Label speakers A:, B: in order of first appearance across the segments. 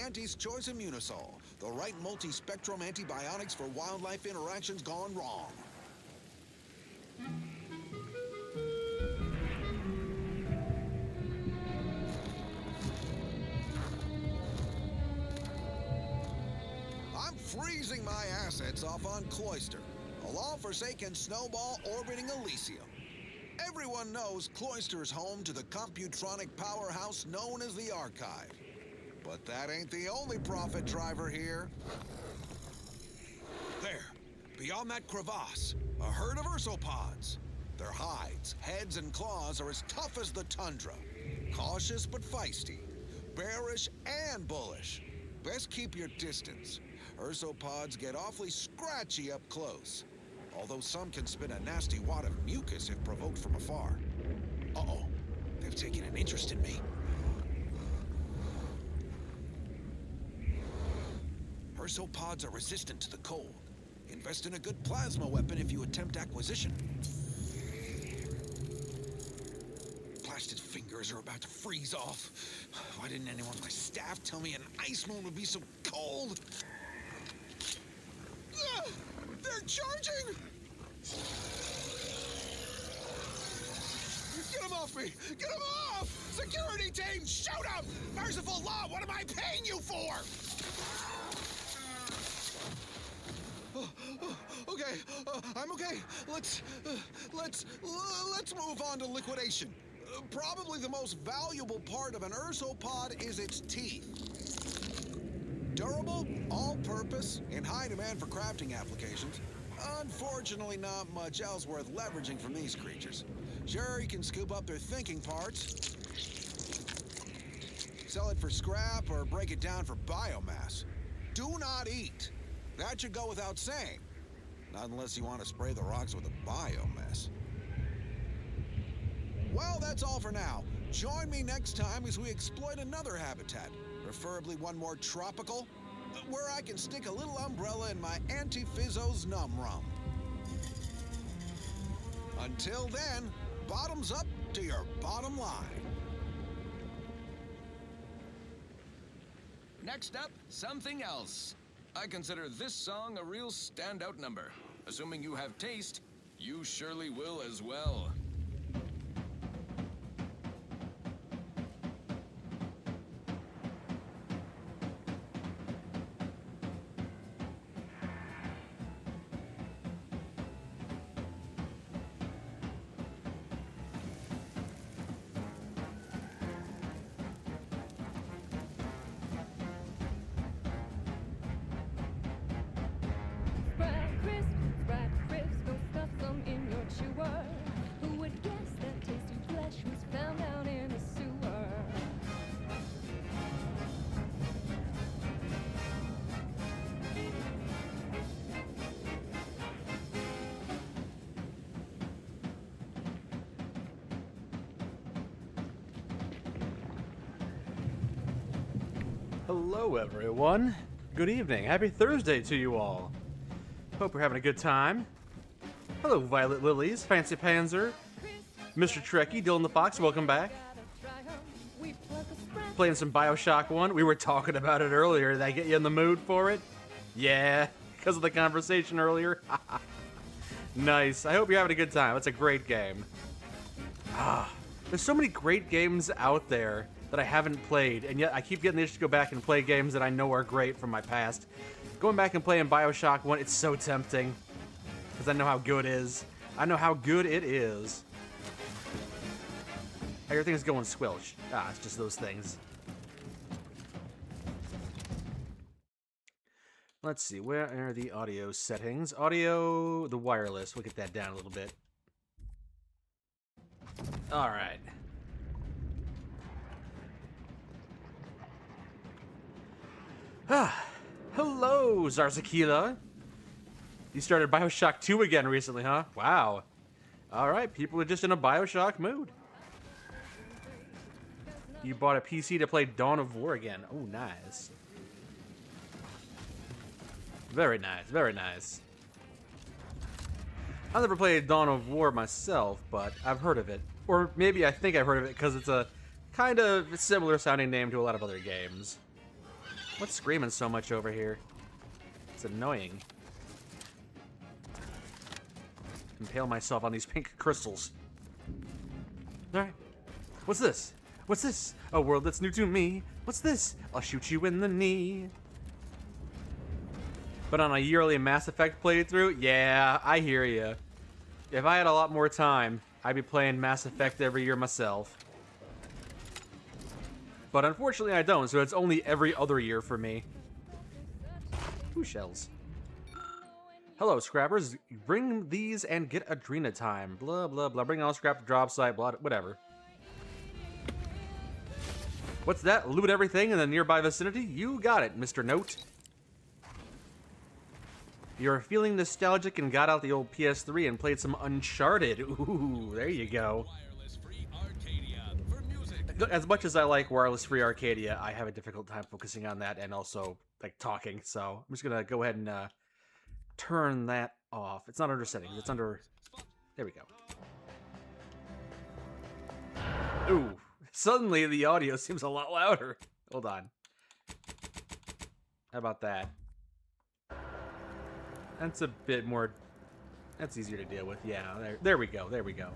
A: Auntie's Choice Immunosol, the right multi-spectrum antibiotics for wildlife interactions gone wrong. I'm freezing my assets off on Cloyster, a long-forsaken snowball orbiting Elysium. Everyone knows Cloyster is home to the computronic powerhouse known as the Archive. But that ain't the only profit driver here. There, beyond that crevasse, a herd of ursopods. Their hides, heads, and claws are as tough as the tundra. Cautious but feisty, bearish and bullish. Best keep your distance. Ursopods get awfully scratchy up close, although some can spit a nasty wad of mucus if provoked from afar. Uh-oh, they've taken an interest in me. Ursopods are resistant to the cold. Invest in a good plasma weapon if you attempt acquisition. Blasted fingers are about to freeze off. Why didn't anyone on my staff tell me an ice moon would be so cold? They're charging! Get them off me! Get them off! Security team, shoot them! Merciful law, what am I paying you for? Okay, I'm okay. Let's move on to liquidation. Probably the most valuable part of an ursopod is its teeth. Durable, all-purpose, in high demand for crafting applications. Unfortunately, not much else worth leveraging from these creatures. Sure, you can scoop up their thinking parts, sell it for scrap, or break it down for biomass. Do not eat. That should go without saying. Not unless you want to spray the rocks with a biomess. Well, that's all for now. Join me next time as we exploit another habitat, preferably one more tropical, where I can stick a little umbrella in my Auntie Fizzo's Num Rum. Until then, bottoms up to your bottom line.
B: Next up, something else. I consider this song a real standout number. Assuming you have taste, you surely will as well.
C: Hello everyone, good evening, happy Thursday to you all. Hope you're having a good time. Hello Violet Lilies, Fancy Panzer, Mr. Trekkie, Dylan the Fox, welcome back. Playing some Bioshock 1, we were talking about it earlier, did I get you in the mood for it? Yeah, because of the conversation earlier. Nice, I hope you're having a good time, it's a great game. There's so many great games out there that I haven't played, and yet I keep getting the itch to go back and play games that I know are great from my past. Going back and playing Bioshock 1, it's so tempting, because I know how good it is. I know how good it is. Everything's going squelch. It's just those things. Let's see, where are the audio settings? Audio, the wireless, we'll get that down a little bit. Alright. Hello, Zarzakila. You started Bioshock 2 again recently, huh? Wow. Alright, people are just in a Bioshock mood. You bought a PC to play Dawn of War again. Oh, nice. Very nice, very nice. I've never played Dawn of War myself, but I've heard of it. Or maybe I think I've heard of it because it's a kind of similar sounding name to a lot of other games. What's screaming so much over here? It's annoying. Impale myself on these pink crystals. Alright. What's this? What's this? A world that's new to me. What's this? I'll shoot you in the knee. But on a yearly Mass Effect playthrough? Yeah, I hear ya. If I had a lot more time, I'd be playing Mass Effect every year myself. But unfortunately I don't, so it's only every other year for me. Ooh, shells. Hello, scrappers. Bring these and get Adrena time. Blah, blah, blah. Bring all scrap to drop site, blah, whatever. What's that? Loot everything in the nearby vicinity? You got it, Mr. Note. You're feeling nostalgic and got out the old PS3 and played some Uncharted. Ooh, there you go. As much as I like wireless-free Arcadia, I have a difficult time focusing on that and also, like, talking. So I'm just going to go ahead and turn that off. It's not under settings. It's under... There we go. Ooh. Suddenly, the audio seems a lot louder. Hold on. How about that? That's a bit more... That's easier to deal with. Yeah, there we go. There we go.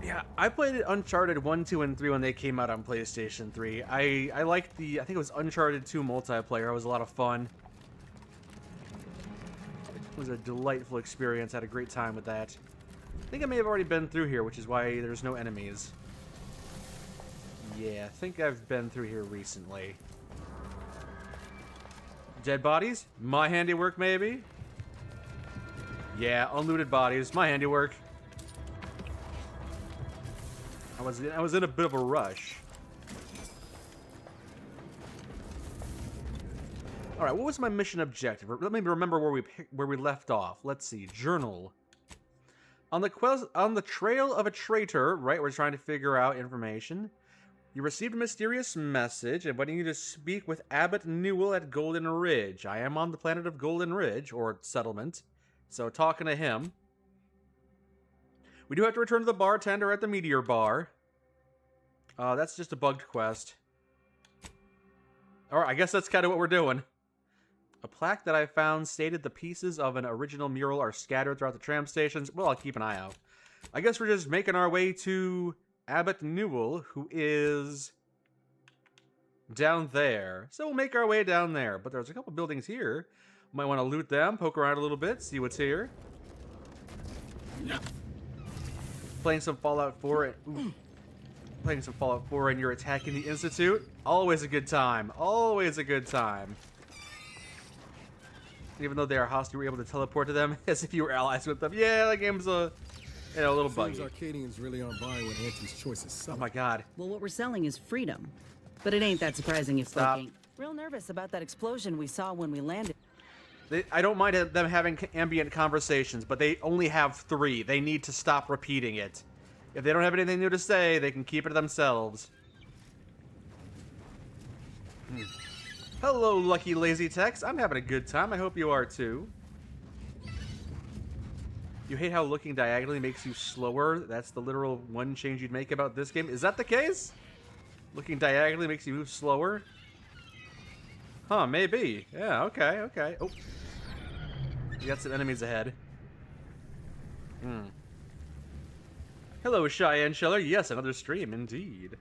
C: Yeah, I played Uncharted 1, 2, and 3 when they came out on PlayStation 3. I liked the... I think it was Uncharted 2 multiplayer. It was a lot of fun. It was a delightful experience. I had a great time with that. I think I may have already been through here, which is why there's no enemies. Yeah, I think I've been through here recently. Dead bodies? My handiwork, maybe? Yeah, unlooted bodies. My handiwork. I was in a bit of a rush. All right, what was my mission objective? Let me remember where we left off. Let's see. Journal. On the trail of a traitor, right? We're trying to figure out information. You received a mysterious message inviting you to speak with Abbot Newell at Golden Ridge. I am on the planet of Golden Ridge, or settlement, so talking to him. We do have to return to the bartender at the Meteor Bar. That's just a bugged quest. Alright, I guess that's kind of what we're doing. A plaque that I found stated the pieces of an original mural are scattered throughout the tram stations. Well, I'll keep an eye out. I guess we're just making our way to Abbot Newell, who is down there. So we'll make our way down there. But there's a couple buildings here. Might want to loot them, poke around a little bit, see what's here. Playing some Fallout 4. Playing some Fallout 4 and you're attacking the Institute. Always a good time. Always a good time. Even though they are hostile, you were able to teleport to them as if you were allies with them. Yeah, that game's a little buggy.
D: Seems Arcadians really aren't buying what Auntie's choice is selling.
C: Oh my god.
E: Well, what we're selling is freedom. But it ain't that surprising if
C: Stop.
E: folk ain't real nervous about that explosion we saw when we landed.
C: I don't mind them having ambient conversations, but they only have 3. They need to stop repeating it. If they don't have anything new to say, they can keep it to themselves. Hello, Lucky Lazy Tex. I'm having a good time. I hope you are too. You hate how looking diagonally makes you slower? That's the literal one change you'd make about this game? Is that the case? Looking diagonally makes you move slower? Huh, maybe. Yeah, okay, okay. Oh. You got some enemies ahead. Hello, Cheyenne Sheller. Yes, another stream, indeed.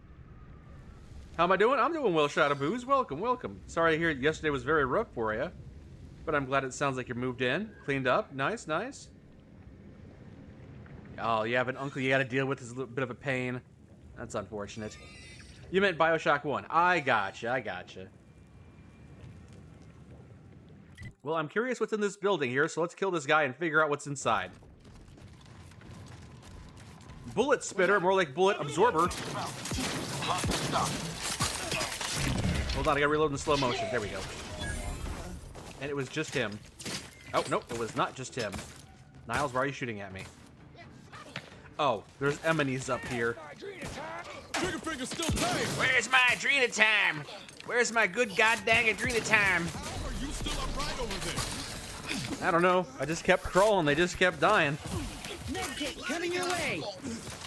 C: How am I doing? I'm doing well, Shadow Booze. Welcome, welcome. Sorry to hear yesterday was very rough for you. But I'm glad it sounds like you're moved in, cleaned up. Nice, nice. Oh, you have an uncle you gotta deal with is a little bit of a pain. That's unfortunate. You meant Bioshock 1. I gotcha, I gotcha. Well, I'm curious what's in this building here, so let's kill this guy and figure out what's inside. Bullet spitter, more like bullet absorber. Hold on, I gotta reload in slow motion. There we go. And it was just him. Oh, nope, it was not just him. Niles, why are you shooting at me? Oh, there's enemies up here. Where's my Adrena time? Where's my good goddamn Adrena time? I don't know. I just kept crawling. They just kept dying.
E: Medkit coming your way.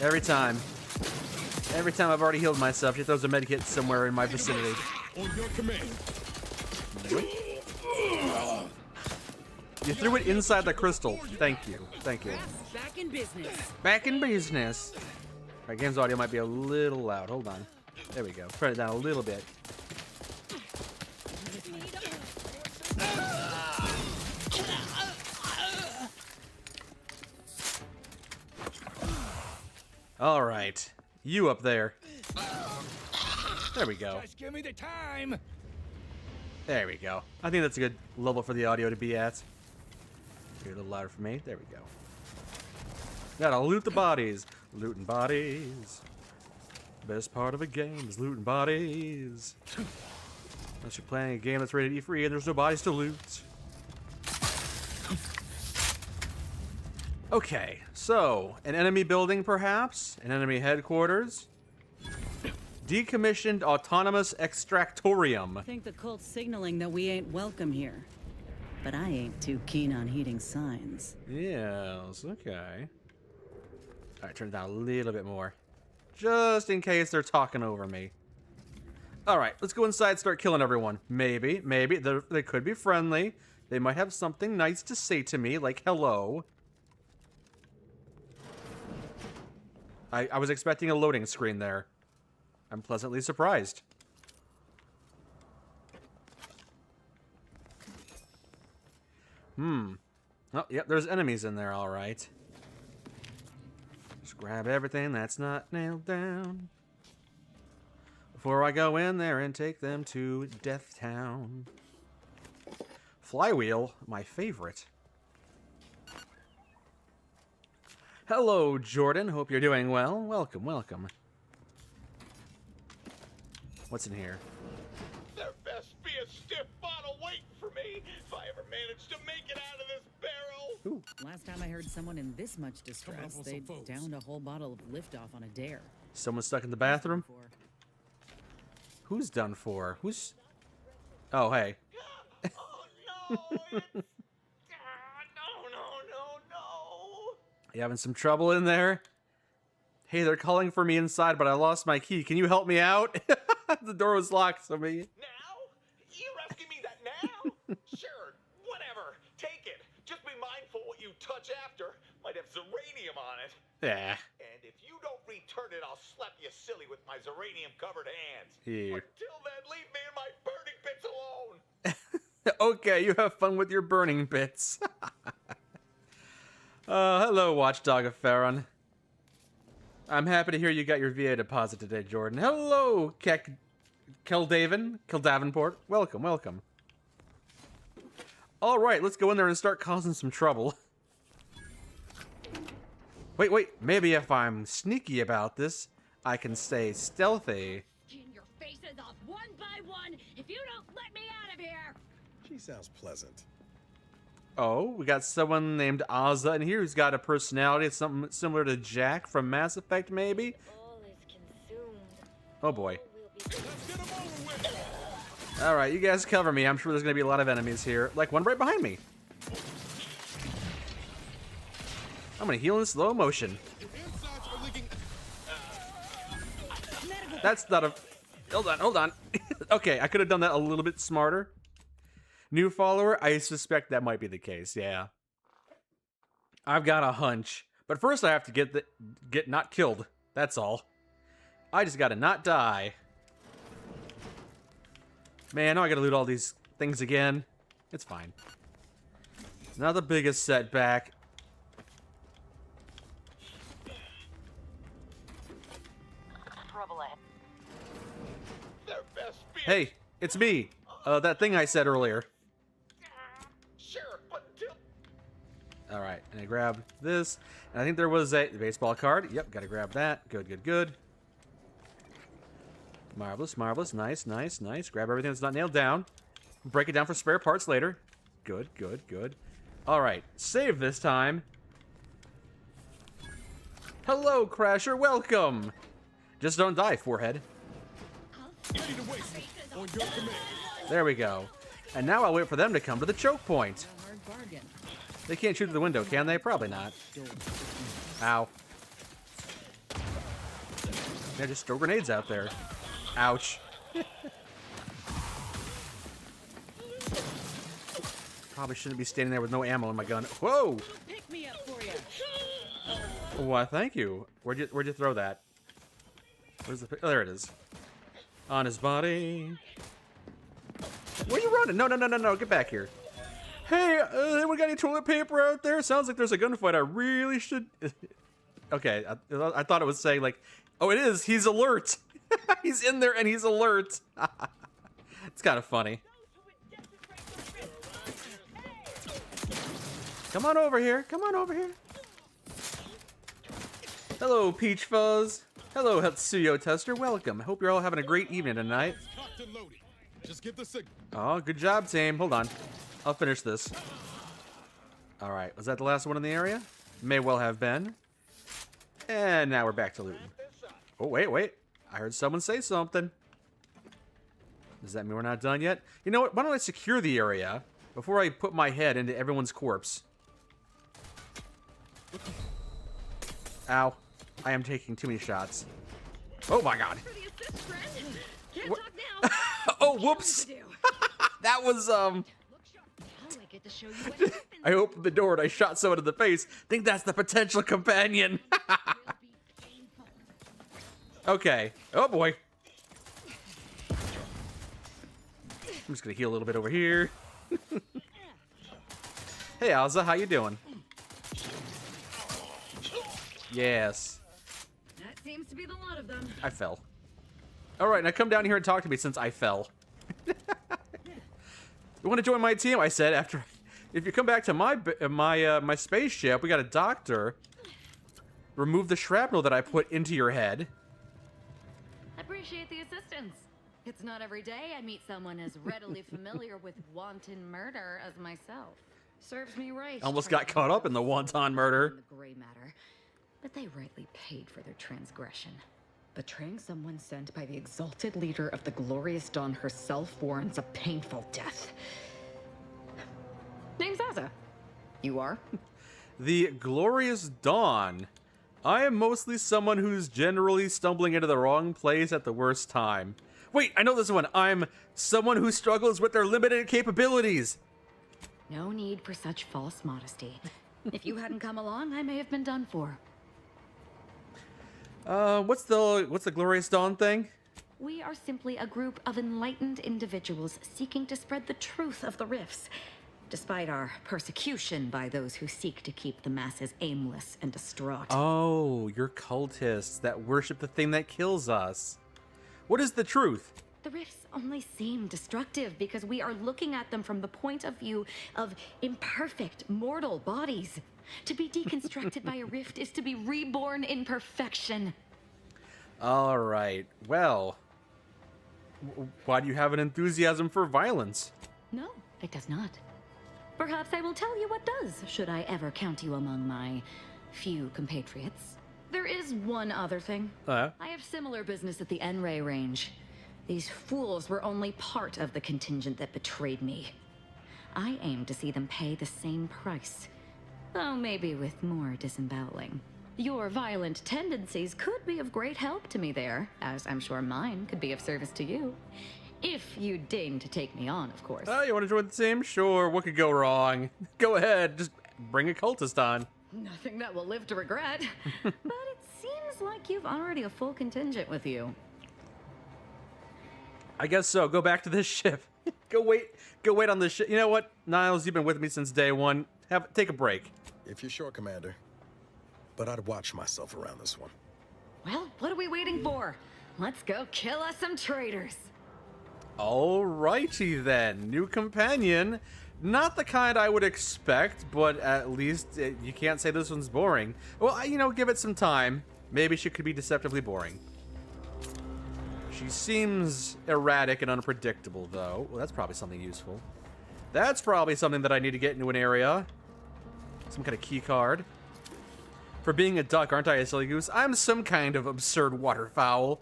C: Every time. Every time I've already healed myself, she throws a medkit somewhere in my vicinity.
D: On your command.
C: You threw it inside the crystal. Thank you. Thank you.
E: Back in business.
C: Back in business. All right, game's audio might be a little loud. Hold on. There we go. Turn it down a little bit. All right. You up there. There we go.
D: Just give me the time.
C: There we go. I think that's a good level for the audio to be at. Be a little louder for me. There we go. Gotta loot the bodies. Looting bodies. Best part of a game is looting bodies. Unless you're playing a game that's rated E3 and there's no bodies to loot. Okay, so an enemy building perhaps? An enemy headquarters? Decommissioned autonomous extractorium.
E: I think the cult's signaling that we ain't welcome here. But I ain't too keen on heeding signs.
C: Yes, okay. Alright, turn it down a little bit more. Just in case they're talking over me. Alright, let's go inside and start killing everyone. Maybe. They could be friendly. They might have something nice to say to me, like hello. I was expecting a loading screen there. I'm pleasantly surprised. Oh, yep, there's enemies in there, alright. Just grab everything that's not nailed down. Before I go in there and take them to Death Town. Flywheel, my favorite. Hello, Jordan. Hope you're doing well. Welcome, welcome. What's in here?
F: There best be a stiff bottle waiting for me if I ever manage to make it out of this barrel.
C: Ooh.
E: Last time I heard someone in this much distress,
D: Coming up on
E: they
D: some foes.
E: downed a whole bottle of liftoff on a dare.
C: Someone stuck in the bathroom? Who's done for? Who's... Oh, hey.
F: Oh no! It's... no!
C: You having some trouble in there? Hey, they're calling for me inside, but I lost my key. Can you help me out? The door was locked, so me.
F: Now? You asking me that now? Sure, whatever. Take it. Just be mindful what you touch after. Might have zeranium on it.
C: Yeah.
F: And if you don't return it, I'll slap you silly with my zeranium-covered hands.
C: Ew.
F: Until then, leave me and my burning bits alone.
C: Okay, you have fun with your burning bits. Hello, Watchdog of Farron. I'm happy to hear you got your VA deposit today, Jordan. Hello, Keldavenport. Welcome, welcome. All right, let's go in there and start causing some trouble. Wait. Maybe if I'm sneaky about this, I can stay stealthy.
G: Getting your faces off one by one if you don't let me out of here!
D: She sounds pleasant.
C: Oh, we got someone named Azza in here who's got a personality. It's something similar to Jack from Mass Effect, maybe?
G: All is consumed.
C: Oh boy.
G: All will be
F: Let's get 'em over with.
C: Alright, you guys cover me. I'm sure there's gonna be a lot of enemies here. Like one right behind me. I'm gonna heal in slow motion.
D: Insides are leaking.
C: That's not a... Hold on. Okay, I could have done that a little bit smarter. New follower? I suspect that might be the case, yeah. I've got a hunch. But first I have to get not killed. That's all. I just gotta not die. Man, now I gotta loot all these things again. It's fine. Not the biggest setback.
G: trouble ahead.
F: There best be.
C: Hey, it's me. That thing I said earlier.
F: Sure, but until.
C: Alright, and I grab this. And I think there was a baseball card. Yep, gotta grab that. Good. Marvelous. Nice. Grab everything that's not nailed down. Break it down for spare parts later. Good. Alright, save this time. Hello, Crasher, welcome! Just don't die, forehead.
D: Ready to waste. On your command.
C: There we go. And now I'll wait for them to come to the choke point.
E: A hard bargain.
C: They can't shoot through the window, can they? Probably not. Ow. Yeah, just throw grenades out there. Ouch. Probably shouldn't be standing there with no ammo in my gun. Whoa!
E: Pick me up for you.
C: Why, thank you. Where'd you throw that? Where's the... Oh, there it is. On his body. Where you running? No. Get back here. Hey, anyone got any toilet paper out there? Sounds like there's a gunfight. I really should... Okay, I thought it was saying, like... Oh, it is. He's alert. He's in there and he's alert. It's kind of funny. Come on over here. Come on over here. Hello, Peach Fuzz. Hello, Hetsuyo Tester. Welcome. I hope you're all having a great evening tonight.
D: Cocked and loaded. Just get the signal.
C: Oh, good job, team. Hold on. I'll finish this. All right. Was that the last one in the area? May well have been. And now we're back to looting. Oh, wait. I heard someone say something. Does that mean we're not done yet? You know what? Why don't I secure the area before I put my head into everyone's corpse? Ow. I am taking too many shots. Oh my god.
G: For the assist, friend. Can't talk now.
C: Oh, whoops. That was,
G: Look sharp. Now I get to show you what happens.
C: I opened the door and I shot someone in the face. Think that's the potential companion.
G: Will be painful.
C: Okay. Oh boy. I'm just gonna heal a little bit over here. Hey, Alza, how you doing? Yes.
G: That seems to be the lot of them.
C: I fell. All right, now come down here and talk to me since I fell. You want to join my team? I said after. If you come back to my spaceship, we got a doctor. Remove the shrapnel that I put into your head.
H: Appreciate the assistance. It's not every day I meet someone as readily familiar with wanton murder as myself. Serves me right.
C: Almost got caught up in the wonton murder.
H: The gray matter, but they rightly paid for their transgression. Betraying someone sent by the exalted leader of the glorious dawn herself warrants a painful death. Name's Azza. You are?
C: The glorious dawn. I am mostly someone who's generally stumbling into the wrong place at the worst time. Wait, I know this one. I'm someone who struggles with their limited capabilities.
H: No need for such false modesty. If you hadn't come along, I may have been done for.
C: What's the glorious dawn thing?
H: We are simply a group of enlightened individuals seeking to spread the truth of the rifts, despite our persecution by those who seek to keep the masses aimless and distraught.
C: Oh, you're cultists that worship the thing that kills us. What is the truth?
H: The rifts only seem destructive because we are looking at them from the point of view of imperfect, mortal bodies. To be deconstructed by a rift is to be reborn in perfection.
C: All right. Well, why do you have an enthusiasm for violence?
H: No, it does not. Perhaps I will tell you what does, should I ever count you among my few compatriots. There is one other thing. I have similar business at the N-Ray range. These fools were only part of the contingent that betrayed me. I aim to see them pay the same price, though maybe with more disemboweling. Your violent tendencies could be of great help to me there, as I'm sure mine could be of service to you. If you deign to take me on, of course.
C: Oh, you want to join the team? Sure. What could go wrong? Go ahead. Just bring a cultist on.
H: Nothing that will live to regret. But it seems like you've already a full contingent with you.
C: I guess so. Go back to this ship. Go wait on this ship. You know what, Niles? You've been with me since day one. Take a break.
D: If you're sure, Commander. But I'd watch myself around this one.
H: Well, what are we waiting for? Let's go kill us some traitors.
C: Alrighty then. New companion. Not the kind I would expect, but at least you can't say this one's boring. Well, you know, give it some time. Maybe she could be deceptively boring. She seems erratic and unpredictable, though. Well, that's probably something useful. That's probably something that I need to get into an area. Some kind of key card. For being a duck, aren't I a silly goose? I'm some kind of absurd waterfowl.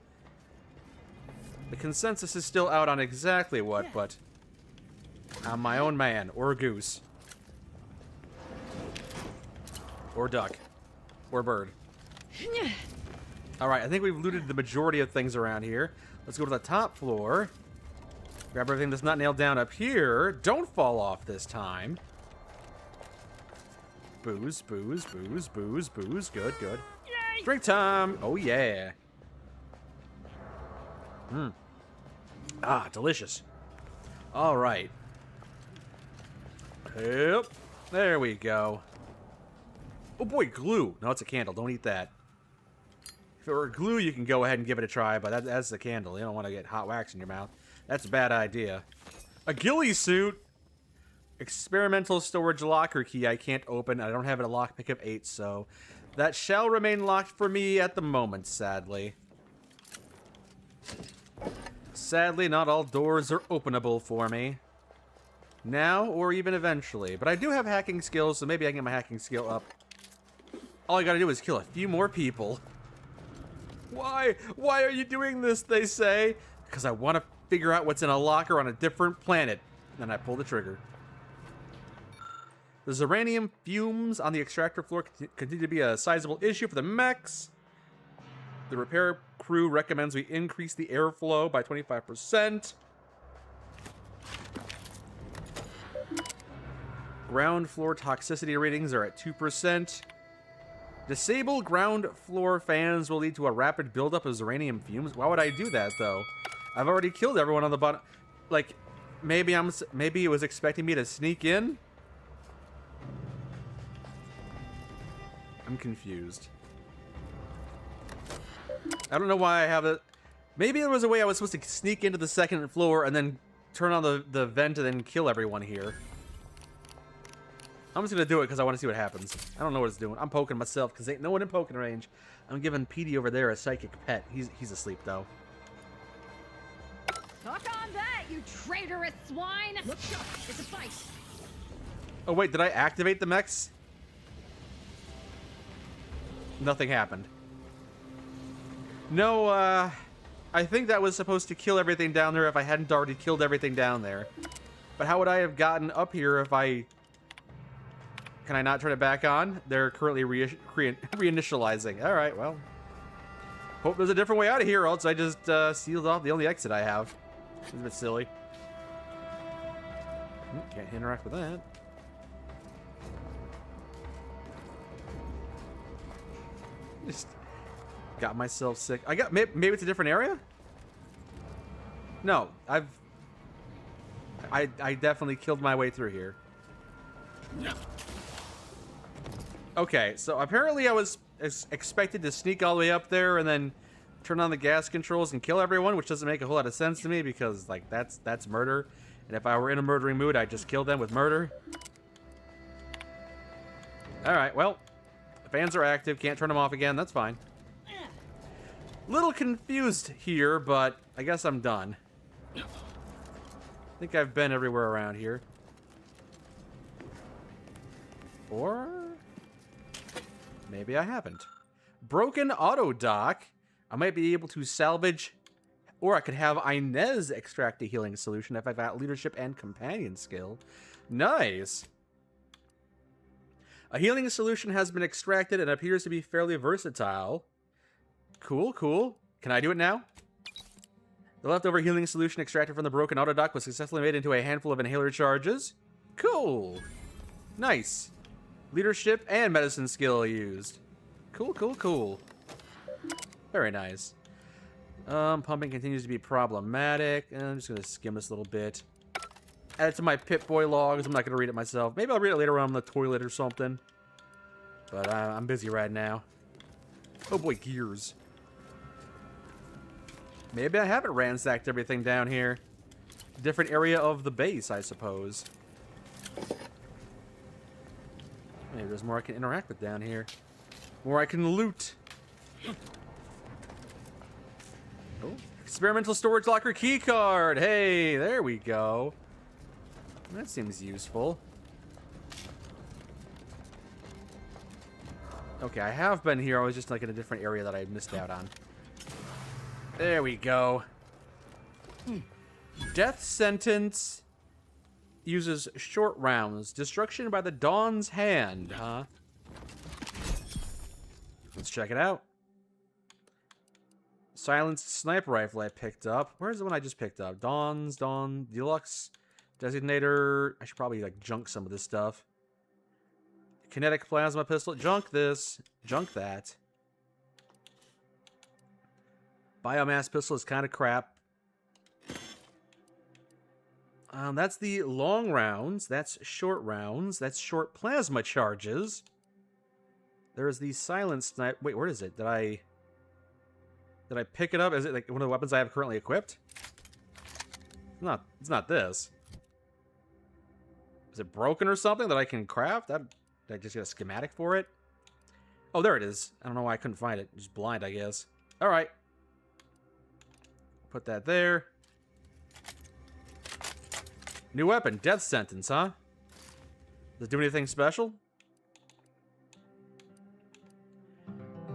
C: The consensus is still out on exactly what, but I'm my own man, or a goose. Or duck. Or bird. Alright, I think we've looted the majority of things around here. Let's go to the top floor. Grab everything that's not nailed down up here. Don't fall off this time. Booze, booze, booze, booze, booze. Good, good.
G: Yay!
C: Drink time. Oh, yeah. Ah, delicious. All right. Yep. There we go. Oh, boy, glue. No, it's a candle. Don't eat that. If it were glue, you can go ahead and give it a try, but that's the candle. You don't want to get hot wax in your mouth. That's a bad idea. A ghillie suit. Experimental storage locker key I can't open. I don't have a lockpick of 8, so that shall remain locked for me at the moment, sadly. Sadly, not all doors are openable for me. Now, or even eventually. But I do have hacking skills, so maybe I can get my hacking skill up. All I gotta do is kill a few more people. Why? Why are you doing this, they say? Because I want to figure out what's in a locker on a different planet. Then I pull the trigger. The uranium fumes on the extractor floor continue to be a sizable issue for the mechs. The repair crew recommends we increase the airflow by 25%. Ground floor toxicity ratings are at 2%. Disable ground floor fans will lead to a rapid buildup of uranium fumes. Why would I do that, though? I've already killed everyone on the bottom. Like, maybe it was expecting me to sneak in? I'm confused. I don't know why I have it. Maybe there was a way I was supposed to sneak into the second floor and then turn on the vent and then kill everyone here. I'm just gonna do it because I want to see what happens. I don't know what it's doing. I'm poking myself because ain't no one in poking range. I'm giving Petey over there a psychic pet. He's asleep though.
G: Talk on that, you traitorous swine! Look sharp, it's a fight.
C: Oh wait, did I activate the mechs? Nothing happened. No, I think that was supposed to kill everything down there if I hadn't already killed everything down there. But how would I have gotten up here if I... Can I not turn it back on? They're currently reinitializing. Alright, well. Hope there's a different way out of here, or else I just sealed off the only exit I have. It's a bit silly. Can't interact with that. Just got myself sick. Maybe it's a different area? No, I definitely killed my way through here. Okay, so apparently I was expected to sneak all the way up there and then turn on the gas controls and kill everyone, which doesn't make a whole lot of sense to me because, like, that's murder. And if I were in a murdering mood, I'd just kill them with murder. Alright, well, the fans are active. Can't turn them off again. That's fine. Little confused here, but I guess I'm done. I think I've been everywhere around here. Or... maybe I haven't. Broken auto dock. I might be able to salvage, or I could have Inez extract a healing solution if I've got leadership and companion skill. Nice. A healing solution has been extracted and appears to be fairly versatile. Cool, cool. Can I do it now? The leftover healing solution extracted from the broken auto dock was successfully made into a handful of inhaler charges. Cool. Nice. Leadership and medicine skill used. Cool, cool, cool. Very nice. Pumping continues to be problematic. And I'm just going to skim this a little bit. Add it to my Pip-Boy logs. I'm not going to read it myself. Maybe I'll read it later on the toilet or something. But I'm busy right now. Oh boy, gears. Maybe I haven't ransacked everything down here. Different area of the base, I suppose. Maybe there's more I can interact with down here. More I can loot. Oh, experimental storage locker key card. Hey, there we go. That seems useful. Okay, I have been here. I was just like in a different area that I missed out on. There we go. Death sentence uses short rounds. Destruction by the Dawn's hand, huh? Let's check it out. Silenced sniper rifle I picked up. Where's the one I just picked up? Dawn Deluxe Designator. I should probably like junk some of this stuff. Kinetic plasma pistol. Junk this. Junk that. Biomass pistol is kind of crap. That's the long rounds. That's short rounds. That's short plasma charges. There's the silenced sniper. Wait, where is it? Did I pick it up? Is it like one of the weapons I have currently equipped? It's not this. Is it broken or something that I can craft? Did I just get a schematic for it? Oh, there it is. I don't know why I couldn't find it. Just blind, I guess. All right. Put that there. New weapon, death sentence, huh? Does it do anything special?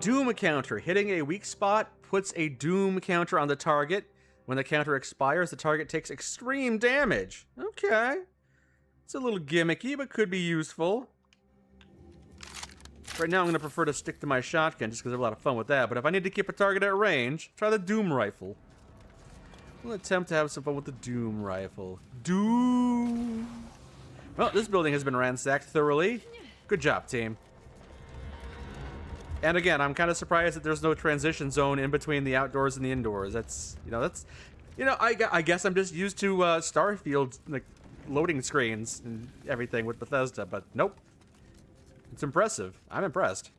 C: Doom counter. Hitting a weak spot puts a doom counter on the target. When the counter expires, the target takes extreme damage. Okay. It's a little gimmicky, but could be useful. Right now, I'm going to prefer to stick to my shotgun just because I have a lot of fun with that. But if I need to keep a target at range, try the Doom rifle. We'll attempt to have some fun with the Doom rifle. Doom! Well, this building has been ransacked thoroughly. Good job, team. And again, I'm kind of surprised that there's no transition zone in between the outdoors and the indoors. I guess I'm just used to Starfield like loading screens and everything with Bethesda, but nope. It's impressive. I'm impressed.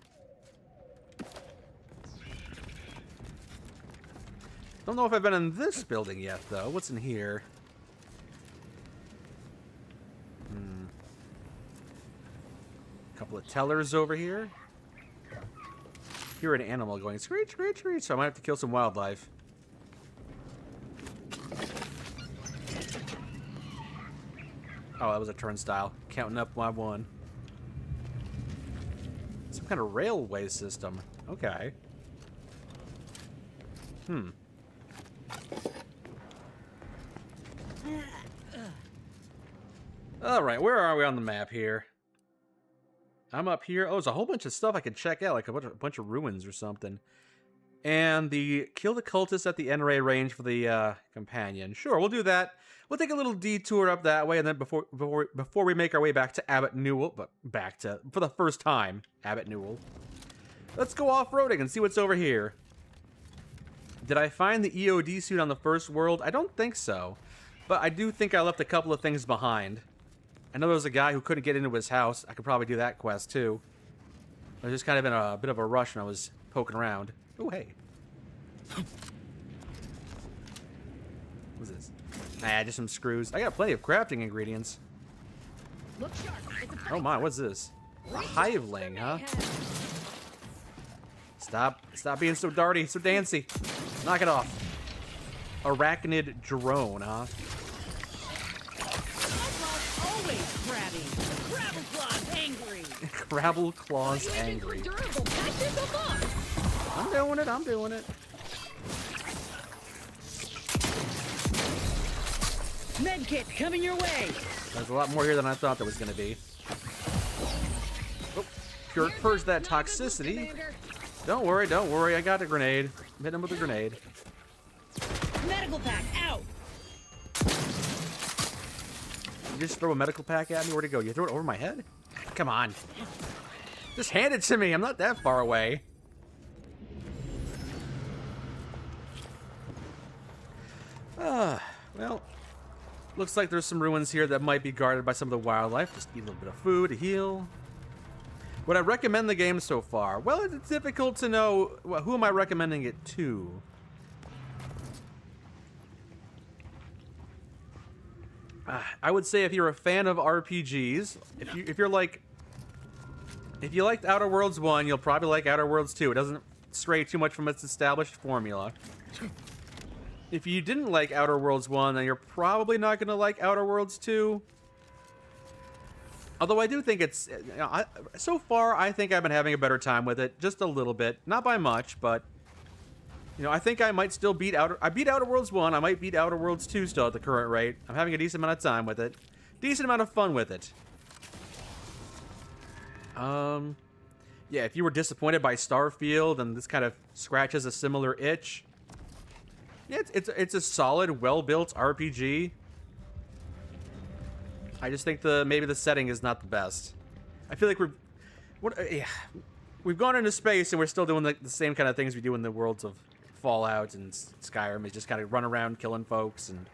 C: Don't know if I've been in this building yet, though. What's in here? Couple of tellers over here. Hear an animal going screech, screech, screech, so I might have to kill some wildlife. Oh, that was a turnstile. Counting up my one. Some kind of railway system. Okay. Alright, where are we on the map here? I'm up here. Oh, there's a whole bunch of stuff I can check out, like a bunch of ruins or something. And the kill the cultists at the N-Ray range for the companion. Sure, we'll do that. We'll take a little detour up that way, and then before we make our way back to Abbot Newell, but back to, for the first time, Abbot Newell. Let's go off-roading and see what's over here. Did I find the EOD suit on the first world? I don't think so. But I do think I left a couple of things behind. I know there was a guy who couldn't get into his house. I could probably do that quest, too. I was just kind of in a bit of a rush when I was poking around. Oh, hey. What's this? Nah, just some screws. I got plenty of crafting ingredients.
G: Look sharp.
C: Oh my, what's this? A hiveling, huh? Stop being so darty, so dancy. Knock it off. Arachnid drone, huh?
E: Always crabby. Crabble claws angry.
C: Crabble claws angry.
G: Durable patches of luck.
C: I'm doing it.
E: Medkit coming your way.
C: There's a lot more here than I thought there was going to be. Oh, purge that toxicity. Don't worry, I got a grenade. I'm hitting him with a grenade.
E: Medical pack out.
C: You just throw a medical pack at me? Where'd it go? You throw it over my head? Come on. Just hand it to me. I'm not that far away. Well, looks like there's some ruins here that might be guarded by some of the wildlife. Just eat a little bit of food to heal. Would I recommend the game so far? Well, it's difficult to know. Well, who am I recommending it to? I would say if you're a fan of RPGs, if you liked Outer Worlds 1, you'll probably like Outer Worlds 2. It doesn't stray too much from its established formula. If you didn't like Outer Worlds 1, then you're probably not going to like Outer Worlds 2. Although I do think it's... so far, I think I've been having a better time with it. Just a little bit. Not by much, but... I think I might still beat I beat Outer Worlds 1. I might beat Outer Worlds 2 still at the current rate. I'm having a decent amount of time with it. Decent amount of fun with it. Yeah, if you were disappointed by Starfield and this kind of scratches a similar itch, Yeah, it's a solid, well-built RPG. I just think maybe the setting is not the best. I feel like we've gone into space and we're still doing the same kind of things we do in the worlds of Fallout and Skyrim. Is just kind of run around killing folks, and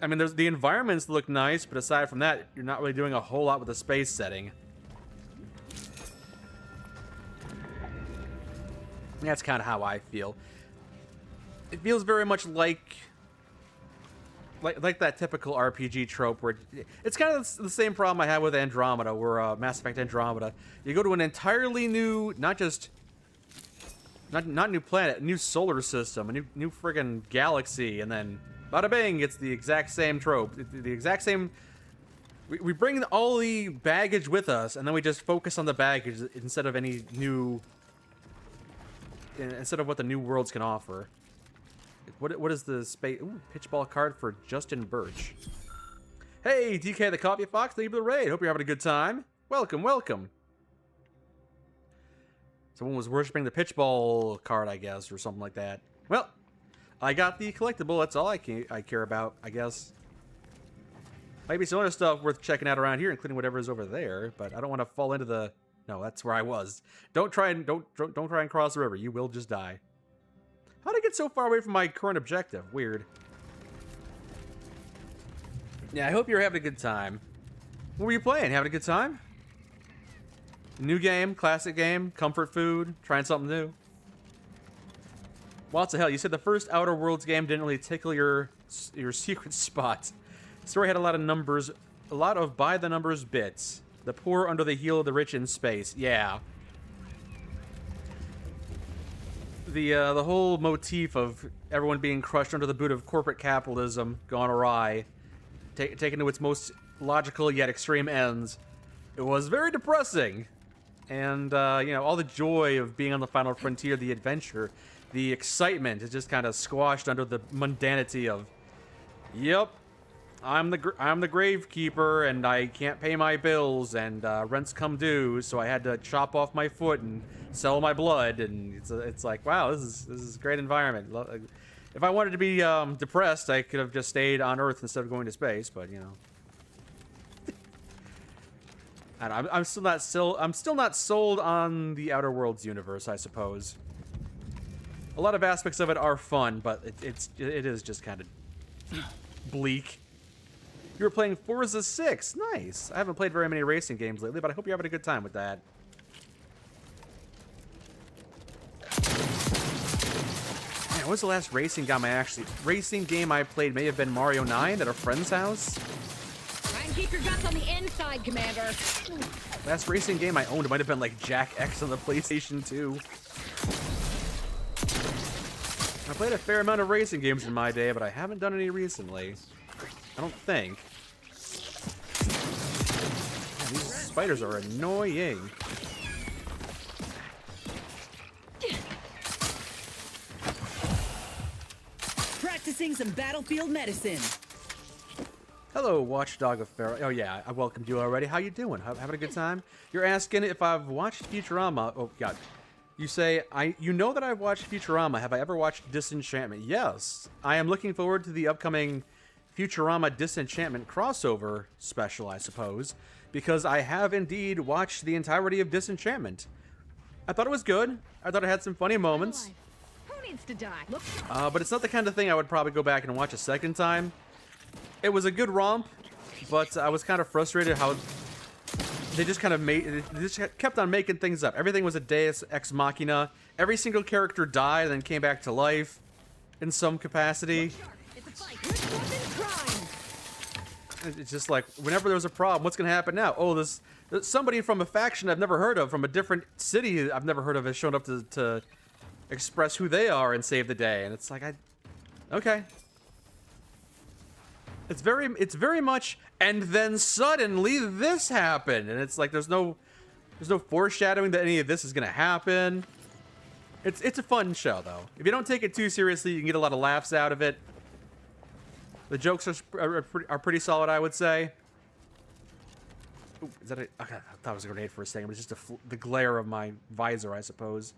C: I mean, the environments look nice, but aside from that, you're not really doing a whole lot with the space setting. That's kind of how I feel. It feels very much like that typical RPG trope where it's kind of the same problem I had with Andromeda, where Mass Effect Andromeda. You go to an entirely new, not new planet, new solar system, a new friggin' galaxy, and then bada bing, it's the exact same trope. The exact same. We bring all the baggage with us, and then we just focus on the baggage instead of any new. Instead of what the new worlds can offer. What is the space? Ooh, pitch ball card for Justin Birch. Hey, DK the Coffee Fox, thank you for the raid. Hope you're having a good time. Welcome, welcome. Someone was worshiping the pitch ball card, I guess, or something like that. Well, I got the collectible. That's all I care about, I guess. Maybe some other stuff worth checking out around here, including whatever is over there. But I don't want to fall into the. No, that's where I was. Don't try and cross the river. You will just die. How did I get so far away from my current objective? Weird. Yeah, I hope you're having a good time. What were you playing? Having a good time? New game, classic game, comfort food, trying something new. What the hell? You said the first Outer Worlds game didn't really tickle your secret spot. The story had a lot of numbers, a lot of by-the-numbers bits. The poor under the heel of the rich in space. Yeah. The whole motif of everyone being crushed under the boot of corporate capitalism gone awry, taken to its most logical yet extreme ends. It was very depressing. And, you know, all the joy of being on the final frontier, the adventure, the excitement is just kind of squashed under the mundanity of, yep, I'm the gravekeeper, and I can't pay my bills, and rent's come due, so I had to chop off my foot and sell my blood, and it's like, wow, this is a great environment. If I wanted to be depressed, I could have just stayed on Earth instead of going to space, but you know, and I'm still not sold on the Outer Worlds universe, I suppose. A lot of aspects of it are fun, but it is just kind of bleak. You were playing Forza 6. Nice. I haven't played very many racing games lately, but I hope you're having a good time with that. Man, what was the last racing game I played? May have been Mario 9 at a friend's house.
G: Try and keep your guts on the inside, Commander.
C: Last racing game I owned might have been like Jack X on the PlayStation 2. I played a fair amount of racing games in my day, but I haven't done any recently. I don't think. Man, these spiders are annoying.
E: Practicing some battlefield medicine.
C: Hello, Watchdog of Pharaoh. Oh yeah, I welcomed you already. How you doing? Having a good time? You're asking if I've watched Futurama. Oh god. You say, you know that I've watched Futurama. Have I ever watched Disenchantment? Yes. I am looking forward to the upcoming Futurama Disenchantment crossover special, I suppose, because I have indeed watched the entirety of Disenchantment. I thought it was good. I thought it had some funny moments.
G: Who needs to die? Look.
C: But it's not the kind of thing I would probably go back and watch a second time. It was a good romp, but I was kind of frustrated how they just kept on making things up. Everything was a deus ex machina. Every single character died and then came back to life in some capacity.
G: It's a fight. Which wasn't crime?
C: It's just like, whenever there's a problem, what's going to happen now? Oh, there's somebody from a faction I've never heard of, from a different city I've never heard of, has shown up to express who they are and save the day. And it's like, okay. It's very much, and then suddenly this happened, and it's like there's no foreshadowing that any of this is gonna happen. It's a fun show though. If you don't take it too seriously, you can get a lot of laughs out of it. The jokes are pretty solid, I would say. Ooh, is that okay, I thought it was a grenade for a second, but it's just the glare of my visor, I suppose.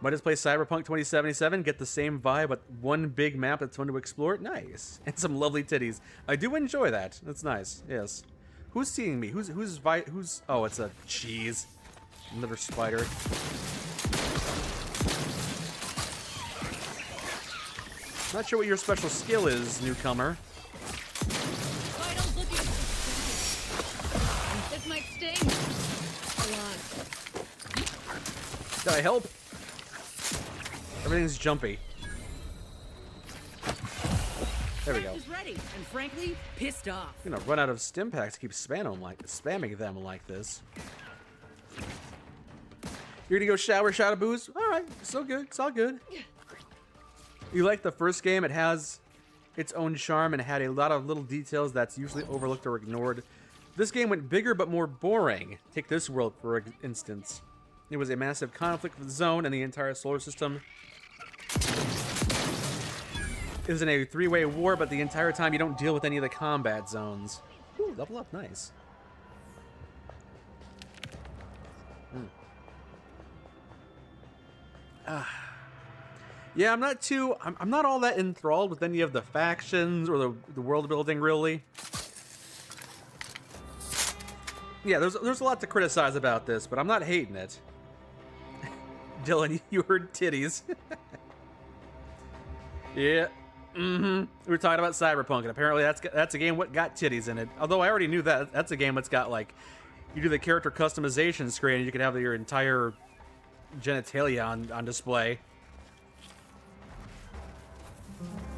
C: Might just play Cyberpunk 2077, get the same vibe, but one big map that's fun to explore. Nice. And some lovely titties. I do enjoy that. That's nice. Yes. Who's seeing me? Who's oh, it's a cheese. Another spider. Not sure what your special skill is, newcomer.
G: Vitals looking. This might sting.
C: Did I help? Everything's jumpy. There we go.
E: Is ready, and frankly, pissed off.
C: I'm gonna run out of stim packs to keep spamming them like this. You're gonna go shower, Shadow Booze? Alright, so good. It's all good. You like the first game? It has its own charm and had a lot of little details that's usually overlooked or ignored. This game went bigger but more boring. Take this world, for instance. It was a massive conflict with the zone and the entire solar system. It was in a three-way war, but the entire time you don't deal with any of the combat zones. Ooh, level up, nice. Yeah, I'm not all that enthralled with any of the factions or the world building, really. Yeah, there's a lot to criticize about this, but I'm not hating it. Dylan, you heard titties. Yeah. We were talking about Cyberpunk, and apparently that's a game what got titties in it. Although I already knew that that's a game that's got, like, you do the character customization screen, and you can have your entire genitalia on display.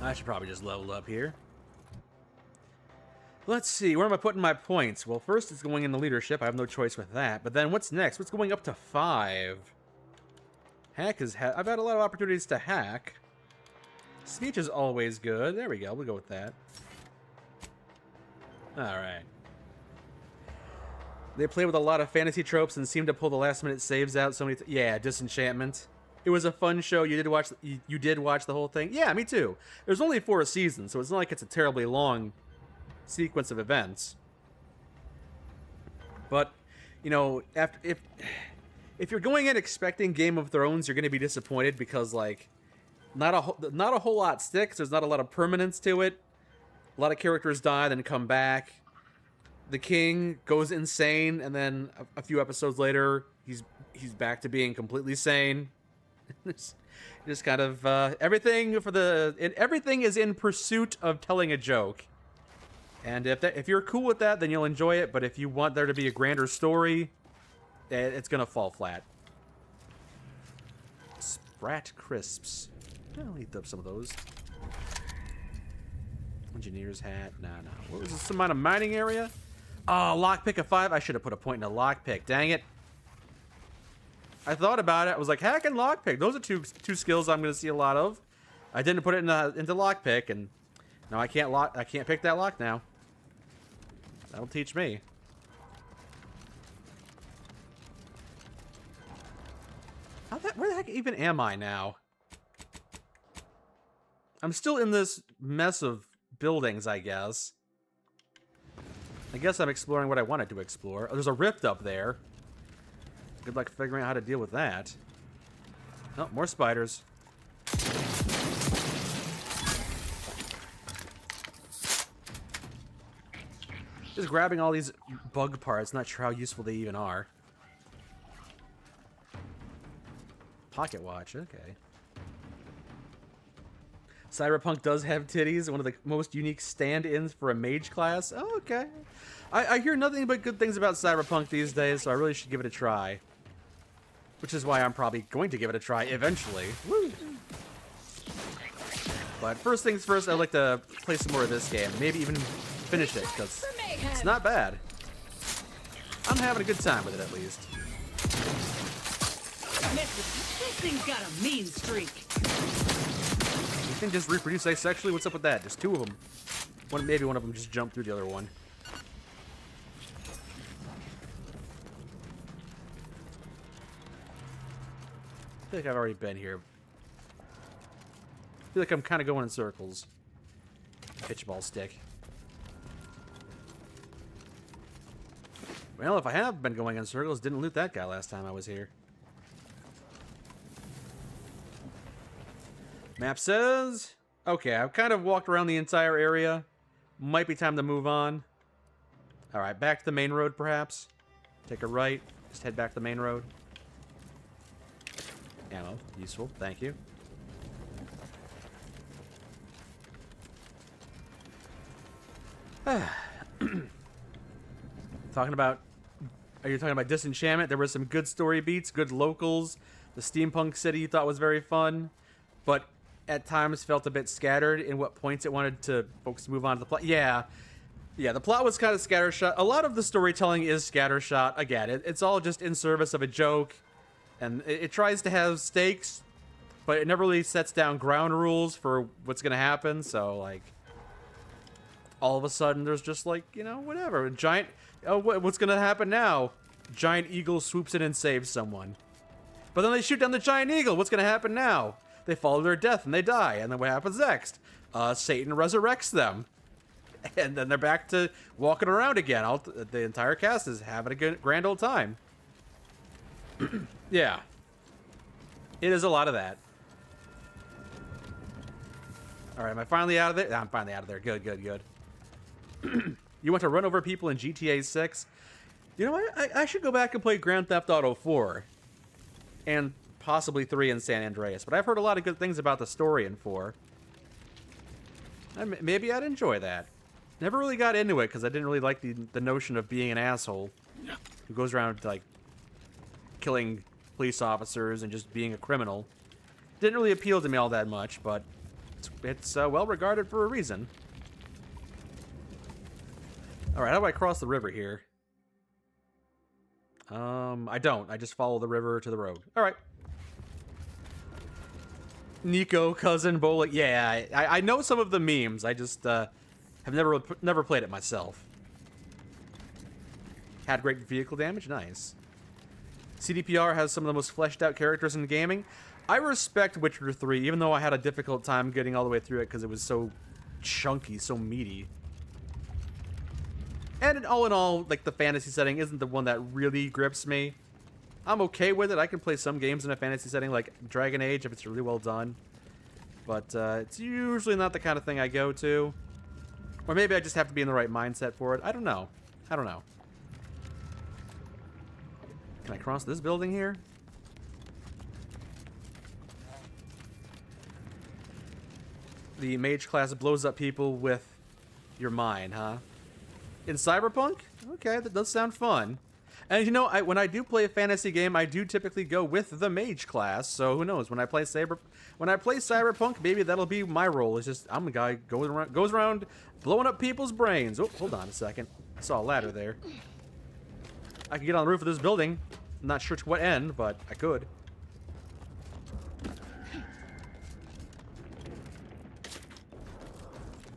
C: I should probably just level up here. Let's see, where am I putting my points? Well, first it's going into leadership. I have no choice with that. But then what's next? What's going up to 5? Hack is... I've had a lot of opportunities to hack. Speech is always good. There we go. We'll go with that. Alright. They play with a lot of fantasy tropes and seem to pull the last-minute saves out so many... Yeah, Disenchantment. It was a fun show. You did watch the whole thing? Yeah, me too. There's only 4 seasons, so it's not like it's a terribly long sequence of events. But, you know, if you're going in expecting Game of Thrones, you're going to be disappointed because, like, not a whole lot sticks. There's not a lot of permanence to it. A lot of characters die, then come back. The king goes insane, and then a few episodes later, he's back to being completely sane. Just kind of everything is in pursuit of telling a joke. And if you're cool with that, then you'll enjoy it. But if you want there to be a grander story, it's gonna fall flat. Sprat crisps. I'll eat up some of those. Engineer's hat. Nah. What was this? Some kind of mining area? Oh, lockpick of 5. I should have put a point in a lockpick. Dang it. I thought about it. I was like, hack and lockpick. Those are two skills I'm going to see a lot of. I didn't put it into lockpick, and now I can't pick that lock now. That'll teach me. Where the heck even am I now? I'm still in this mess of buildings, I guess. I guess I'm exploring what I wanted to explore. Oh, there's a rift up there. Good luck figuring out how to deal with that. Oh, more spiders. Just grabbing all these bug parts, not sure how useful they even are. Pocket watch, okay. Cyberpunk does have titties, one of the most unique stand-ins for a mage class. Oh, okay. I hear nothing but good things about Cyberpunk these days, so I really should give it a try. Which is why I'm probably going to give it a try eventually. Woo! But first things first, I'd like to play some more of this game. Maybe even finish it, because it's not bad. I'm having a good time with it, at least.
E: This thing's got a mean streak.
C: You can just reproduce asexually? What's up with that? Just 2 of them. Maybe one of them just jumped through the other one. I feel like I've already been here. I feel like I'm kind of going in circles. Pitchball stick. Well, if I have been going in circles, didn't loot that guy last time I was here. Map says... Okay, I've kind of walked around the entire area. Might be time to move on. Alright, back to the main road, perhaps. Take a right. Just head back to the main road. Ammo. Useful. Thank you. Talking about... Are you talking about Disenchantment? There were some good story beats, good locals. The steampunk city you thought was very fun. But at times felt a bit scattered in what points it wanted to folks to move on to the plot. Yeah, the plot was kind of scattershot. A lot of the storytelling is scattershot. Again, it's all just in service of a joke. And it tries to have stakes, but it never really sets down ground rules for what's going to happen. So, like, all of a sudden there's just, like, you know, whatever. A giant... Oh, what's going to happen now? Giant eagle swoops in and saves someone. But then they shoot down the giant eagle. What's going to happen now? They fall to their death and they die. And then what happens next? Satan resurrects them. And then they're back to walking around again. The entire cast is having a good, grand old time. Yeah. It is a lot of that. Alright, am I finally out of there? I'm finally out of there. Good, good, good. You want to run over people in GTA 6? You know what? I should go back and play Grand Theft Auto 4. And possibly 3 in San Andreas. But I've heard a lot of good things about the story in 4. Maybe I'd enjoy that. Never really got into it because I didn't really like the notion of being an asshole who goes around, like, killing police officers and just being a criminal. Didn't really appeal to me all that much, but it's well regarded for a reason. Alright, how do I cross the river here? I don't. I just follow the river to the road. Alright. Nico, cousin, bowling. Yeah, I know some of the memes. I just have never played it myself. Had great vehicle damage? Nice. CDPR has some of the most fleshed out characters in gaming. I respect Witcher 3, even though I had a difficult time getting all the way through it because it was so chunky, so meaty. And all in all, like, the fantasy setting isn't the one that really grips me. I'm okay with it. I can play some games in a fantasy setting, like Dragon Age, if it's really well done. But it's usually not the kind of thing I go to. Or maybe I just have to be in the right mindset for it. I don't know. I don't know. Can I cross this building here? The mage class blows up people with your mind, huh? In Cyberpunk? Okay, that does sound fun. And you know, when I do play a fantasy game, I do typically go with the mage class. So who knows? When I play Cyberpunk, maybe that'll be my role. It's just I'm a guy goes around blowing up people's brains. Oh, hold on a second. I saw a ladder there. I could get on the roof of this building. I'm not sure to what end, but I could.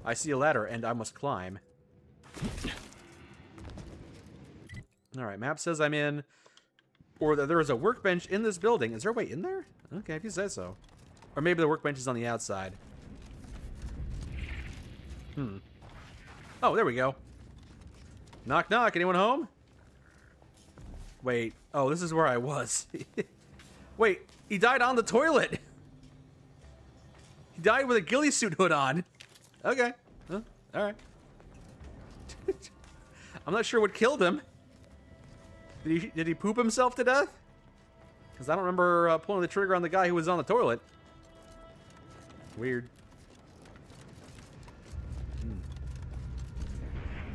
C: I see a ladder, and I must climb. Alright, map says I'm in... Or that there is a workbench in this building. Is there a way in there? Okay, if you say so. Or maybe the workbench is on the outside. Oh, there we go. Knock, knock. Anyone home? Wait. Oh, this is where I was. Wait, he died on the toilet. He died with a ghillie suit hood on. Okay. Huh? Alright. I'm not sure what killed him. Did he poop himself to death? Because I don't remember pulling the trigger on the guy who was on the toilet. Weird.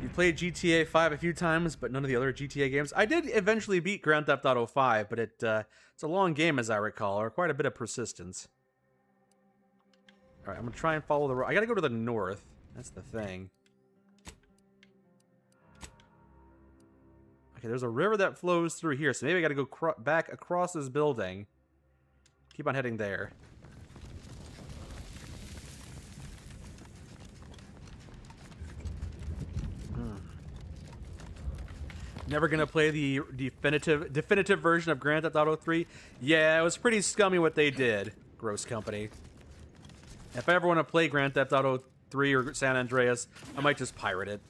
C: You played GTA 5 a few times, but none of the other GTA games. I did eventually beat Grand Theft Auto 5, but it's a long game as I recall, or quite a bit of persistence. Alright, I'm gonna try and follow the road. I gotta go to the north. That's the thing. Okay, there's a river that flows through here, so maybe I gotta go back across this building. Keep on heading there. Never gonna play the definitive version of Grand Theft Auto 3. Yeah, it was pretty scummy what they did, Gross Company. If I ever want to play Grand Theft Auto 3 or San Andreas, I might just pirate it.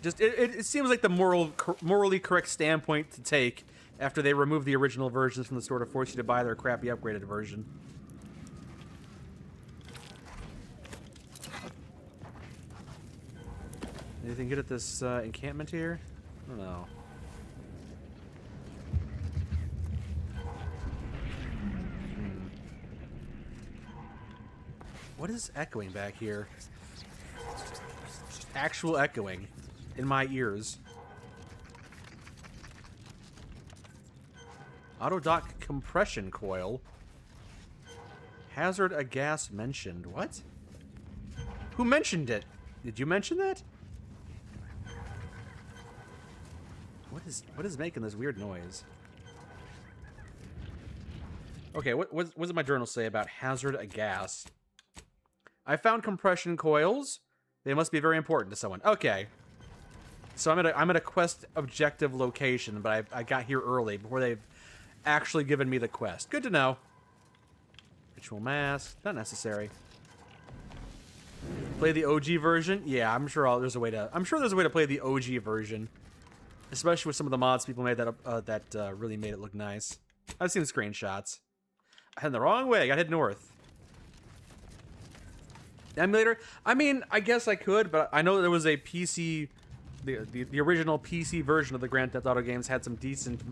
C: Just it seems like the morally correct standpoint to take after they remove the original versions from the store to force you to buy their crappy upgraded version. Anything good at this encampment here? I don't know. What is echoing back here? Actual echoing in my ears. Autodock compression coil. Hazard a gas mentioned. What? Who mentioned it? Did you mention that? What is making this weird noise? Okay, what does my journal say about hazard a gas? I found compression coils. They must be very important to someone. Okay. So I'm at a quest objective location, but I got here early before they've actually given me the quest. Good to know. Ritual mask, not necessary. Play the OG version? Yeah, I'm sure there's a way to play the OG version, especially with some of the mods people made that really made it look nice. I've seen screenshots. I headed the wrong way. I got to head north. Emulator? I mean, I guess I could, but I know there was a PC, the original PC version of the Grand Theft Auto games had some decent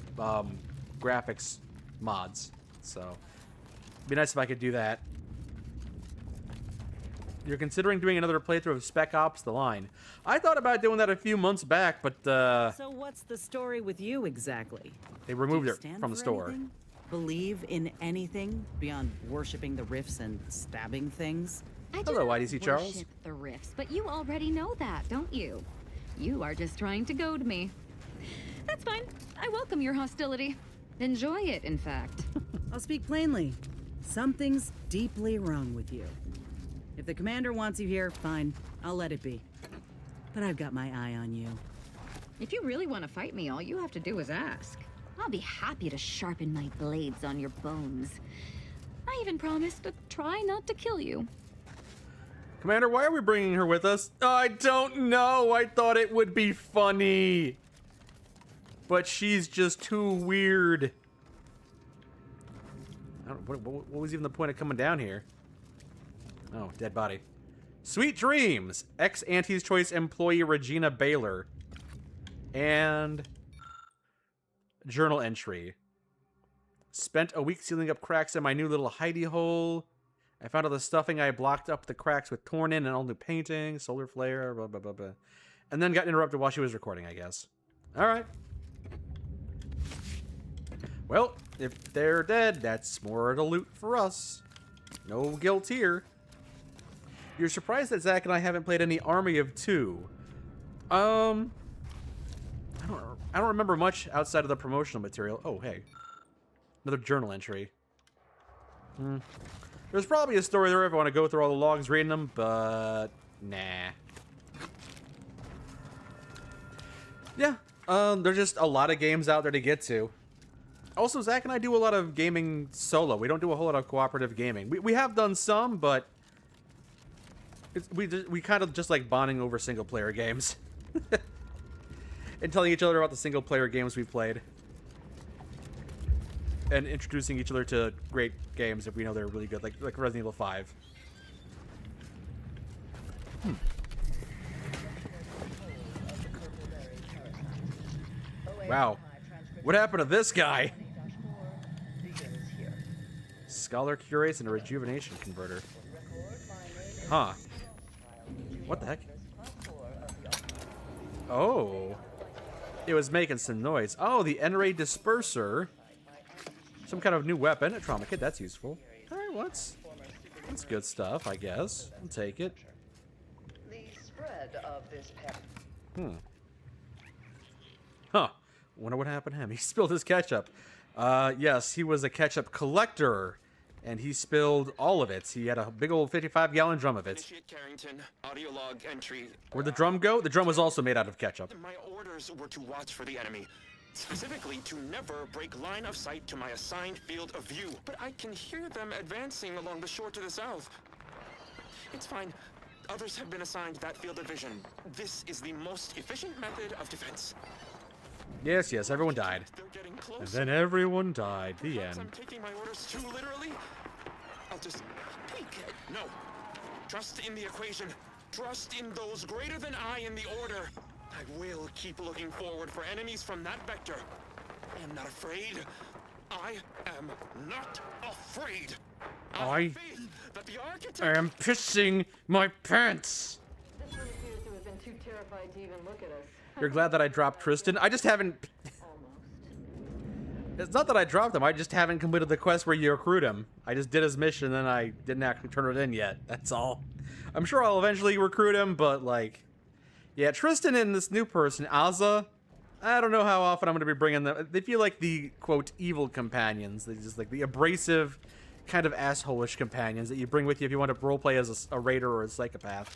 C: graphics mods, so it'd be nice if I could do that. You're considering doing another playthrough of Spec Ops: The Line. I thought about doing that a few months back, but
E: So what's the story with you exactly?
C: they removed
E: Do you
C: it
E: stand
C: from the
E: for
C: store.
E: anything? Believe in anything beyond worshipping the Rifts and stabbing things?
H: I do
C: Hello,
H: not
C: IDC Charles.
H: worship the Rifts, but you already know that, don't you? You are just trying to goad me. That's fine. I welcome your hostility. Enjoy it, in fact.
E: I'll speak plainly. Something's deeply wrong with you. If the commander wants you here, fine. I'll let it be. But I've got my eye on you.
H: If you really want to fight me, all you have to do is ask. I'll be happy to sharpen my blades on your bones. I even promised to try not to kill you.
C: Commander, why are we bringing her with us? I don't know. I thought it would be funny. But she's just too weird. What was even the point of coming down here? Oh, dead body. Sweet dreams. Ex-Auntie's Choice employee Regina Baylor. And journal entry. Spent a week sealing up cracks in my new little hidey hole. I found all the stuffing I blocked up the cracks with torn in and all new painting, solar flare, blah, blah, blah, blah. And then got interrupted while she was recording, I guess. All right. Well, if they're dead, that's more to loot for us. No guilt here. You're surprised that Zach and I haven't played any Army of Two. I don't remember much outside of the promotional material. Oh, hey. Another journal entry. There's probably a story there if I want to go through all the logs reading them, but nah. Yeah, there's just a lot of games out there to get to. Also, Zach and I do a lot of gaming solo. We don't do a whole lot of cooperative gaming. We have done some, but we kind of just like bonding over single-player games. And telling each other about the single-player games we've played. And introducing each other to great games if we know they're really good, like Resident Evil 5. Wow. What happened to this guy? Scholar Curates and a Rejuvenation Converter. Huh. What the heck? Oh. It was making some noise. Oh, the N-Ray Disperser. Some kind of new weapon. A trauma kit. That's useful. Alright, well, that's good stuff, I guess. I'll take it.
I: The spread of this
C: Huh. Wonder what happened to him. He spilled his ketchup. Yes, he was a ketchup collector. And he spilled all of it. He had a big old 55-gallon drum of it.
J: Initiate Carrington, audio log entry.
C: Where'd the drum go? The drum was also made out of ketchup.
J: My orders were to watch for the enemy. Specifically, to never break line of sight to my assigned field of view. But I can hear them advancing along the shore to the south. It's fine. Others have been assigned that field of vision. This is the most efficient method of defense.
C: Yes, everyone died.
J: They're getting closer.
C: And then everyone died. The
J: Perhaps
C: end.
J: I'm taking my orders too literally. I'll just peek. No. Trust in the equation. trust in those greater than I in the Order. I will keep looking forward for enemies from that vector. I am not afraid. I am not afraid. I have faith that the architect...
C: I am pissing my pants.
I: This one appears to have been too terrified to even look at us.
C: You're glad that I dropped Tristan? I just haven't... It's not that I dropped him, I just haven't completed the quest where you recruit him. I just did his mission and I didn't actually turn it in yet, that's all. I'm sure I'll eventually recruit him, but like... Yeah, Tristan and this new person, Azza, I don't know how often I'm going to be bringing them. They feel like the, quote, evil companions. They just like the abrasive, kind of asshole-ish companions that you bring with you if you want to roleplay as a raider or a psychopath.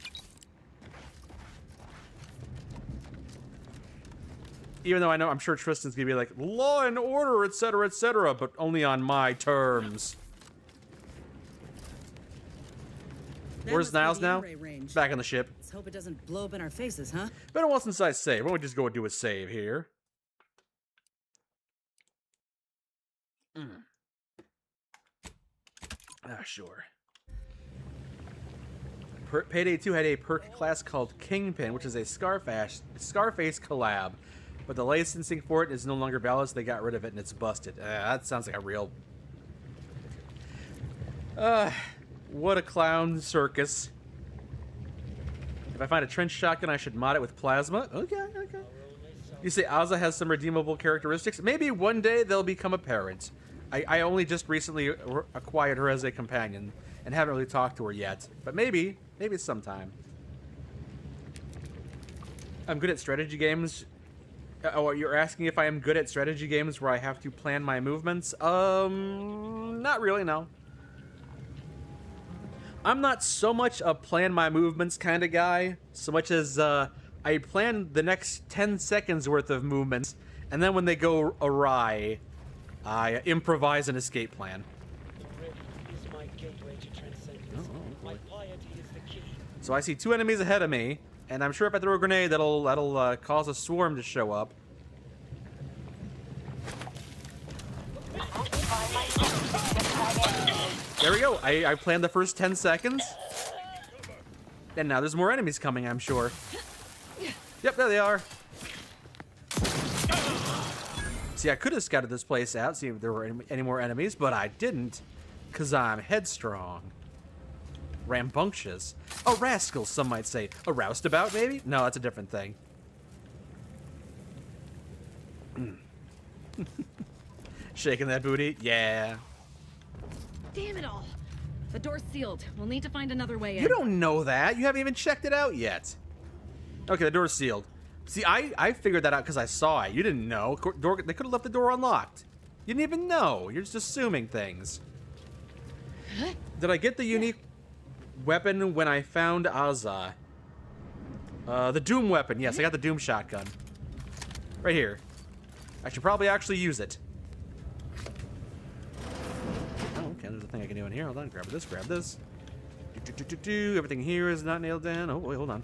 C: Even though I'm sure Tristan's going to be like, law and order, etc., but only on my terms. Where's Niles now? Back on the ship.
E: Let's hope it doesn't blow up in our faces, huh?
C: Been a while since I saved. Why don't we just go and do a save here? Ah, sure. Payday 2 had a perk class called Kingpin, which is a Scarface collab. But the licensing for it is no longer valid, so they got rid of it and it's busted. That sounds like a real... what a clown circus. If I find a trench shotgun, I should mod it with plasma. Okay. You say Azza has some redeemable characteristics? Maybe one day they'll become apparent. I only just recently acquired her as a companion and haven't really talked to her yet. But maybe sometime. I'm good at strategy games. Oh, you're asking if I am good at strategy games where I have to plan my movements? Not really, no. I'm not so much a plan my movements kind of guy, so much as I plan the next 10 seconds worth of movements, and then when they go awry, I improvise an escape plan. So I see 2 enemies ahead of me, and I'm sure if I throw a grenade, that'll cause a swarm to show up. There we go. I planned the first 10 seconds. And now there's more enemies coming, I'm sure. Yep, there they are. See, I could have scouted this place out, see if there were any more enemies, but I didn't. Because I'm headstrong. Rambunctious. A rascal, some might say. A roustabout, maybe? No, that's a different thing. Shaking that booty? Yeah.
H: Damn it all. The door's sealed. We'll need to find another way in.
C: You don't know that. You haven't even checked it out yet. Okay, the door's sealed. See, I figured that out because I saw it. You didn't know. They could have left the door unlocked. You didn't even know. You're just assuming things. Did I get the unique weapon when I found Azza? The Doom weapon. Yes, I got the Doom shotgun. Right here. I should probably actually use it. Oh, okay, there's a thing I can do in here. Hold on, grab this. Everything here is not nailed down. Oh, wait, hold on.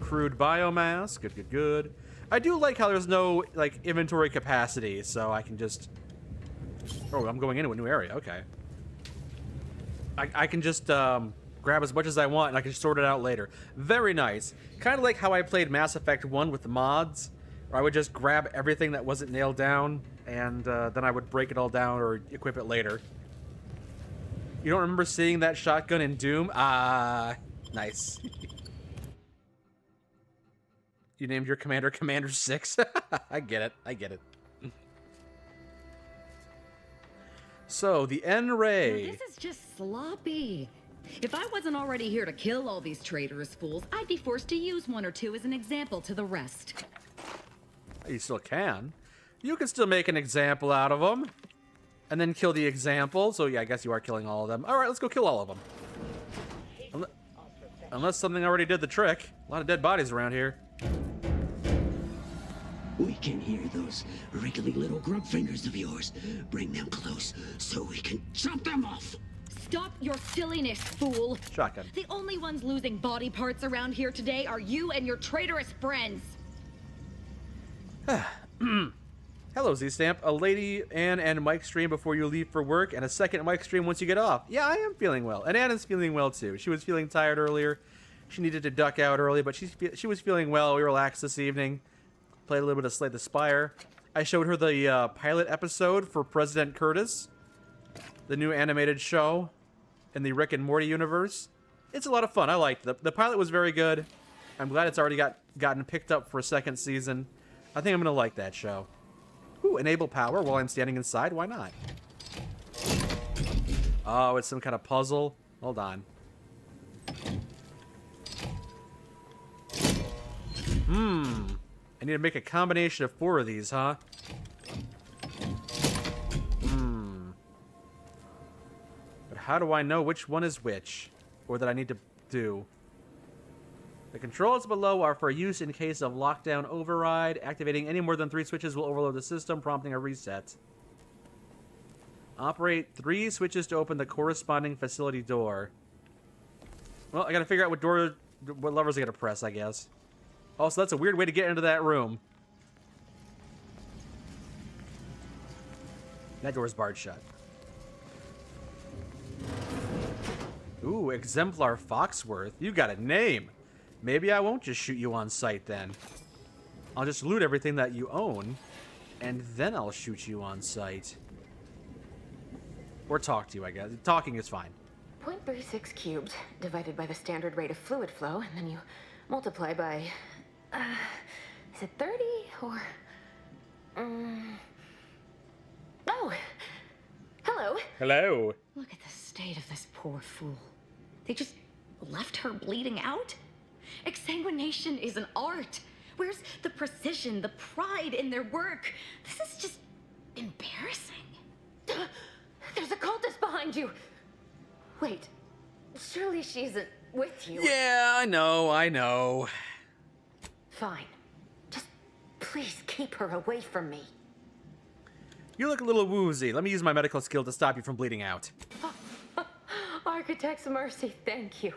C: Crude biomass. Good. I do like how there's no, like, inventory capacity, so I can just... Oh, I'm going into a new area. Okay. I can just, grab as much as I want, and I can sort it out later. Very nice. Kind of like how I played Mass Effect 1 with the mods, where I would just grab everything that wasn't nailed down, and then I would break it all down or equip it later. You don't remember seeing that shotgun in Doom? Nice. You named your commander Commander 6? I get it. So, the N-Ray.
H: Now, this is just sloppy. If I wasn't already here to kill all these traitorous fools, I'd be forced to use one or two as an example to the rest.
C: You still can. You can still make an example out of them. And then kill the example. So, yeah, I guess you are killing all of them. Alright, let's go kill all of them. Unless something already did the trick. A lot of dead bodies around here.
K: We can hear those wriggly little grub fingers of yours. Bring them close so we can chop them off.
H: Stop your silliness, fool.
C: Shotgun.
H: The only ones losing body parts around here today are you and your traitorous friends.
C: Hello, Z-Stamp. A lady Ann and Mike stream before you leave for work, and a second Mike stream once you get off. Yeah, I am feeling well. And Ann is feeling well, too. She was feeling tired earlier. She needed to duck out early, but she was feeling well. We relaxed this evening. Played a little bit of Slay the Spire. I showed her the pilot episode for President Curtis, the new animated show in the Rick and Morty universe. It's a lot of fun. I liked it. The pilot was very good. I'm glad it's already gotten picked up for a second season. I think I'm going to like that show. Ooh, enable power while I'm standing inside. Why not? Oh, it's some kind of puzzle. Hold on. I need to make a combination of 4 of these, huh? But how do I know which one is which? Or that I need to do? The controls below are for use in case of lockdown override. Activating any more than 3 switches will overload the system, prompting a reset. Operate 3 switches to open the corresponding facility door. Well, I gotta figure out what levers I gotta press, I guess. Also, that's a weird way to get into that room. That door's barred shut. Ooh, Exemplar Foxworth. You got a name. Maybe I won't just shoot you on sight then. I'll just loot everything that you own, and then I'll shoot you on sight. Or talk to you, I guess. Talking is fine.
L: 0.36 cubed divided by the standard rate of fluid flow, and then you multiply by... is it 30 or... Oh! Hello!
C: Hello!
H: Look at the state of this poor fool. They just left her bleeding out? Exsanguination is an art. Where's the precision, the pride in their work? This is just embarrassing.
L: There's a cultist behind you! Wait, surely she isn't with you?
C: Yeah, I know.
L: Fine. Just please keep her away from me.
C: You look a little woozy. Let me use my medical skill to stop you from bleeding out.
L: Architect's mercy, thank you.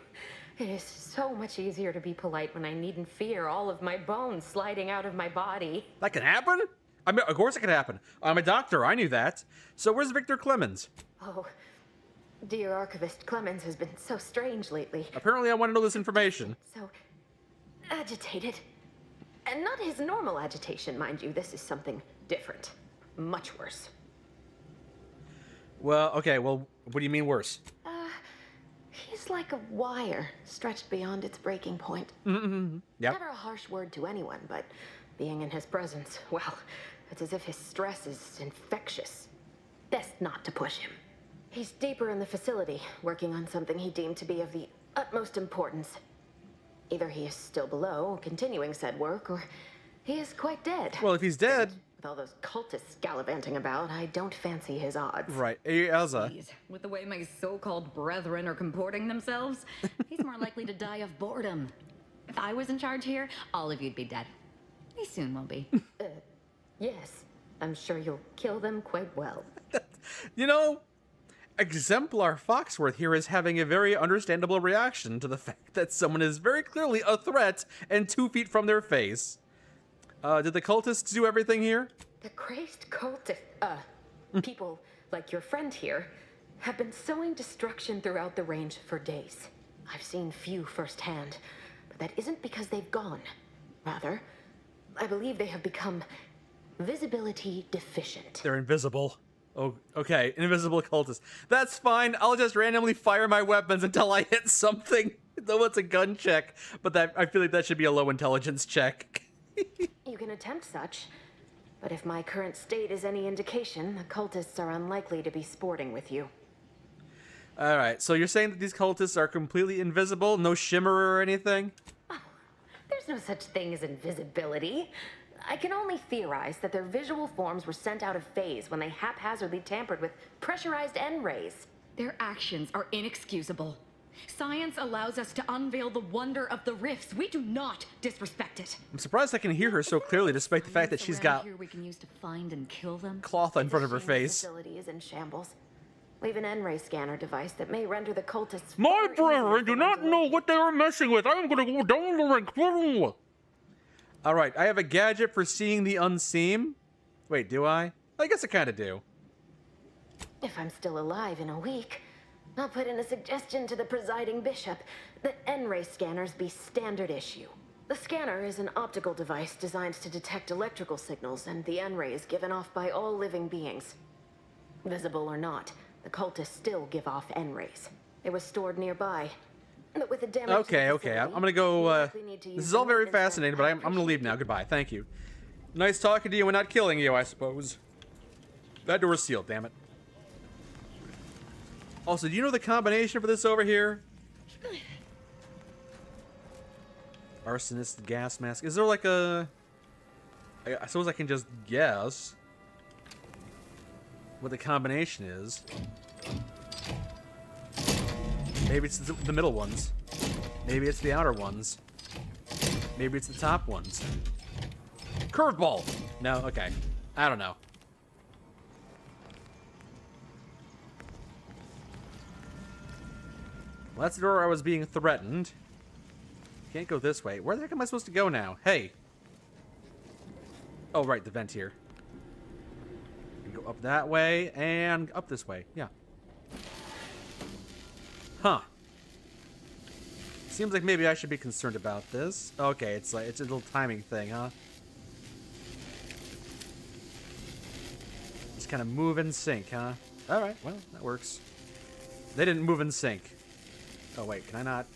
L: It is so much easier to be polite when I needn't fear all of my bones sliding out of my body.
C: That can happen? I mean, of course it can happen. I'm a doctor, I knew that. So where's Victor Clemens?
L: Oh, dear Archivist Clemens has been so strange lately.
C: Apparently I want to know this information.
L: So agitated. And not his normal agitation, mind you. This is something different. Much worse.
C: Well, okay, well, what do you mean worse?
L: He's like a wire stretched beyond its breaking point.
C: Yep.
L: Never a harsh word to anyone, but being in his presence, well, it's as if his stress is infectious. Best not to push him. He's deeper in the facility, working on something he deemed to be of the utmost importance. Either he is still below, continuing said work, or he is quite dead.
C: Well, if he's dead...
L: With all those cultists gallivanting about, I don't fancy his odds.
C: Right. Hey, Elsa.
H: Jeez, with the way my so-called brethren are comporting themselves, he's more likely to die of boredom. If I was in charge here, all of you'd be dead. He soon will be.
L: Yes. I'm sure you'll kill them quite well.
C: You know, Exemplar Foxworth here is having a very understandable reaction to the fact that someone is very clearly a threat and 2 feet from their face. Did the cultists do everything here?
L: The crazed people like your friend here have been sowing destruction throughout the range for days. I've seen few firsthand, but that isn't because they've gone. Rather, I believe they have become visibility deficient.
C: They're invisible. Oh, okay. Invisible cultists. That's fine. I'll just randomly fire my weapons until I hit something. Though it's a gun check, but I feel like that should be a low intelligence check.
L: You can attempt such, but if my current state is any indication, the cultists are unlikely to be sporting with you.
C: Alright, so you're saying that these cultists are completely invisible? No shimmer or anything?
L: Oh, there's no such thing as invisibility. I can only theorize that their visual forms were sent out of phase when they haphazardly tampered with pressurized N-rays.
H: Their actions are inexcusable. Science allows us to unveil the wonder of the rifts. We do not disrespect it.
C: I'm surprised I can hear her so clearly despite the fact that she's got
H: here we can use to find and kill them.
C: Cloth in front of her face.
L: The facility is in shambles. We have an N-ray scanner device that may render the cultists...
C: My brethren do not know what they are messing with. I am going to go down the rank. Alright, I have a gadget for seeing the unseen. Wait, do I? I guess I kind of do.
L: If I'm still alive in a week, I'll put in a suggestion to the presiding bishop that N-ray scanners be standard issue. The scanner is an optical device designed to detect electrical signals and the N-rays given off by all living beings. Visible or not, the cultists still give off N-rays. It was stored nearby. But with the damage
C: Okay, I'm gonna go, this is all very fascinating, but I'm gonna leave now. Goodbye, thank you. Nice talking to you and not killing you, I suppose. That door's sealed, damn it. Also, do you know the combination for this over here? Arsonist gas mask. Is there like a... I suppose I can just guess what the combination is. Maybe it's the middle ones. Maybe it's the outer ones. Maybe it's the top ones. Curveball! No, okay. I don't know. Well, that's the door I was being threatened. Can't go this way. Where the heck am I supposed to go now? Hey. Oh, right, the vent here. Go up that way and up this way. Yeah. Huh. Seems like maybe I should be concerned about this. Okay, it's a little timing thing, huh? Just kind of move in sync, huh? All right, well, that works. They didn't move in sync. Oh wait, can I not?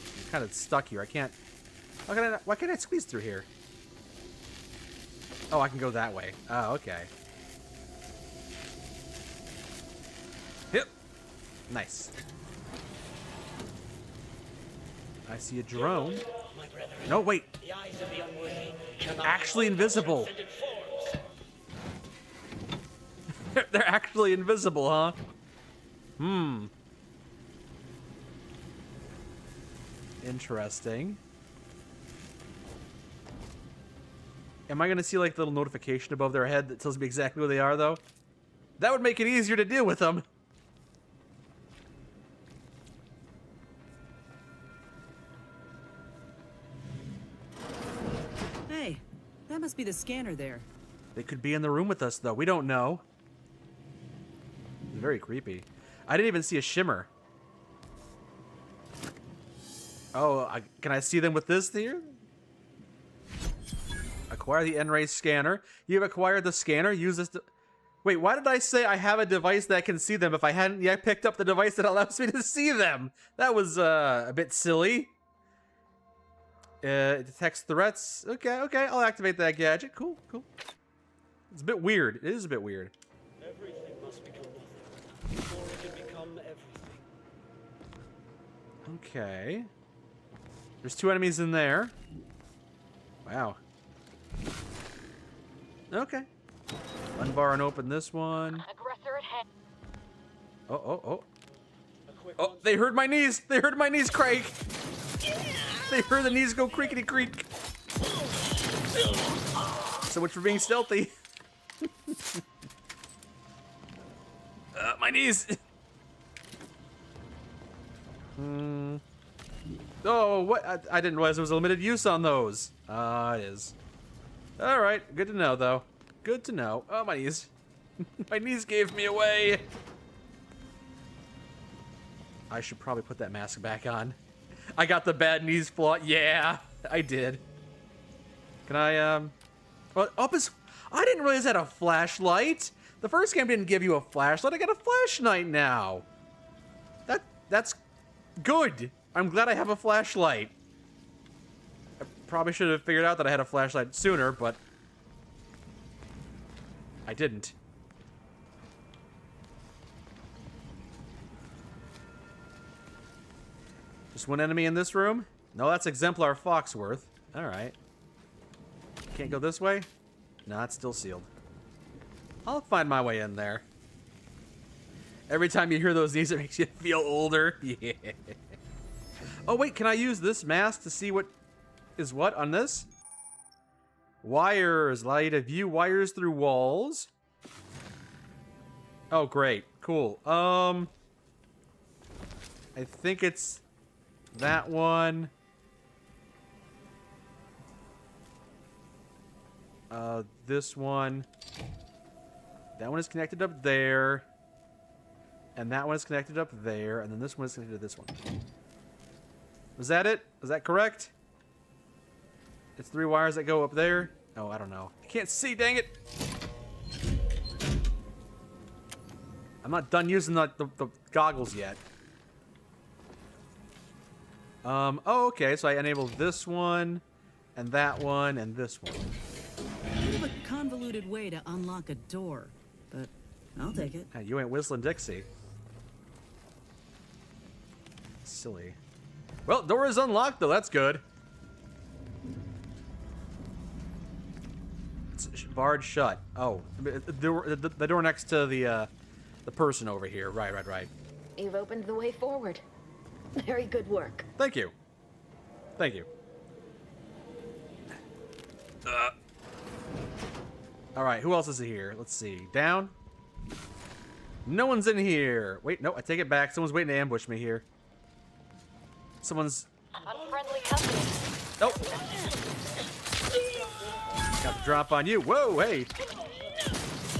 C: I'm kind of stuck here. I can't. Why can't I squeeze through here? Oh, I can go that way. Oh, okay. Yep. Nice. I see a drone. No, wait. Actually invisible. They're actually invisible, huh? Hmm. Interesting. Am I going to see like the little notification above their head that tells me exactly where they are, though? That would make it easier to deal with them.
E: Hey, that must be the scanner there.
C: They could be in the room with us, though. We don't know. It's very creepy. I didn't even see a shimmer. Oh, can I see them with this here? Acquire the N-ray scanner. You have acquired the scanner. Use this. Wait, why did I say I have a device that can see them if I hadn't yet picked up the device that allows me to see them? That was a bit silly. It detects threats. Okay, I'll activate that gadget. Cool. It's a bit weird. It is a bit weird.
M: Everything must become nothing before it can become everything.
C: Okay. There's 2 enemies in there. Wow. Okay. Unbar and open this one.
G: Aggressor at hand.
C: Oh. Oh, they heard my knees. They heard my knees creak. They heard the knees go creakety creak. So much for being stealthy. My knees. Oh, what? I didn't realize there was a limited use on those. It is. All right, good to know, though. Good to know. Oh, my knees. My knees gave me away. I should probably put that mask back on. I got the bad knees flaw. Yeah, I did. Can I, well, I didn't realize I had a flashlight. The first game didn't give you a flashlight. I got a flashlight now. That's good. I'm glad I have a flashlight. I probably should have figured out that I had a flashlight sooner, but I didn't. Just one enemy in this room? No, that's Exemplar Foxworth. All right. Can't go this way? No, it's still sealed. I'll find my way in there. Every time you hear those knees, it makes you feel older. Yeah. Oh, wait, can I use this mask to see what is what on this? Wires. Allow you to view wires through walls. Oh, great. Cool. I think it's that one. This one. That one is connected up there. And that one is connected up there, and then this one is connected to this one. Was that it? Was that correct? It's 3 wires that go up there. Oh, I don't know. I can't see, dang it! I'm not done using the goggles yet. Oh, okay, so I enabled this one, and that one, and this one.
E: Kind of a convoluted way to unlock a door, but I'll take it.
C: You ain't whistling Dixie. Silly. Well, door is unlocked, though. That's good. It's barred shut. Oh, the door next to the person over here. Right.
L: You've opened the way forward. Very good work.
C: Thank you. Thank you. All right, who else is here? Let's see. Down. No one's in here. Wait, no, I take it back. Someone's waiting to ambush me here. Someone's...
I: Unfriendly company.
C: Nope. Got the drop on you. Whoa, hey.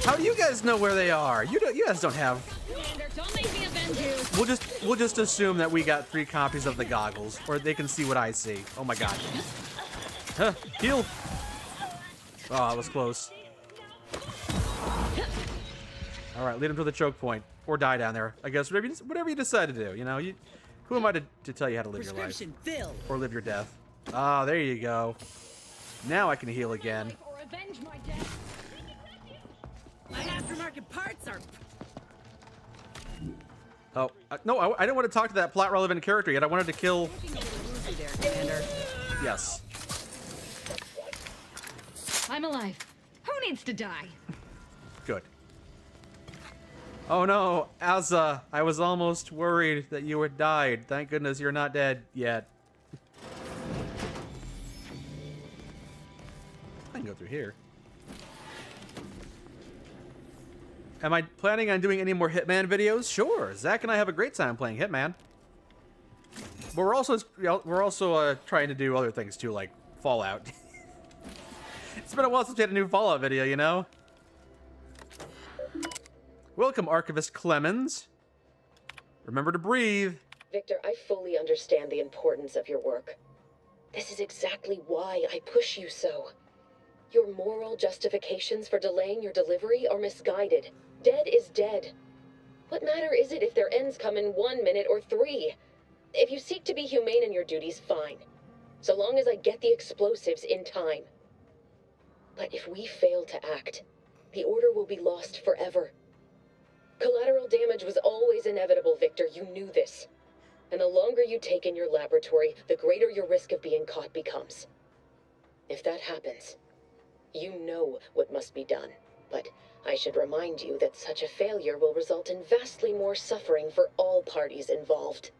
C: How do you guys know where they are? You guys don't have...
G: Commander, don't make me avenge you.
C: We'll just assume that we got 3 copies of the goggles, or they can see what I see. Oh my god. Huh, heal. Oh, that was close. All right, lead him to the choke point, or die down there. I guess whatever you decide to do. You know, who am I to tell you how to live your life
E: filled.
C: or live your death? Ah, there you go. Now I can heal again.
G: Or avenge my death.
E: My aftermarket parts are...
C: Oh, no, I didn't want to talk to that plot-relevant character yet. I wanted to kill...
E: there, Commander.
C: Yes.
H: I'm alive. Who needs to die?
C: Good. Oh no, Asa, I was almost worried that you had died. Thank goodness you're not dead yet. I can go through here. Am I planning on doing any more Hitman videos? Sure. Zach and I have a great time playing Hitman. But we're also trying to do other things too, like Fallout. It's been a while since we had a new Fallout video, you know? Welcome, Archivist Clemens. Remember to breathe.
N: Victor, I fully understand the importance of your work. This is exactly why I push you so. Your moral justifications for delaying your delivery are misguided. Dead is dead. What matter is it if their ends come in 1 minute or 3? If you seek to be humane in your duties, fine. So long as I get the explosives in time. But if we fail to act, the order will be lost forever. Collateral damage was always inevitable, Victor. You knew this. And the longer you take in your laboratory, the greater your risk of being caught becomes. If that happens, you know what must be done. But I should remind you that such a failure will result in vastly more suffering for all parties involved.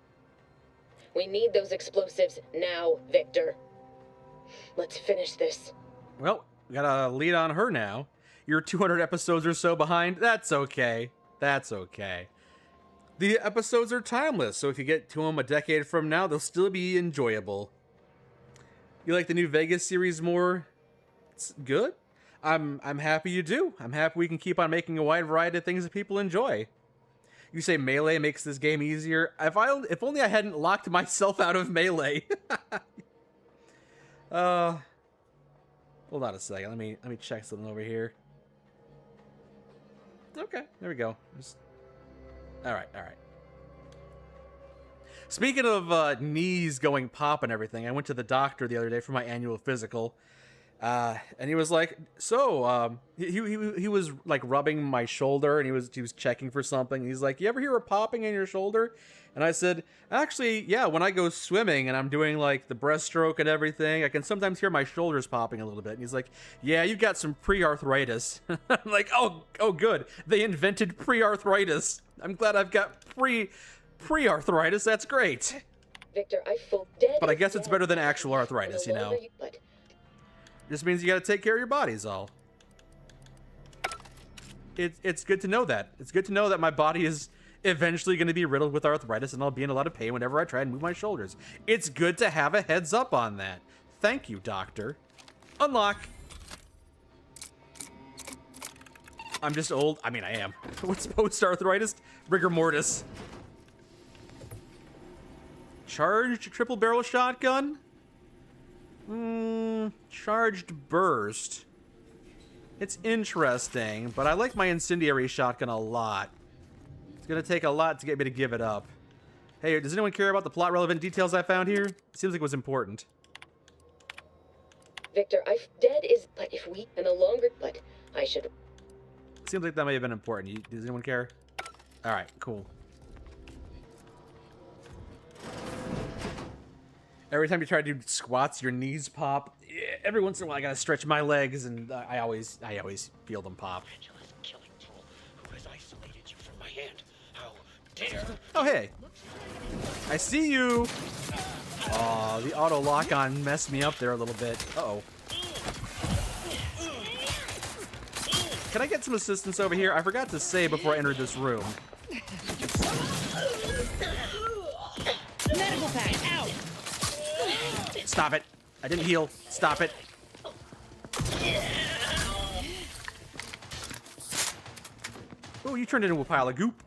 N: We need those explosives now, Victor. Let's finish this.
C: Well, we got a lead on her now. You're 200 episodes or so behind. That's okay. That's okay. The episodes are timeless, so if you get to them a decade from now, they'll still be enjoyable. You like the new Vegas series more? It's good. I'm happy you do. I'm happy we can keep on making a wide variety of things that people enjoy. You say Melee makes this game easier. If only I hadn't locked myself out of Melee. Hold on a second. Let me check something over here. Okay, there we go. All right. Speaking of knees going pop and everything, I went to the doctor the other day for my annual physical, and he was like, "So, he was like rubbing my shoulder, and he was checking for something. He's like, "You ever hear a popping in your shoulder?" And I said, "Actually, yeah. When I go swimming and I'm doing like the breaststroke and everything, I can sometimes hear my shoulders popping a little bit." And he's like, "Yeah, you've got some pre-arthritis." I'm like, "Oh, good. They invented pre-arthritis. I'm glad I've got pre-arthritis. That's great."
N: Victor, I feel dead.
C: But I guess it's better than actual arthritis, you know. Just means you got to take care of your body, is all. It's good to know that. It's good to know that my body is eventually going to be riddled with arthritis, and I'll be in a lot of pain whenever I try and move my shoulders. It's good to have a heads up on that. Thank you, doctor. Unlock. I'm just old. I mean, I am. What's post-arthritis? Rigor mortis. Charged triple barrel shotgun? Charged burst. It's interesting, but I like my incendiary shotgun a lot. It's gonna take a lot to get me to give it up. Hey, does anyone care about the plot relevant details I found here? It seems like it was important.
N: Victor, dead is, but if we, and the longer, but I should.
C: Seems like that may have been important. Does anyone care? Alright, cool. Every time you try to do squats, your knees pop. Every once in a while, I gotta stretch my legs, and I always feel them pop.
K: Killing troll who has isolated you from my hand. How dare!
C: Oh, hey. I see you. Oh, the auto lock-on messed me up there a little bit. Uh-oh. Can I get some assistance over here? I forgot to say before I entered this room.
G: Medical pack, out!
C: Stop it. I didn't heal. Stop it. Oh, you turned into a pile of goop.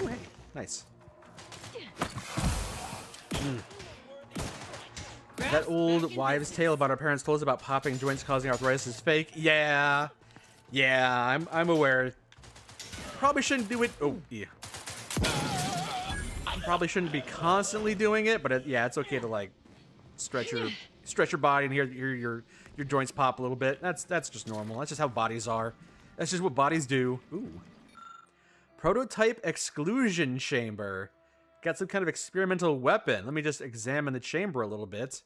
C: Oh, hey. Nice. That old wives' tale about our parents told us about popping joints causing arthritis is fake. Yeah. Yeah, I'm aware. Probably shouldn't do it. Oh, yeah. Probably shouldn't be constantly doing it, but yeah, it's okay to like stretch your body and hear your joints pop a little bit. That's just normal. That's just how bodies are. That's just what bodies do. Ooh. Prototype exclusion chamber. Got some kind of experimental weapon. Let me just examine the chamber a little bit.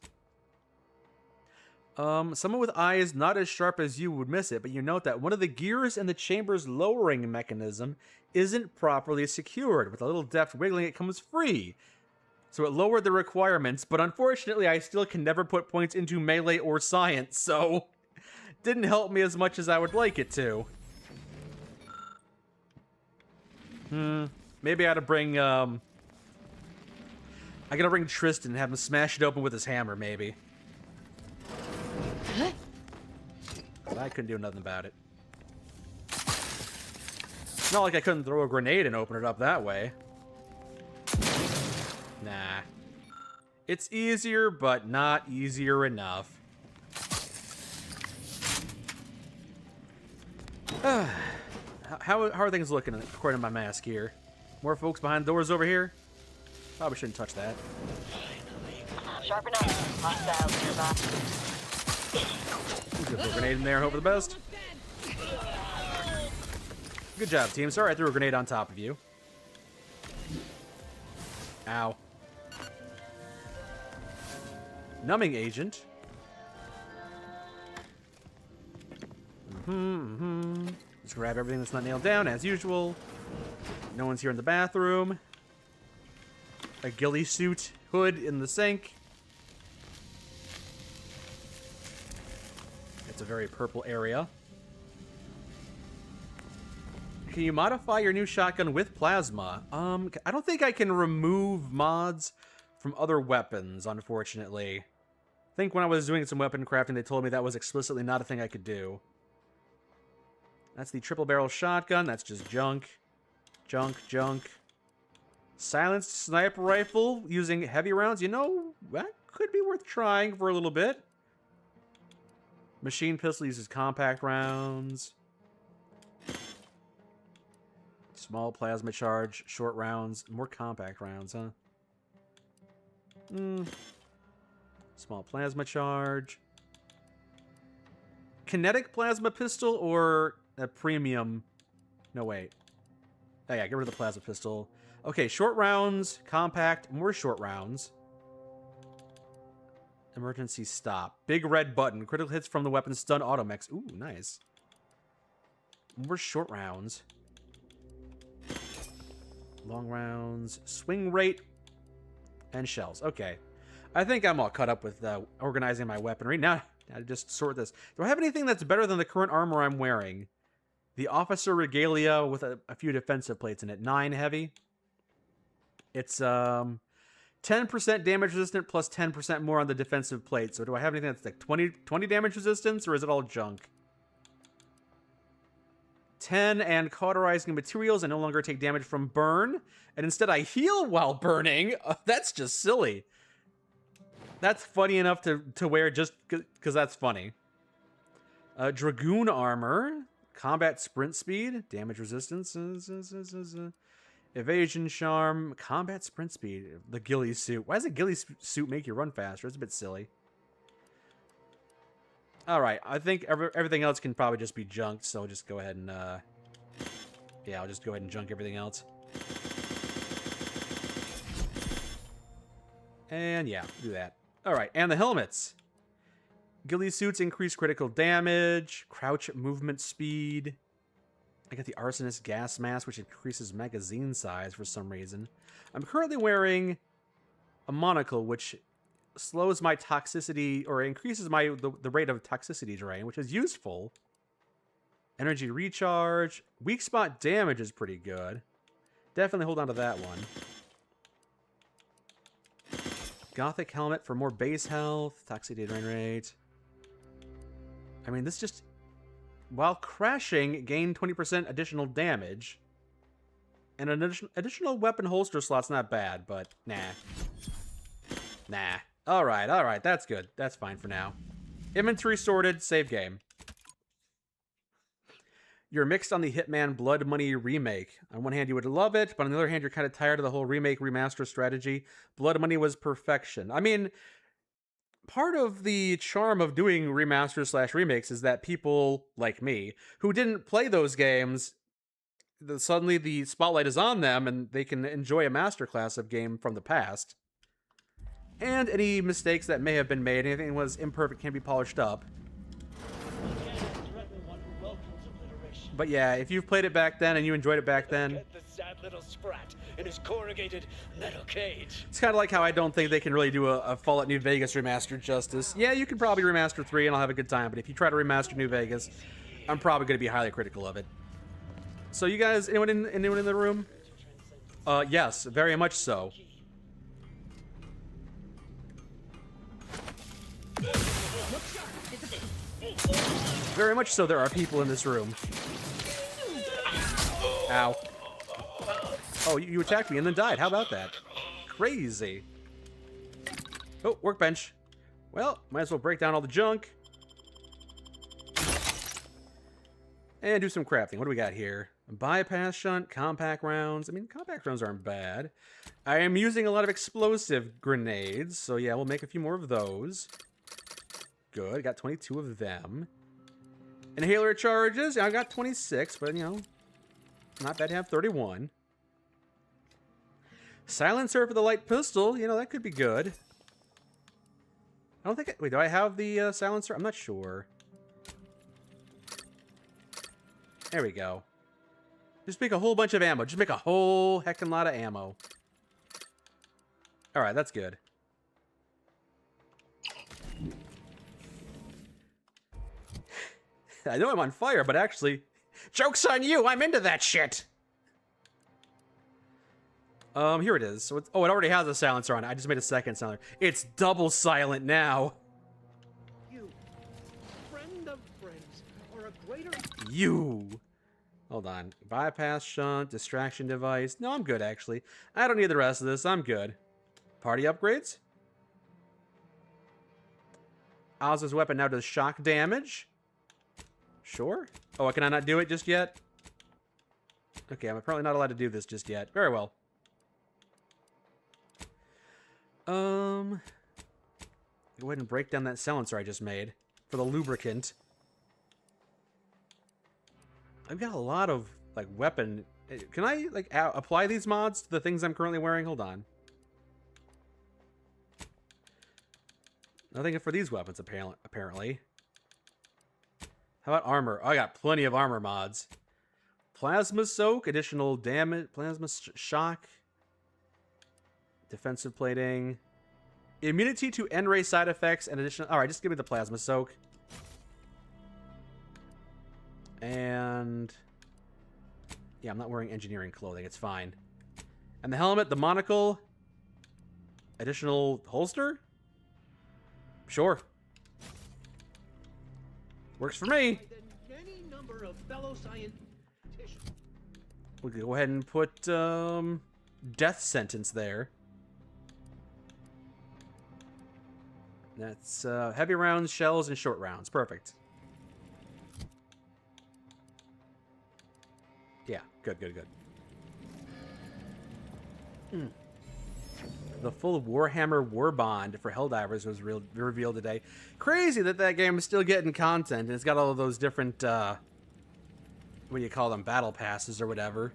C: Someone with eyes not as sharp as you would miss it, but you note that one of the gears in the chamber's lowering mechanism isn't properly secured. With a little deft wiggling, it comes free. So it lowered the requirements, but unfortunately, I still can never put points into melee or science, so didn't help me as much as I would like it to. Maybe I ought to bring, I gotta bring Tristan and have him smash it open with his hammer, maybe. But I couldn't do nothing about it. It's not like I couldn't throw a grenade and open it up that way. Nah. It's easier, but not easier enough. How are things looking according to my mask here? More folks behind doors over here? Probably shouldn't touch that.
I: Sharpen up. Hostile nearby.
C: Good for a grenade in there, hope for the best. Good job, team. Sorry I threw a grenade on top of you. Ow. Numbing agent. Let's grab everything that's not nailed down, as usual. No one's here in the bathroom. A ghillie suit hood in the sink. It's a very purple area. Can you modify your new shotgun with plasma? I don't think I can remove mods from other weapons, unfortunately. I think when I was doing some weapon crafting, they told me that was explicitly not a thing I could do. That's the triple barrel shotgun. That's just junk. Junk, junk. Silenced sniper rifle using heavy rounds. You know, that could be worth trying for a little bit. Machine pistol uses compact rounds. Small plasma charge, short rounds, more compact rounds, huh? Small plasma charge. Kinetic plasma pistol or a premium? No, wait. Oh, yeah, get rid of the plasma pistol. Okay, short rounds, compact, more short rounds. Emergency stop. Big red button. Critical hits from the weapon stun automechs. Ooh, nice. More short rounds. Long rounds. Swing rate. And shells. Okay. I think I'm all caught up with organizing my weaponry. Now, I just sort this. Do I have anything that's better than the current armor I'm wearing? The Officer Regalia with a few defensive plates in it. 9 heavy. It's 10% damage resistant plus 10% more on the defensive plate. So do I have anything that's like 20 damage resistance, or is it all junk? 10 and cauterizing materials. I no longer take damage from burn, and instead I heal while burning. That's just silly. That's funny enough to wear just because that's funny. Dragoon armor, combat sprint speed, damage resistance, evasion charm, combat sprint speed. The ghillie suit. Why does a ghillie suit make you run faster? It's a bit silly. All right, I think everything else can probably just be junked, so I'll just go ahead and, yeah, I'll just go ahead and junk everything else. And yeah, do that. All right, and the helmets. Ghillie suits increase critical damage, crouch movement speed. I got the arsonist gas mask, which increases magazine size for some reason. I'm currently wearing a monocle, which slows my toxicity, or increases the rate of toxicity drain, which is useful. Energy recharge. Weak spot damage is pretty good. Definitely hold on to that one. Gothic helmet for more base health. Toxicity drain rate. I mean, this just... While crashing, gain 20% additional damage. And an additional weapon holster slot's not bad, but nah. Nah. Alright, that's good. That's fine for now. Inventory sorted, save game. You're mixed on the Hitman Blood Money remake. On one hand, you would love it, but on the other hand, you're kind of tired of the whole remake remaster strategy. Blood Money was perfection. I mean, part of the charm of doing remasters / remakes is that people like me who didn't play those games, suddenly the spotlight is on them and they can enjoy a masterclass of game from the past. And any mistakes that may have been made, anything that was imperfect can be polished up. But yeah, if you've played it back then and you enjoyed it back then,
M: The sad little sprat in his corrugated metal cage.
C: it's kind of like how I don't think they can really do a Fallout New Vegas remastered justice. Yeah, you can probably remaster 3 and I'll have a good time, but if you try to remaster New Vegas, I'm probably going to be highly critical of it. So you guys, anyone in the room? Yes, very much so. Very much so, there are people in this room. Ow. Oh, you attacked me and then died. How about that? Crazy. Oh, workbench. Well, might as well break down all the junk. And do some crafting. What do we got here? Bypass shunt, compact rounds. I mean, compact rounds aren't bad. I am using a lot of explosive grenades, so yeah, we'll make a few more of those. Good, got 22 of them. Inhaler charges, I got 26, but you know, not bad to have 31. Silencer for the light pistol, you know, that could be good. I don't think, wait, do I have the silencer? I'm not sure. There we go. Just make a whole bunch of ammo. Just make a whole heckin' lot of ammo. Alright, that's good. I know I'm on fire, but actually, joke's on you! I'm into that shit! Here it is. So it's, oh, it already has a silencer on it. I just made a second silencer. It's double silent now.
M: You, friend of friends, are a greater...
C: You! Hold on. Bypass shunt, distraction device. No, I'm good, actually. I don't need the rest of this. I'm good. Party upgrades? Oz's weapon now does shock damage. Sure. Oh, can I not do it just yet? Okay, I'm apparently not allowed to do this just yet. Very well. Go ahead and break down that silencer I just made for the lubricant. I've got a lot of, like, weapon... Can I, like, apply these mods to the things I'm currently wearing? Hold on. Nothing for these weapons, apparently. How about armor? Oh, I got plenty of armor mods. Plasma soak, additional damage, plasma shock, defensive plating, immunity to N-ray side effects, and additional... Alright, just give me the plasma soak. And... yeah, I'm not wearing engineering clothing. It's fine. And the helmet, the monocle, additional holster? Sure. Works for me.
M: Any number of fellow science...
C: We could go ahead and put death sentence there. That's heavy rounds, shells, and short rounds. Perfect. Yeah, good. The full Warhammer Warbond for Helldivers was revealed today. Crazy that game is still getting content, and it's got all of those different, what do you call them, battle passes or whatever.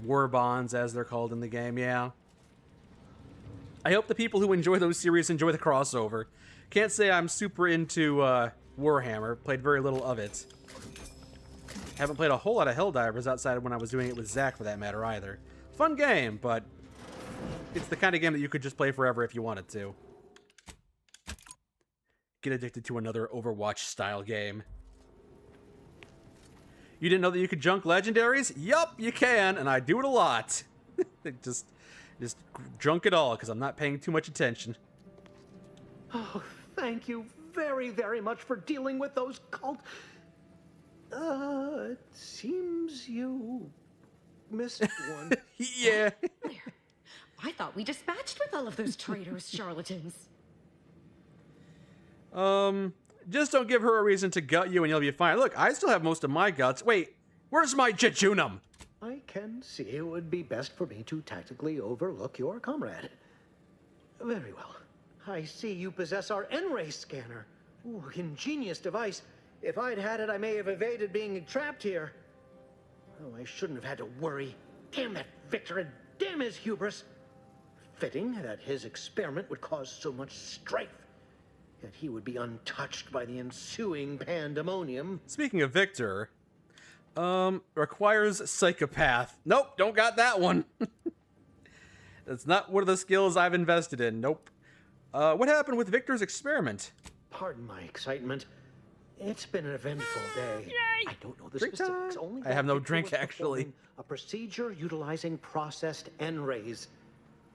C: Warbonds, as they're called in the game, yeah. I hope the people who enjoy those series enjoy the crossover. Can't say I'm super into Warhammer. Played very little of it. Haven't played a whole lot of Helldivers outside of when I was doing it with Zach, for that matter, either. Fun game, but it's the kind of game that you could just play forever if you wanted to. Get addicted to another Overwatch-style game. You didn't know that you could junk legendaries? Yup, you can, and I do it a lot. just junk it all, because I'm not paying too much attention.
M: Oh, thank you very, very much for dealing with those cult... it seems you missed one.
C: Yeah.
H: I thought we dispatched with all of those traitorous charlatans.
C: Just don't give her a reason to gut you and you'll be fine. Look, I still have most of my guts. Wait, where's my jejunum?
M: I can see it would be best for me to tactically overlook your comrade. Very well. I see you possess our N-ray scanner. Ooh, ingenious device. If I'd had it, I may have evaded being trapped here. Oh, I shouldn't have had to worry. Damn that Victor and damn his hubris. Fitting that his experiment would cause so much strife. Yet he would be untouched by the ensuing pandemonium.
C: Speaking of Victor, requires psychopath. Nope, don't got that one. That's not one of the skills I've invested in. Nope. What happened with Victor's experiment?
M: Pardon my excitement. It's been an eventful day.
G: Yay!
M: I don't know the
C: Drink
M: specifics.
C: time.
M: Only
C: I have no
M: Victor
C: drink,
M: was
C: actually.
M: performing a procedure utilizing processed N-rays.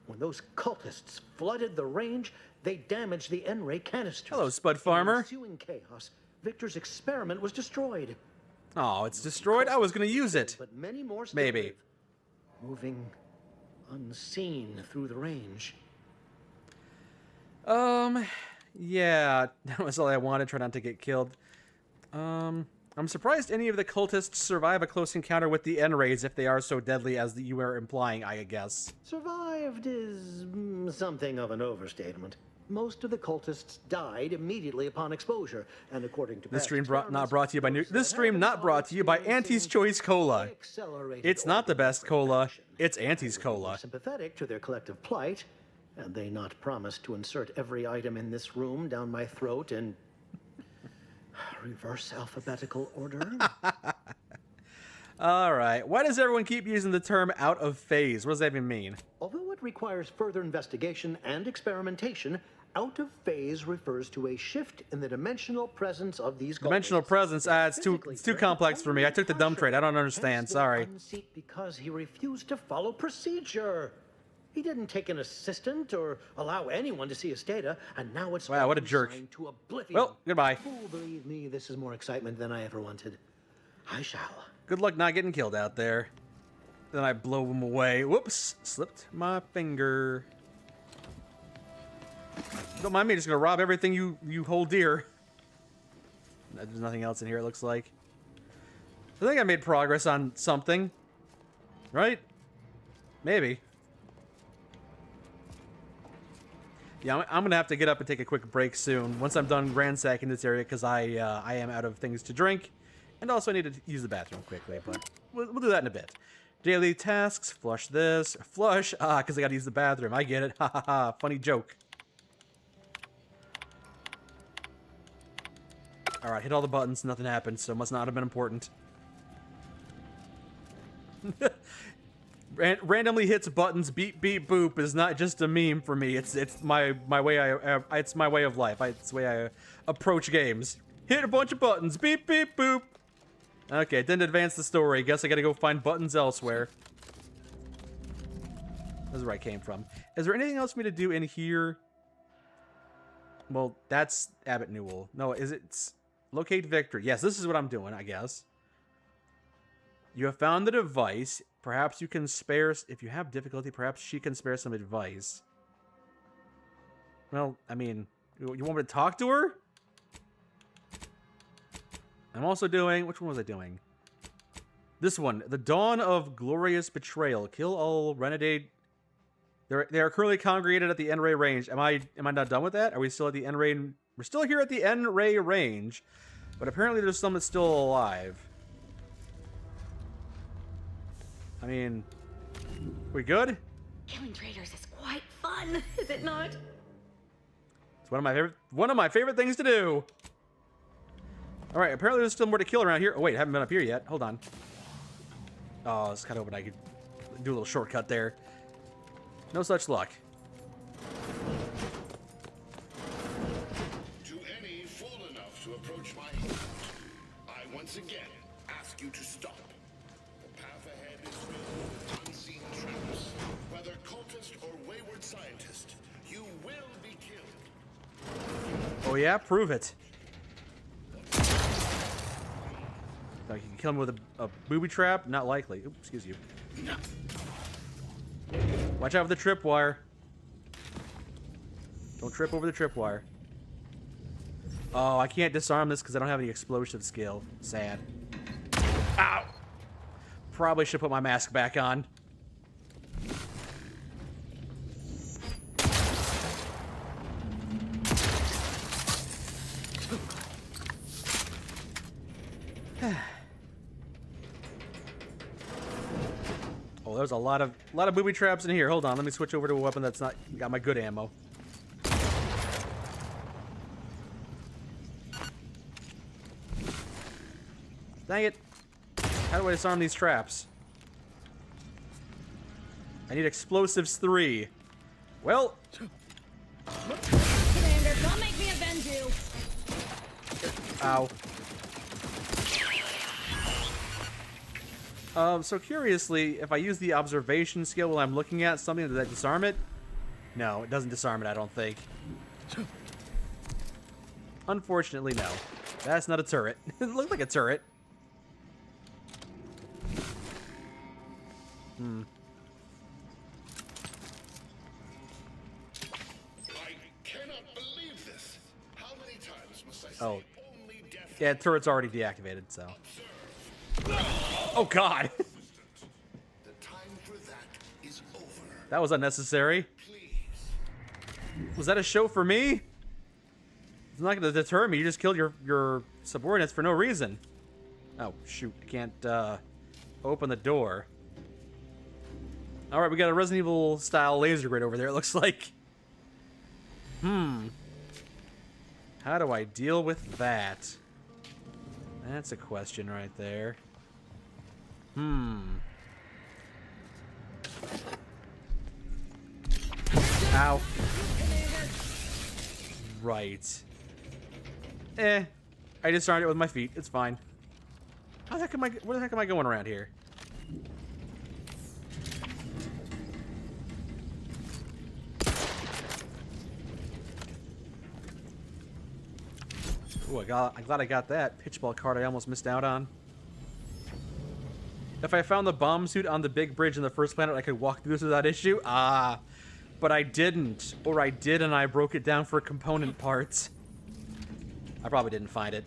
M: When those cultists flooded the range, they damaged the N-ray canisters.
C: Hello, Spud Farmer.
M: In the ensuing chaos, Victor's experiment was destroyed.
C: Oh, it's destroyed? I was going to use it.
M: But many more still
C: Maybe.
M: live, moving unseen through the range.
C: Yeah, that was all I wanted. Try not to get killed. I'm surprised any of the cultists survive a close encounter with the N-rays if they are so deadly as you are implying, I guess.
M: Survived is something of an overstatement. Most of the cultists died immediately upon exposure, and according to
C: This stream not brought to you by This stream not brought to you by Auntie's Choice Cola. It's not the best cola. It's Auntie's Cola.
M: Sympathetic to their collective plight, and they not promised to insert every item in this room down my throat in reverse alphabetical order.
C: All right. Why does everyone keep using the term out of phase? What does that even mean?
M: Although it requires further investigation and experimentation, out of phase refers to a shift in the dimensional presence of these
C: Dimensional presence? It's too complex for me. I took the dumb trade. I don't understand. Sorry.
M: Unseat because he refused to follow procedure. He didn't take an assistant or allow anyone to see his data, and now it's
C: wow, what a jerk.
M: To oblivion.
C: Well, goodbye.
M: Oh, believe me, this is more excitement than I ever wanted. I shall.
C: Good luck not getting killed out there. Then I blow him away. Whoops, slipped my finger. Don't mind me, just gonna rob everything you hold dear. There's nothing else in here, it looks like. I think I made progress on something. Right? Maybe. Yeah, I'm gonna have to get up and take a quick break soon. Once I'm done ransacking this area, because I am out of things to drink. And also I need to use the bathroom quickly, but we'll do that in a bit. Daily tasks, flush this, flush, because I gotta use the bathroom. I get it, ha ha ha, funny joke. Alright, hit all the buttons, nothing happened, so it must not have been important. Randomly hits buttons, beep beep boop is not just a meme for me. It's my way it's my way of life. It's the way I approach games. Hit a bunch of buttons, beep beep boop. Okay, didn't advance the story. Guess I gotta go find buttons elsewhere. This is where I came from. Is there anything else for me to do in here? Well, that's Abbott Newell. No, is it locate Victor? Yes, this is what I'm doing, I guess. You have found the device. Perhaps you can spare... If you have difficulty, perhaps she can spare some advice. Well, I mean, you want me to talk to her? I'm also doing... Which one was I doing? This one. The Dawn of Glorious Betrayal. Kill all renegade... They are currently congregated at the N-Ray range. Am I not done with that? Are we still at the N-Ray... We're still here at the N-Ray range. But apparently there's some that's still alive. I mean... We good?
H: Killing traitors is quite fun, is it not?
C: It's one of my favorite things to do. All right, apparently there's still more to kill around here. Oh wait, I haven't been up here yet. Hold on. Oh, I was kind of hoping I could do a little shortcut there. No such luck.
O: To any fool enough to approach my hideout, I once again ask you to stop. The path ahead is filled with unseen traps. Whether cultist or wayward scientist, you will be killed.
C: Oh yeah, prove it. You can kill him with a booby trap? Not likely. Oops, excuse you. Watch out for the tripwire. Don't trip over the tripwire. Oh, I can't disarm this because I don't have any explosive skill. Sad. Ow! Probably should put my mask back on. Oh, there's a lot of booby traps in here. Hold on, let me switch over to a weapon that's not got my good ammo. Dang it. How do I disarm these traps? I need explosives 3. Well...
G: Commander, don't make me avenge you!
C: Ow. So curiously, if I use the observation skill while I'm looking at something, does that disarm it? No, it doesn't disarm it, I don't think. Unfortunately, no. That's not a turret. It looked like a turret. Hmm.
O: I cannot believe this. How many times must I say
C: Oh.
O: only death?
C: Yeah, turret's already deactivated, so... Oh, God!
O: The time for that is over.
C: That was unnecessary. Was that a show for me? It's not going to deter me. You just killed your subordinates for no reason. Oh, shoot. I can't open the door. Alright, we got a Resident Evil-style laser grid over there, it looks like. Hmm. How do I deal with that? That's a question right there. Hmm. Ow. Right. I disarmed it with my feet. It's fine. How the heck am I? Where the heck am I going around here? Ooh, I'm glad I got that pitchball card I almost missed out on. If I found the bomb suit on the big bridge in the first planet, I could walk through this without issue. Ah, but I didn't. Or I did and I broke it down for component parts. I probably didn't find it.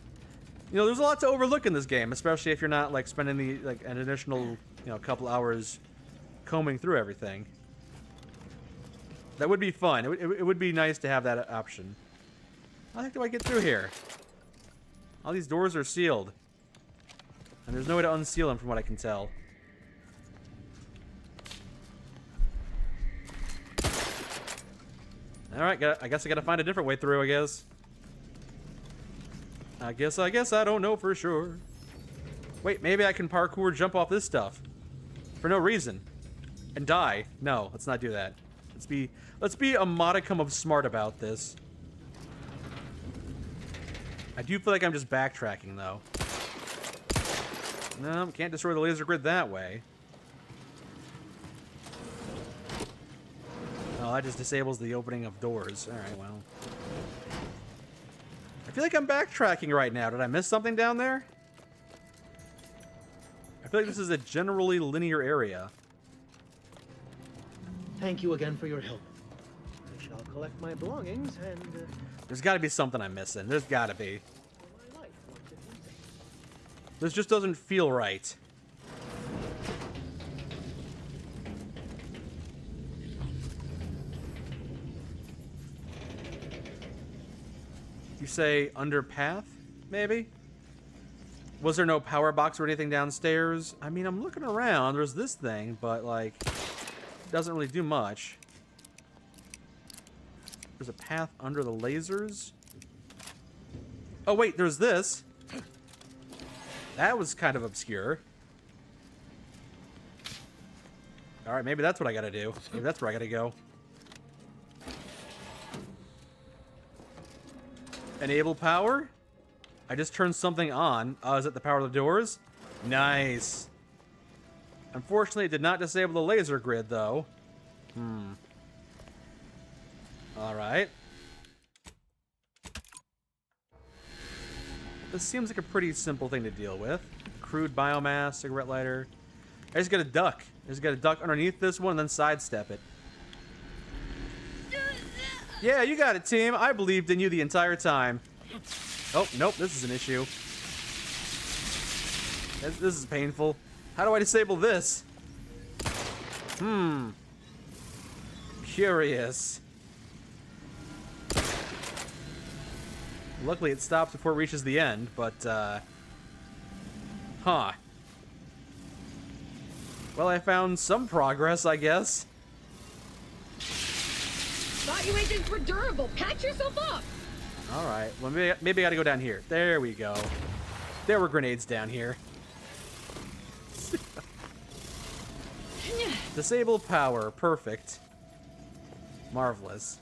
C: You know, there's a lot to overlook in this game, especially if you're not like spending an additional, couple hours combing through everything. That would be fun. It would be nice to have that option. How the heck do I get through here? All these doors are sealed. And there's no way to unseal them from what I can tell. Alright, I guess I gotta find a different way through, I guess. I guess I don't know for sure. Wait, maybe I can parkour jump off this stuff. For no reason. And die. No, let's not do that. Let's be a modicum of smart about this. I do feel like I'm just backtracking, though. No, can't destroy the laser grid that way. Oh, that just disables the opening of doors. Alright, well. I feel like I'm backtracking right now. Did I miss something down there? I feel like this is a generally linear area.
M: Thank you again for your help. I shall collect my belongings and...
C: There's got to be something I'm missing. There's got to be. This just doesn't feel right. You say under path, maybe? Was there no power box or anything downstairs? I mean, I'm looking around. There's this thing, but, like, it doesn't really do much. There's a path under the lasers. Oh, wait, there's this. That was kind of obscure. Alright, maybe that's what I gotta do. Maybe that's where I gotta go. Enable power? I just turned something on. Is it the power of the doors? Nice. Unfortunately, it did not disable the laser grid, though. Alright. This seems like a pretty simple thing to deal with. Crude biomass, cigarette lighter. I just gotta duck. I just gotta duck underneath this one and then sidestep it. Yeah, you got it, team. I believed in you the entire time. Oh, nope, this is an issue. This is painful. How do I disable this? Curious. Luckily, it stops before it reaches the end, but, huh. Well, I found some progress, I guess.
G: Thought you agents were durable. Patch yourself up.
C: Alright, well, maybe I gotta go down here. There we go. There were grenades down here. Disable power. Perfect. Marvelous.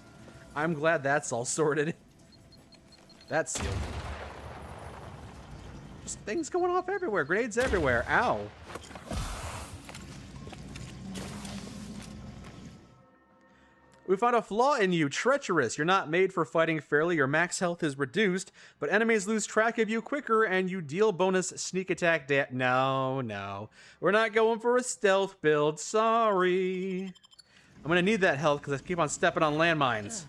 C: I'm glad that's all sorted. That's sealed. Just things going off everywhere. Grenades everywhere. Ow. We found a flaw in you. Treacherous. You're not made for fighting fairly. Your max health is reduced, but enemies lose track of you quicker and you deal bonus sneak attack No. We're not going for a stealth build. Sorry. I'm going to need that health because I keep on stepping on landmines.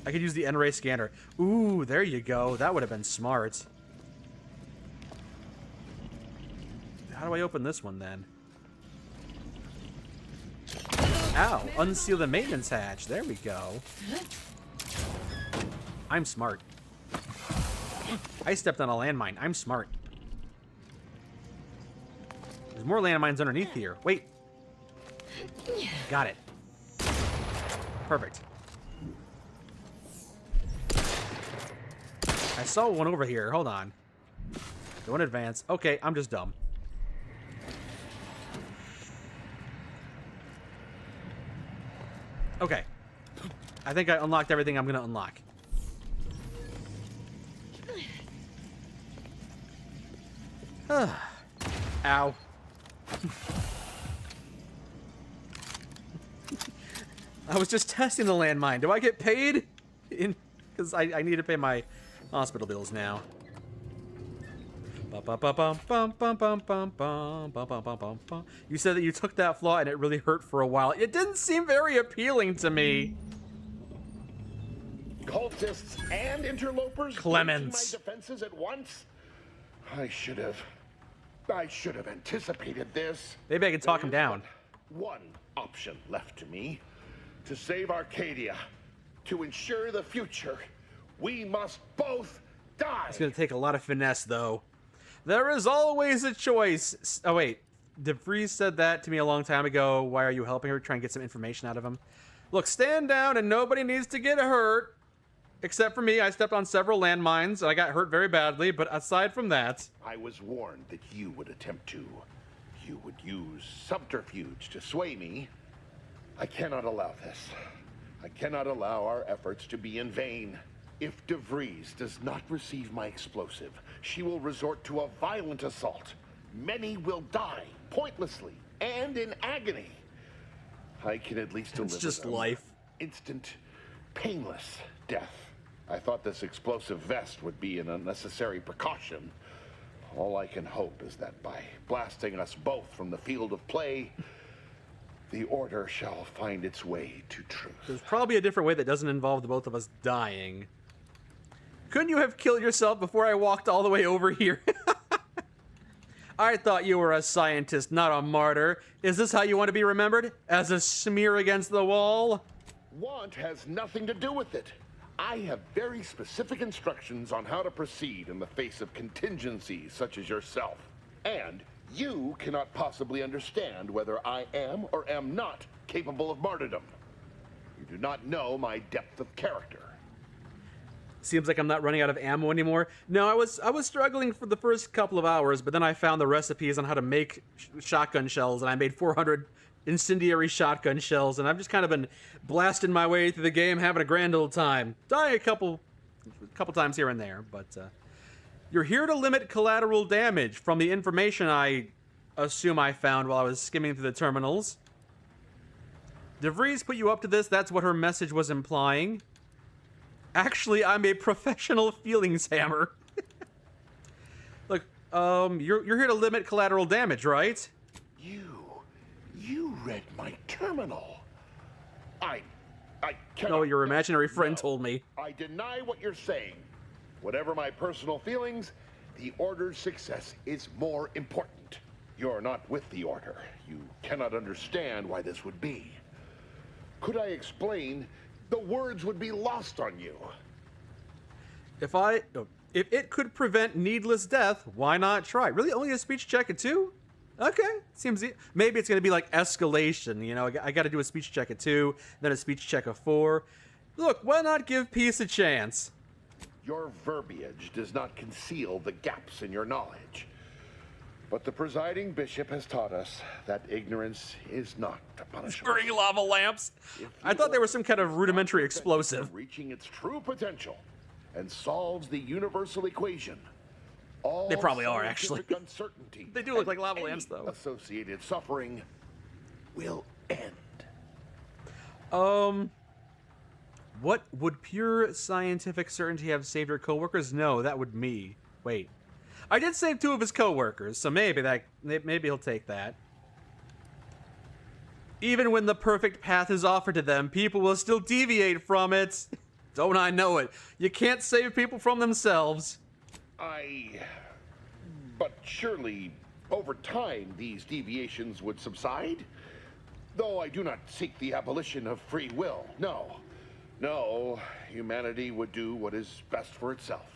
C: I could use the N-ray scanner. Ooh, there you go. That would have been smart. How do I open this one then? Ow, unseal the maintenance hatch. There we go. I'm smart. I stepped on a landmine. I'm smart. There's more landmines underneath here. Wait. Got it. Perfect. I saw one over here. Hold on. Go in advance. Okay, I'm just dumb. Okay. I think I unlocked everything I'm going to unlock. Ow. I was just testing the landmine. Do I get paid? Because I need to pay my hospital bills now. You said that you took that flaw and it really hurt for a while. It didn't seem very appealing to me.
O: Cultists and interlopers
C: Clemens.
O: my defenses at once. I should have anticipated this.
C: Maybe I can talk him down.
O: One option left to me. To save Arcadia. To ensure the future. We must both die.
C: It's going to take a lot of finesse, though. There is always a choice. Oh, wait. DeVries said that to me a long time ago. Why are you helping her? Try and get some information out of him. Look, stand down and nobody needs to get hurt. Except for me. I stepped on several landmines. I got hurt very badly. But aside from that...
O: I was warned that you would attempt to. You would use subterfuge to sway me. I cannot allow this. I cannot allow our efforts to be in vain. If DeVries does not receive my explosive, she will resort to a violent assault. Many will die, pointlessly, and in agony. I can at least deliver
C: It's just
O: them
C: life.
O: instant, painless death. I thought this explosive vest would be an unnecessary precaution. all I can hope is that by blasting us both from the field of play, the Order shall find its way to truth.
C: There's probably a different way that doesn't involve the both of us dying. Couldn't you have killed yourself before I walked all the way over here? I thought you were a scientist, not a martyr. Is this how you want to be remembered? As a smear against the wall?
O: Want has nothing to do with it. I have very specific instructions on how to proceed in the face of contingencies such as yourself. And you cannot possibly understand whether I am or am not capable of martyrdom. You do not know my depth of character.
C: Seems like I'm not running out of ammo anymore. No, I was struggling for the first couple of hours, but then I found the recipes on how to make shotgun shells, and I made 400 incendiary shotgun shells, and I've just kind of been blasting my way through the game, having a grand old time. Dying a couple times here and there, but you're here to limit collateral damage from the information I assume I found while I was skimming through the terminals. DeVries put you up to this, that's what her message was implying. Actually, I'm a professional feelings hammer. Look, you're here to limit collateral damage, right?
O: You read my terminal. I cannot...
C: No, your imaginary friend told me.
O: I deny what you're saying. Whatever my personal feelings, the Order's success is more important. You're not with the Order. You cannot understand why this would be. Could I explain, the words would be lost on you.
C: If it could prevent needless death, why not try? Really, only a speech check at 2? Okay, seems maybe it's gonna be like escalation. You know, I got to do a speech check at 2, then a speech check of 4. Look, why not give peace a chance?
O: Your verbiage does not conceal the gaps in your knowledge. But the presiding bishop has taught us that ignorance is not a punishment.
C: Burning lava lamps. I thought they were some kind of rudimentary explosive.
O: Reaching its true potential and solves the universal equation.
C: They probably are, actually.
O: Uncertainty
C: They do look like lava lamps, though.
O: Associated suffering will end.
C: What would pure scientific certainty have saved your coworkers? No, that would me. Wait. I did save 2 of his coworkers, so maybe he'll take that. Even when the perfect path is offered to them, people will still deviate from it. Don't I know it? You can't save people from themselves.
O: But surely, over time, these deviations would subside? Though I do not seek the abolition of free will, no. No, humanity would do what is best for itself.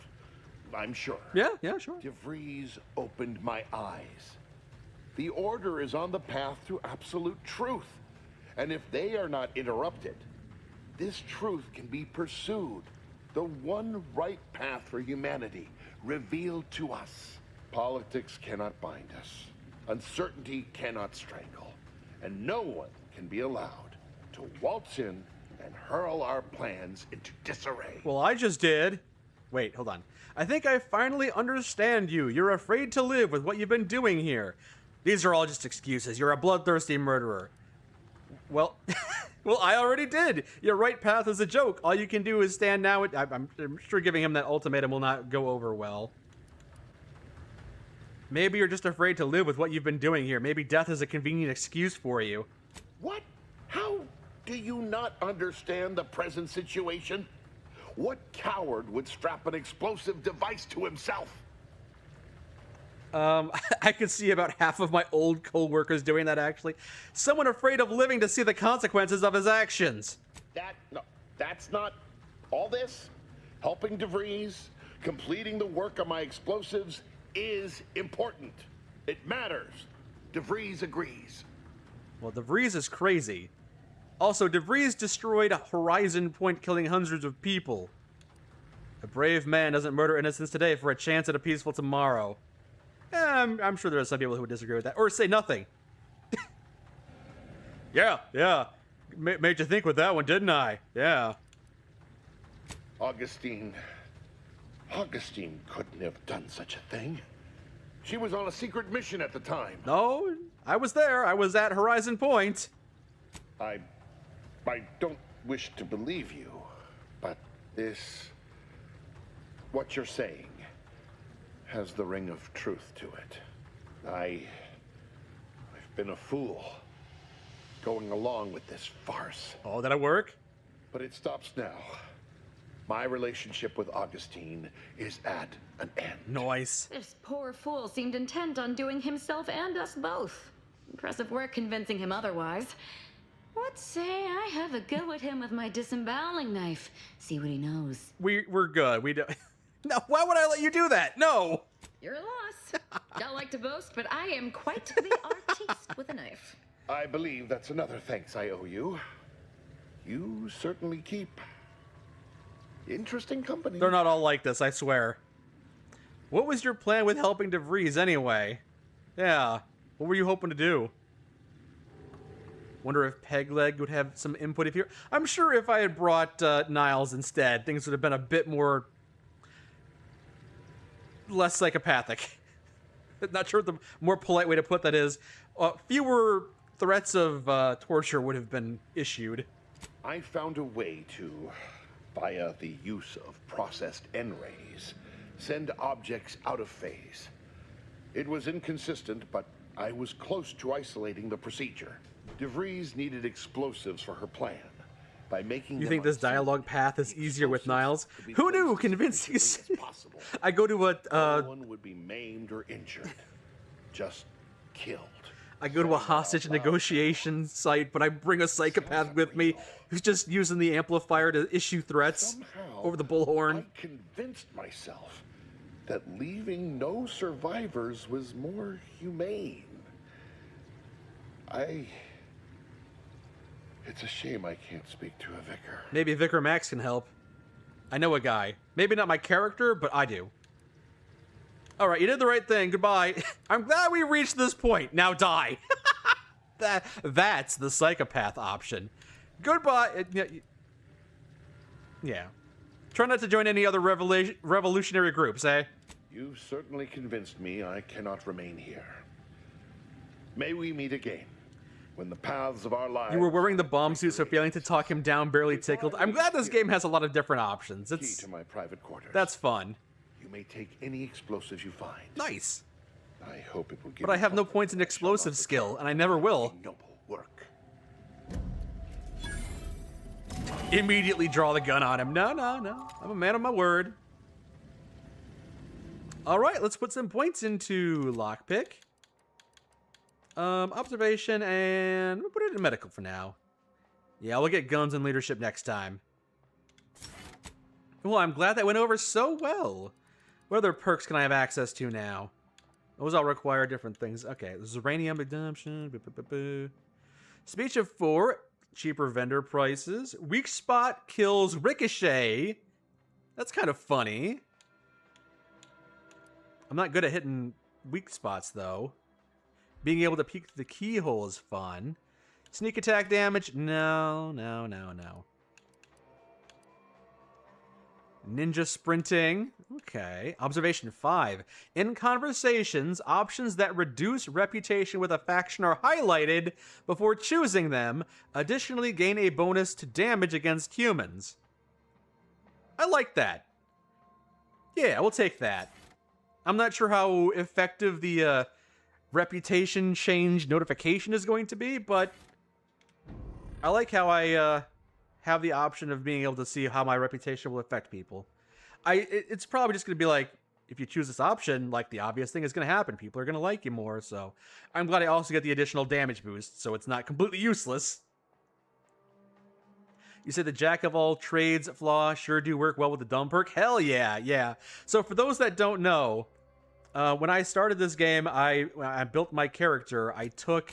O: I'm sure.
C: Yeah, sure.
O: DeVries opened my eyes. The Order is on the path to absolute truth. And if they are not interrupted, this truth can be pursued. The one right path for humanity, revealed to us. Politics cannot bind us. Uncertainty cannot strangle. And no one can be allowed to waltz in and hurl our plans into disarray.
C: Well, I just did. Wait, hold on. I think I finally understand you. You're afraid to live with what you've been doing here. These are all just excuses. You're a bloodthirsty murderer. Well, well, I already did. Your right path is a joke. All you can do is stand now. I'm sure giving him that ultimatum will not go over well. Maybe you're just afraid to live with what you've been doing here. Maybe death is a convenient excuse for you.
O: What? How do you not understand the present situation? What coward would strap an explosive device to himself?
C: I could see about half of my old co-workers doing that, actually. Someone afraid of living to see the consequences of his actions.
O: That's not all this. Helping DeVries, completing the work on my explosives is important. It matters. DeVries agrees.
C: Well, DeVries is crazy. Also, DeVries destroyed Horizon Point, killing hundreds of people. A brave man doesn't murder innocents today for a chance at a peaceful tomorrow. I'm sure there are some people who would disagree with that. Or say nothing. Yeah. Made you think with that one, didn't I? Yeah.
O: Augustine couldn't have done such a thing. She was on a secret mission at the time.
C: No, I was there. I was at Horizon Point.
O: I don't wish to believe you, but what you're saying, has the ring of truth to it. I've been a fool going along with this farce.
C: Oh, did it work?
O: But it stops now. My relationship with Augustine is at an end.
C: Nice.
H: This poor fool seemed intent on doing himself and us both. Impressive work convincing him otherwise. Let's say I have a go at him with my disemboweling knife. See what he knows.
C: We're good. We don't. No, why would I let you do that? No.
H: Your loss. Don't like to boast, but I am quite the artiste with a knife.
O: I believe that's another thanks I owe you. You certainly keep interesting company.
C: They're not all like this, I swear. What was your plan with helping DeVries anyway? Yeah, what were you hoping to do? Wonder if Pegleg would have some input if you... I'm sure if I had brought Niles instead, things would have been a bit more... less psychopathic. Not sure what the more polite way to put that is. Fewer threats of torture would have been issued.
O: I found a way to, via the use of processed N-rays, send objects out of phase. It was inconsistent, but I was close to isolating the procedure. DeVries needed explosives for her plan. By making
C: you think this dialogue path is easier with Niles? Who knew? Convincing. I go to a
O: no one would be maimed or injured, just killed.
C: I go to a hostage negotiation site, but I bring a psychopath with me who's just using the amplifier to issue threats
O: Somehow,
C: over the bullhorn.
O: I convinced myself that leaving no survivors was more humane. It's a shame I can't speak to a vicar.
C: Maybe Vicar Max can help. I know a guy. Maybe not my character, but I do. Alright, you did the right thing. Goodbye. I'm glad we reached this point. Now die. That's the psychopath option. Goodbye. Yeah. Try not to join any other revolutionary groups, eh?
O: You certainly convinced me I cannot remain here. May we meet again, when the paths of our lives...
C: You were wearing the bomb suit, so failing to talk him down barely tickled. I'm glad this game has a lot of different options. It's
O: key to my private quarters.
C: That's fun.
O: You may take any explosives you find.
C: Nice.
O: I hope it will give
C: But I have no points in explosive skill, and I never will.
O: Noble work.
C: Immediately draw the gun on him. No. I'm a man of my word. Alright, let's put some points into lockpick. Observation, and we'll put it in medical for now. Yeah, we'll get guns and leadership next time. Well, I'm glad that went over so well. What other perks can I have access to now? Those all require different things. Okay, Zeranium Redemption. Speech of 4. Cheaper vendor prices. Weak spot kills Ricochet. That's kind of funny. I'm not good at hitting weak spots, though. Being able to peek through the keyhole is fun. Sneak attack damage? No. Ninja sprinting. Okay. Observation 5. In conversations, options that reduce reputation with a faction are highlighted before choosing them. Additionally, gain a bonus to damage against humans. I like that. Yeah, we'll take that. I'm not sure how effective the reputation change notification is going to be, but I like how I have the option of being able to see how my reputation will affect people. It's probably just going to be like, if you choose this option, like the obvious thing is going to happen. People are going to like you more, so I'm glad I also get the additional damage boost, so it's not completely useless. You said the jack of all trades flaw sure do work well with the dumb perk? Hell yeah. So for those that don't know, when I started this game, when I built my character, I took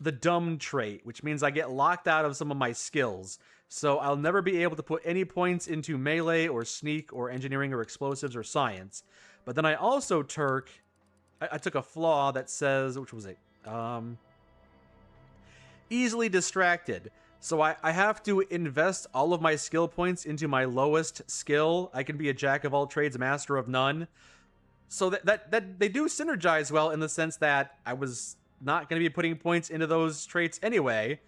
C: the dumb trait, which means I get locked out of some of my skills. So I'll never be able to put any points into melee or sneak or engineering or explosives or science. But then I also took a flaw that says, which was it? Easily distracted. So I have to invest all of my skill points into my lowest skill. I can be a jack of all trades, master of none. So that they do synergize well in the sense that I was not going to be putting points into those traits anyway.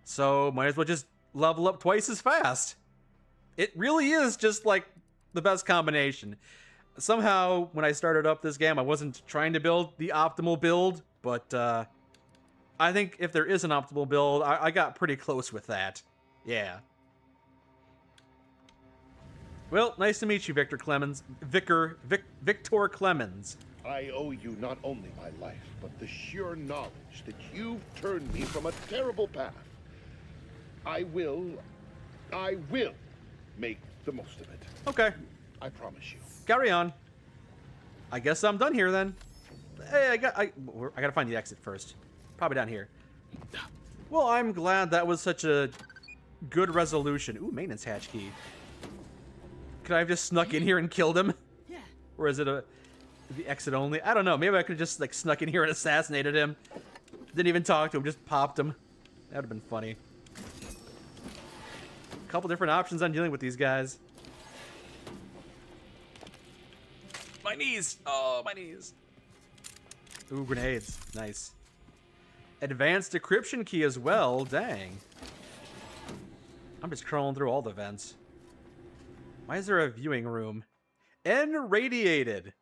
C: So might as well just level up twice as fast. It really is just like the best combination. Somehow, when I started up this game, I wasn't trying to build the optimal build, but I think if there is an optimal build, I got pretty close with that. Yeah. Well, nice to meet you, Victor Clemens. Victor Clemens.
O: I owe you not only my life, but the sheer knowledge that you've turned me from a terrible path. I will make the most of it.
C: Okay.
O: I promise you.
C: Carry on. I guess I'm done here then. Hey, I gotta find the exit first. Probably down here. Well, I'm glad that was such a good resolution. Ooh, maintenance hatch key. Could I have just snuck in here and killed him? Yeah. Or is it the exit only? I don't know. Maybe I could have just like snuck in here and assassinated him. Didn't even talk to him, just popped him. That would have been funny. A couple different options on dealing with these guys. My knees! Oh, my knees. Ooh, grenades. Nice. Advanced decryption key as well. Dang. I'm just crawling through all the vents. Why is there a viewing room? N-radiated.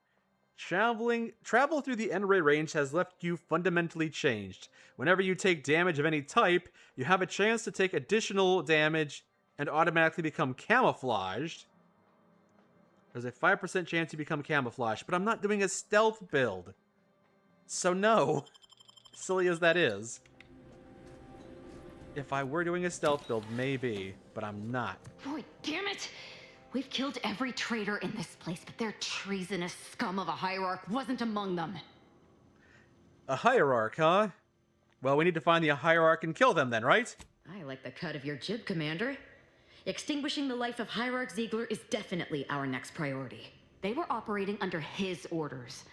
C: Travel through the N-ray range has left you fundamentally changed. Whenever you take damage of any type, you have a chance to take additional damage and automatically become camouflaged. There's a 5% chance you become camouflaged, but I'm not doing a stealth build. So no. Silly as that is. If I were doing a stealth build, maybe, but I'm not.
H: Boy, damn it! We've killed every traitor in this place, but their treasonous scum of a hierarch wasn't among them.
C: A hierarch, huh? Well, we need to find the hierarch and kill them then, right?
H: I like the cut of your jib, Commander. Extinguishing the life of Hierarch Ziegler is definitely our next priority. They were operating under his orders.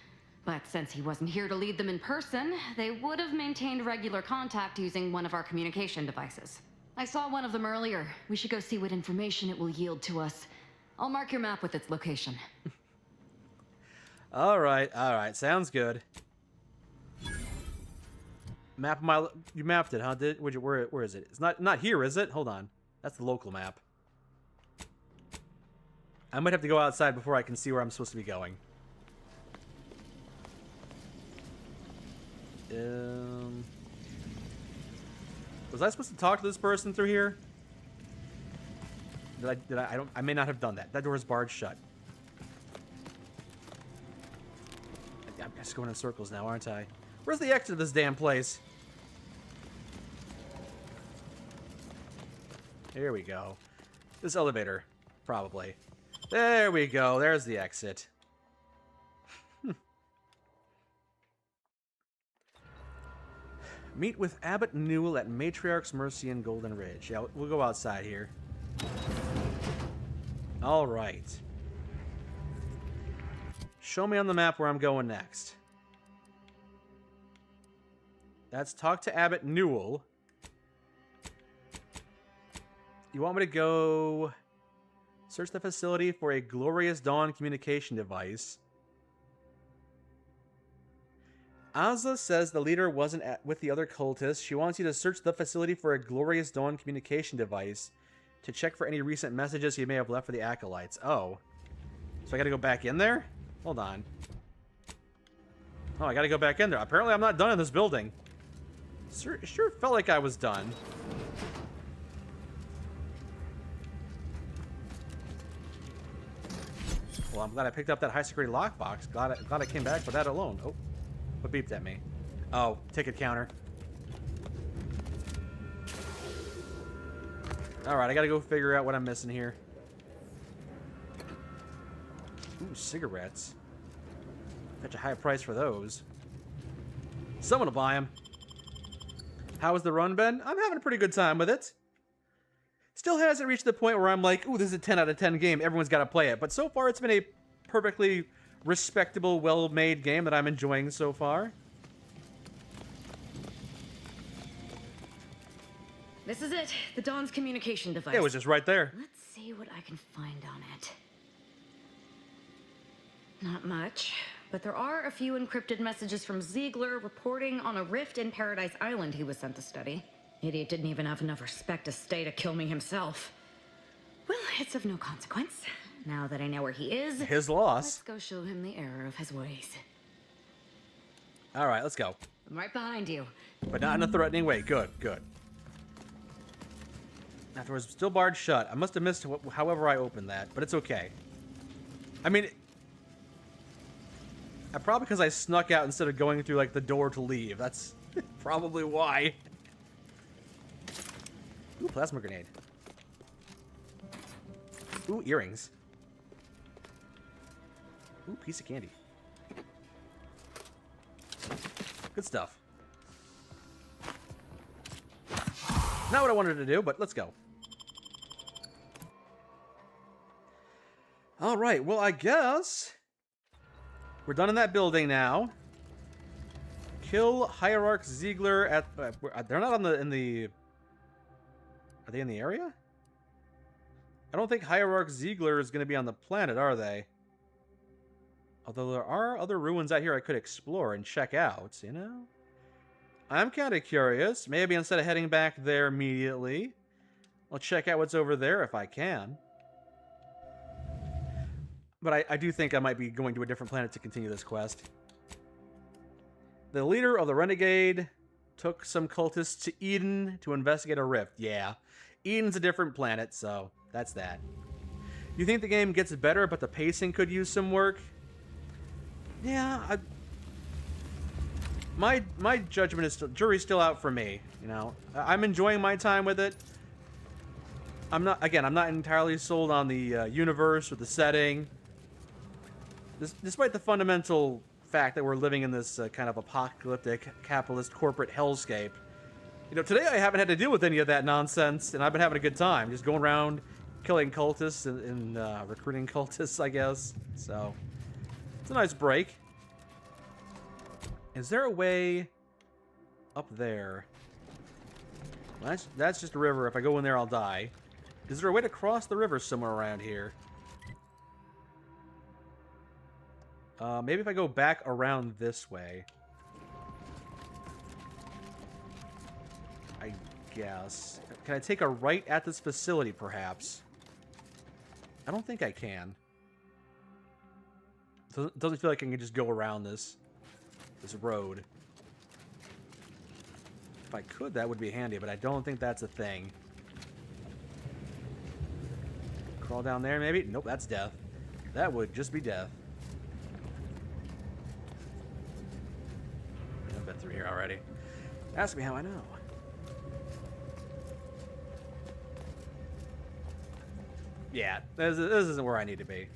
H: But since he wasn't here to lead them in person, they would have maintained regular contact using one of our communication devices. I saw one of them earlier. We should go see what information it will yield to us. I'll mark your map with its location.
C: Alright, sounds good. You mapped it, huh? Where is it? It's not here, is it? Hold on. That's the local map. I might have to go outside before I can see where I'm supposed to be going. Was I supposed to talk to this person through here? I may not have done that. That door is barred shut. I'm just going in circles now, aren't I? Where's the exit of this damn place? Here we go. This elevator, probably. There we go. There's the exit. Meet with Abbot Newell at Matriarch's Mercy in Golden Ridge. Yeah, we'll go outside here. All right. Show me on the map where I'm going next. That's talk to Abbot Newell. You want me to go search the facility for a Glorious Dawn communication device. Azza says the leader wasn't with the other cultists. She wants you to search the facility for a Glorious Dawn communication device to check for any recent messages he may have left for the Acolytes. Oh. So I gotta go back in there? Hold on. Oh, I gotta go back in there. Apparently I'm not done in this building. Sure felt like I was done. Well, I'm glad I picked up that high security lockbox. Glad I came back for that alone. Oh, what beeped at me? Oh, ticket counter. Alright, I gotta go figure out what I'm missing here. Ooh, cigarettes. Fetch a high price for those. Someone will buy them. How has the run been? I'm having a pretty good time with it. Still hasn't reached the point where I'm like, ooh, this is a 10 out of 10 game. Everyone's got to play it. But so far, it's been a perfectly respectable, well-made game that I'm enjoying so far.
H: This is it. The Dawn's communication device.
C: It was just right there.
H: Let's see what I can find on it. Not much, but there are a few encrypted messages from Ziegler reporting on a rift in Paradise Island he was sent to study. Idiot didn't even have enough respect to stay to kill me himself. Well, it's of no consequence. Now that I know where he is,
C: His loss.
H: let's go show him the error of his ways.
C: All right, let's go.
H: I'm right behind you.
C: But not in a threatening way. Good, good. Now, the door's still barred shut. I must have missed however I opened that, but it's okay. I mean, probably because I snuck out instead of going through, like, the door to leave. That's probably why. Ooh, plasma grenade. Ooh, earrings. Ooh, piece of candy. Good stuff. Not what I wanted to do, but let's go. All right, well, I guess we're done in that building now. Kill Hierarch Ziegler at... they're not on the... Are they in the area? I don't think Hierarch Ziegler is going to be on the planet, are they? Although there are other ruins out here I could explore and check out, you know? I'm kind of curious. Maybe instead of heading back there immediately, I'll check out what's over there if I can. But I do think I might be going to a different planet to continue this quest. The leader of the Renegade took some cultists to Eden to investigate a rift. Yeah, Eden's a different planet, so that's that. You think the game gets better, but the pacing could use some work? Yeah, my judgment is still, jury's still out for me. You know, I'm enjoying my time with it. I'm not entirely sold on the universe or the setting. Despite the fundamental fact that we're living in this kind of apocalyptic capitalist corporate hellscape. You know, today I haven't had to deal with any of that nonsense, and I've been having a good time, just going around killing cultists and recruiting cultists, I guess. So it's a nice break. Is there a way up there? Well, that's just a river. If I go in there, I'll die. Is there a way to cross the river somewhere around here? Maybe if I go back around this way. I guess. Can I take a right at this facility, perhaps? I don't think I can. It doesn't feel like I can just go around this road. If I could, that would be handy, but I don't think that's a thing. Crawl down there, maybe? Nope, that's death. That would just be death. I've been through here already. Ask me how I know. Yeah, this isn't where I need to be.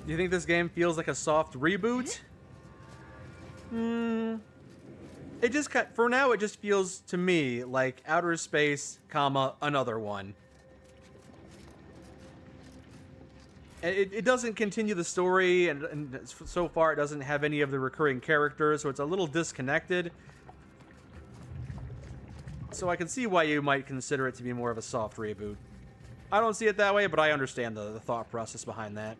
C: Do you think this game feels like a soft reboot? It just for now it just feels to me like Outer Space, another one. It doesn't continue the story, and so far it doesn't have any of the recurring characters, so it's a little disconnected. So I can see why you might consider it to be more of a soft reboot. I don't see it that way, but I understand the thought process behind that.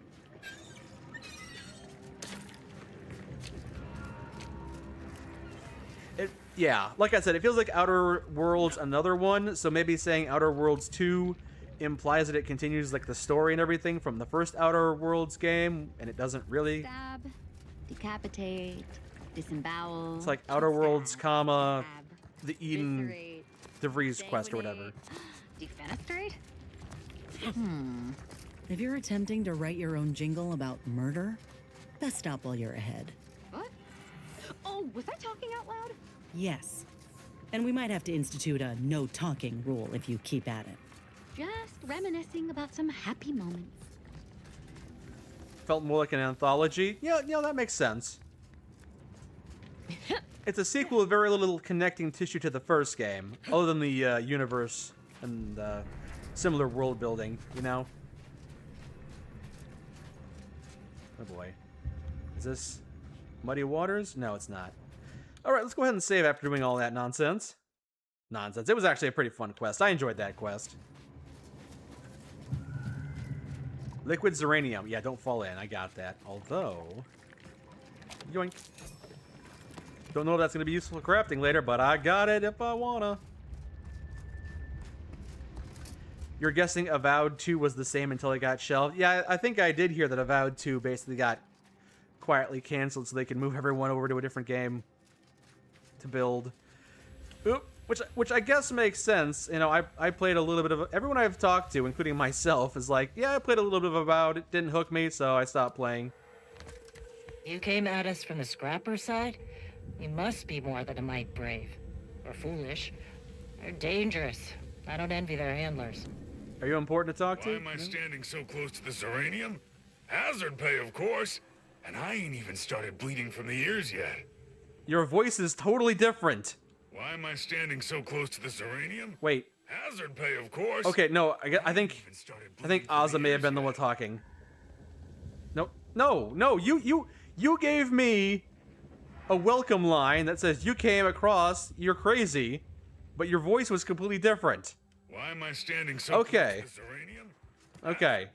C: Yeah, like I said, it feels like Outer Worlds another one, so maybe saying Outer Worlds 2 implies that it continues like the story and everything from the first Outer Worlds game, and it doesn't really.
H: Stab, decapitate, disembowel.
C: It's like Outer Worlds, the Eden DeVries quest or whatever.
H: Defenestrate?
E: If you're attempting to write your own jingle about murder, best stop while you're ahead.
H: What? Oh, was I talking out loud?
E: Yes. And we might have to institute a no talking rule if you keep at it.
H: Just reminiscing about some happy moments.
C: Felt more like an anthology. Yeah, that makes sense. It's a sequel with very little connecting tissue to the first game, other than the universe and similar world building, you know? Oh boy. Is this Muddy Waters? No, it's not. Alright, let's go ahead and save after doing all that nonsense. It was actually a pretty fun quest. I enjoyed that quest. Liquid Zeranium. Yeah, don't fall in. I got that. Although... Yoink. Don't know if that's going to be useful for crafting later, but I got it if I wanna. You're guessing Avowed 2 was the same until it got shelved? Yeah, I think I did hear that Avowed 2 basically got quietly canceled so they could move everyone over to a different game to build. Oop, which I guess makes sense. You know, I played a little bit of... Everyone I've talked to, including myself, is like, yeah, I played a little bit of Avowed. It didn't hook me, so I stopped playing.
P: You came at us from the scrapper side? You must be more than a mite brave. Or foolish. They're dangerous. I don't envy their handlers.
C: Are you important to talk to?
O: Why am I standing so close to this uranium? Hazard pay, of course. And I ain't even started bleeding from the ears yet.
C: Your voice is totally different.
O: Why am I standing so close to this uranium?
C: Wait.
O: Hazard pay, of course.
C: Okay, no, I think Ozza may have been the one talking. No, you gave me a welcome line that says you came across, you're crazy, but your voice was completely different.
O: Why am I standing so close to this uranium?
C: Okay.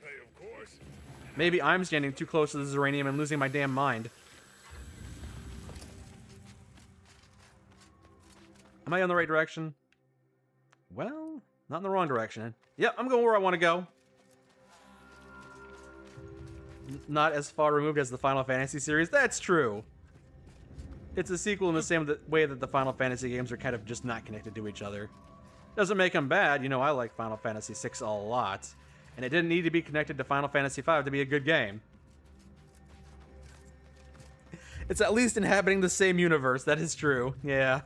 C: Maybe I'm standing too close to this uranium and losing my damn mind. Am I in the right direction? Well, not in the wrong direction. Yep, I'm going where I want to go. Not as far removed as the Final Fantasy series. That's true. It's a sequel in the same way that the Final Fantasy games are kind of just not connected to each other. Doesn't make them bad. You know, I like Final Fantasy VI a lot. And it didn't need to be connected to Final Fantasy V to be a good game. It's at least inhabiting the same universe. That is true. Yeah.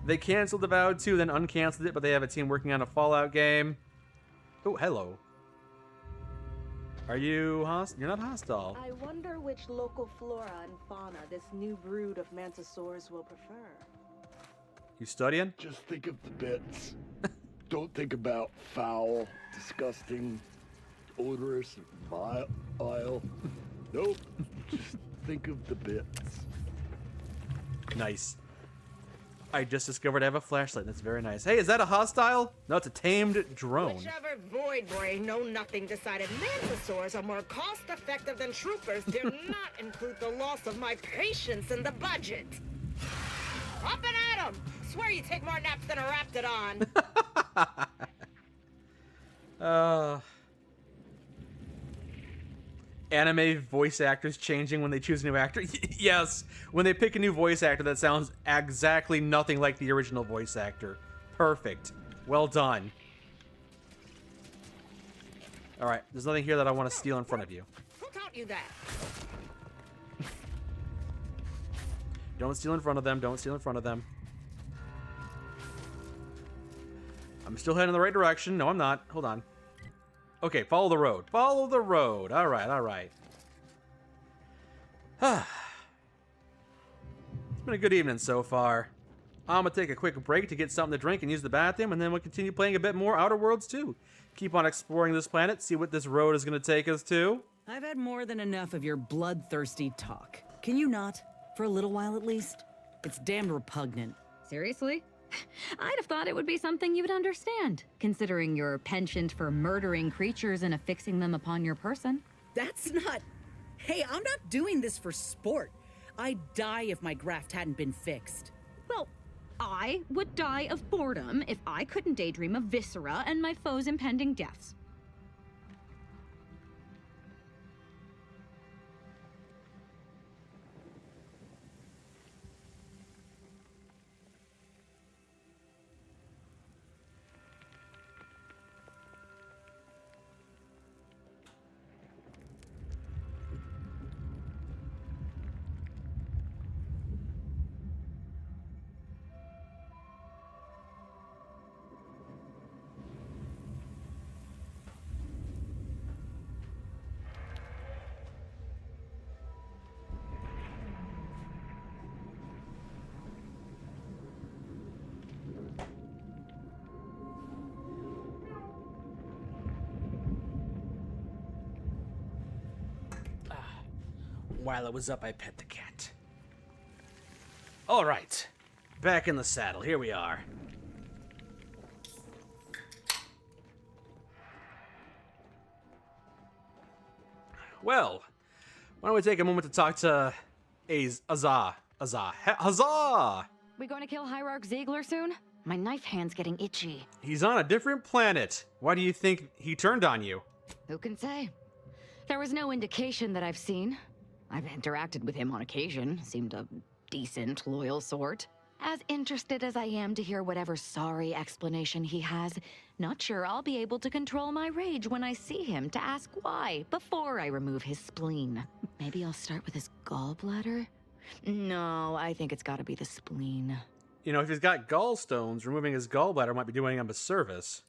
C: They canceled Avowed 2, then uncanceled it, but they have a team working on a Fallout game. Oh, hello. Are you hostile? You're not hostile.
Q: I wonder which local flora and fauna this new brood of mantisaurs will prefer.
C: You studying?
R: Just think of the bits. Don't think about foul, disgusting, odorous, vile. Nope. Just think of the bits.
C: Nice. I just discovered I have a flashlight. That's very nice. Hey, is that a hostile? No, it's a tamed drone.
Q: Whichever void brain know-nothing decided mantisaurs are more cost-effective than troopers did not include the loss of my patience in the budget. Up and at 'em! Swear you take more naps than a raptidon.
C: Anime voice actors changing when they choose a new actor? Yes, when they pick a new voice actor that sounds exactly nothing like the original voice actor. Perfect. Well done. Alright, there's nothing here that I want to steal in front of you.
Q: Who taught you that?
C: Don't steal in front of them, don't steal in front of them. I'm still heading in the right direction. No, I'm not. Hold on. Okay, follow the road. Follow the road. Alright, alright. It's been a good evening so far. I'm gonna take a quick break to get something to drink and use the bathroom, and then we'll continue playing a bit more Outer Worlds 2. Keep on exploring this planet, see what this road is gonna take us to.
E: I've had more than enough of your bloodthirsty talk. Can you not? For a little while at least? It's damn repugnant.
H: Seriously? I'd have thought it would be something you would understand, considering your penchant for murdering creatures and affixing them upon your person.
E: That's not... Hey, I'm not doing this for sport. I'd die if my graft hadn't been fixed.
H: Well, I would die of boredom if I couldn't daydream of viscera and my foe's impending deaths.
C: While I was up, I pet the cat. All right, back in the saddle. Here we are. Well, why don't we take a moment to talk to Huzzah!
H: We going to kill Hierarch Ziegler soon? My knife hand's getting itchy.
C: He's on a different planet. Why do you think he turned on you?
H: Who can say? There was no indication that I've seen. I've interacted with him on occasion. Seemed a decent, loyal sort. As interested as I am to hear whatever sorry explanation he has, not sure I'll be able to control my rage when I see him to ask why before I remove his spleen. Maybe I'll start with his gallbladder? No, I think it's gotta be the spleen.
C: You know, if he's got gallstones, removing his gallbladder might be doing him a service.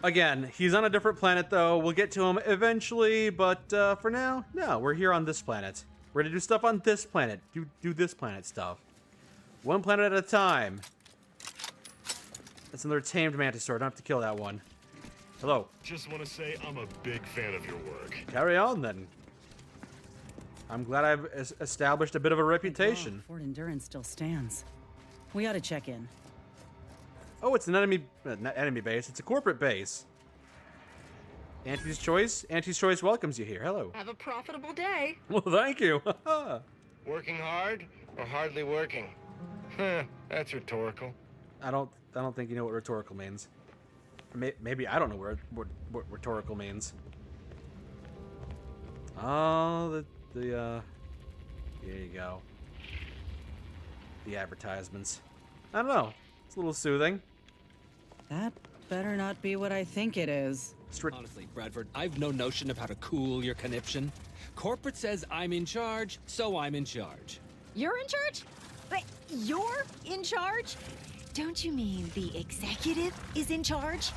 C: Again, he's on a different planet, though. We'll get to him eventually, but for now, no, we're here on this planet. We're gonna do stuff on this planet. Do this planet stuff. One planet at a time. That's another tamed mantisaur. Don't have to kill that one. Hello.
S: Just want to say I'm a big fan of your work.
C: Carry on, then. I'm glad I've established a bit of a reputation.
E: Fort Endurance still stands. We ought to check in.
C: Oh, it's an enemy, not enemy base. It's a corporate base. Auntie's Choice. Auntie's Choice welcomes you here. Hello.
Q: Have a profitable day.
C: Well, thank you.
T: Working hard or hardly working? Huh, that's rhetorical.
C: I don't think you know what rhetorical means. Maybe I don't know what rhetorical means. Oh, here you go. The advertisements. I don't know. It's a little soothing.
E: That better not be what I think it is.
U: Honestly, Bradford, I've no notion of how to cool your conniption. Corporate says I'm in charge, so I'm in charge.
V: You're in charge? But you're in charge? Don't you mean the executive is in charge?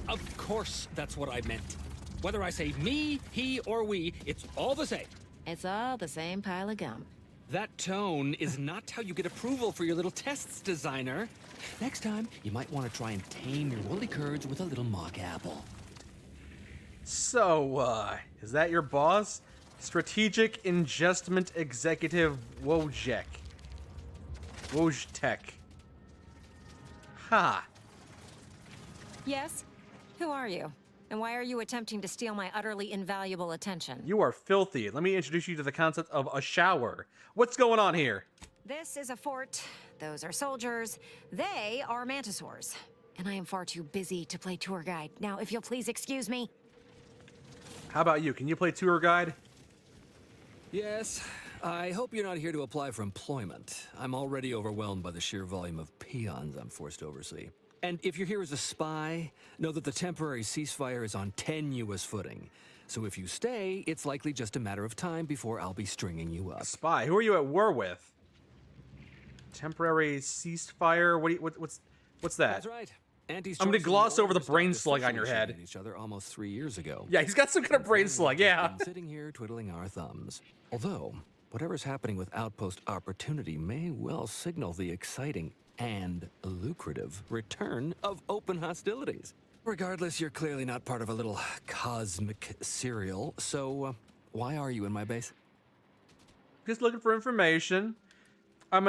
U: Of course, that's what I meant. Whether I say me, he, or we, it's all the same.
V: It's all the same pile of gum.
U: That tone is not how you get approval for your little tests, designer. Next time, you might want to try and tame your woolly curds with a little mock apple.
C: So, is that your boss? Strategic Ingestment Executive Wojtek. Wojtek. Ha.
V: Yes? Who are you? And why are you attempting to steal my utterly invaluable attention?
C: You are filthy. Let me introduce you to the concept of a shower. What's going on here?
V: This is a fort. Those are soldiers. They are mantisaurs. And I am far too busy to play tour guide. Now, if you'll please excuse me.
C: How about you? Can you play tour guide?
U: Yes. I hope you're not here to apply for employment. I'm already overwhelmed by the sheer volume of peons I'm forced to oversee. And if you're here as a spy, know that the temporary ceasefire is on tenuous footing. So if you stay, it's likely just a matter of time before I'll be stringing you up.
C: Spy? Who are you at war with? Temporary ceasefire? What's that?
U: That's right. I'm
C: gonna gloss over the brain slug on your head.
U: Each other almost 3 years ago.
C: Yeah, he's got some kind of brain slug. Yeah.
U: Sitting here twiddling our thumbs. Although, whatever's happening with Outpost Opportunity may well signal the exciting and lucrative return of open hostilities. Regardless, you're clearly not part of a little cosmic serial, so why are you in my base?
C: Just looking for information. I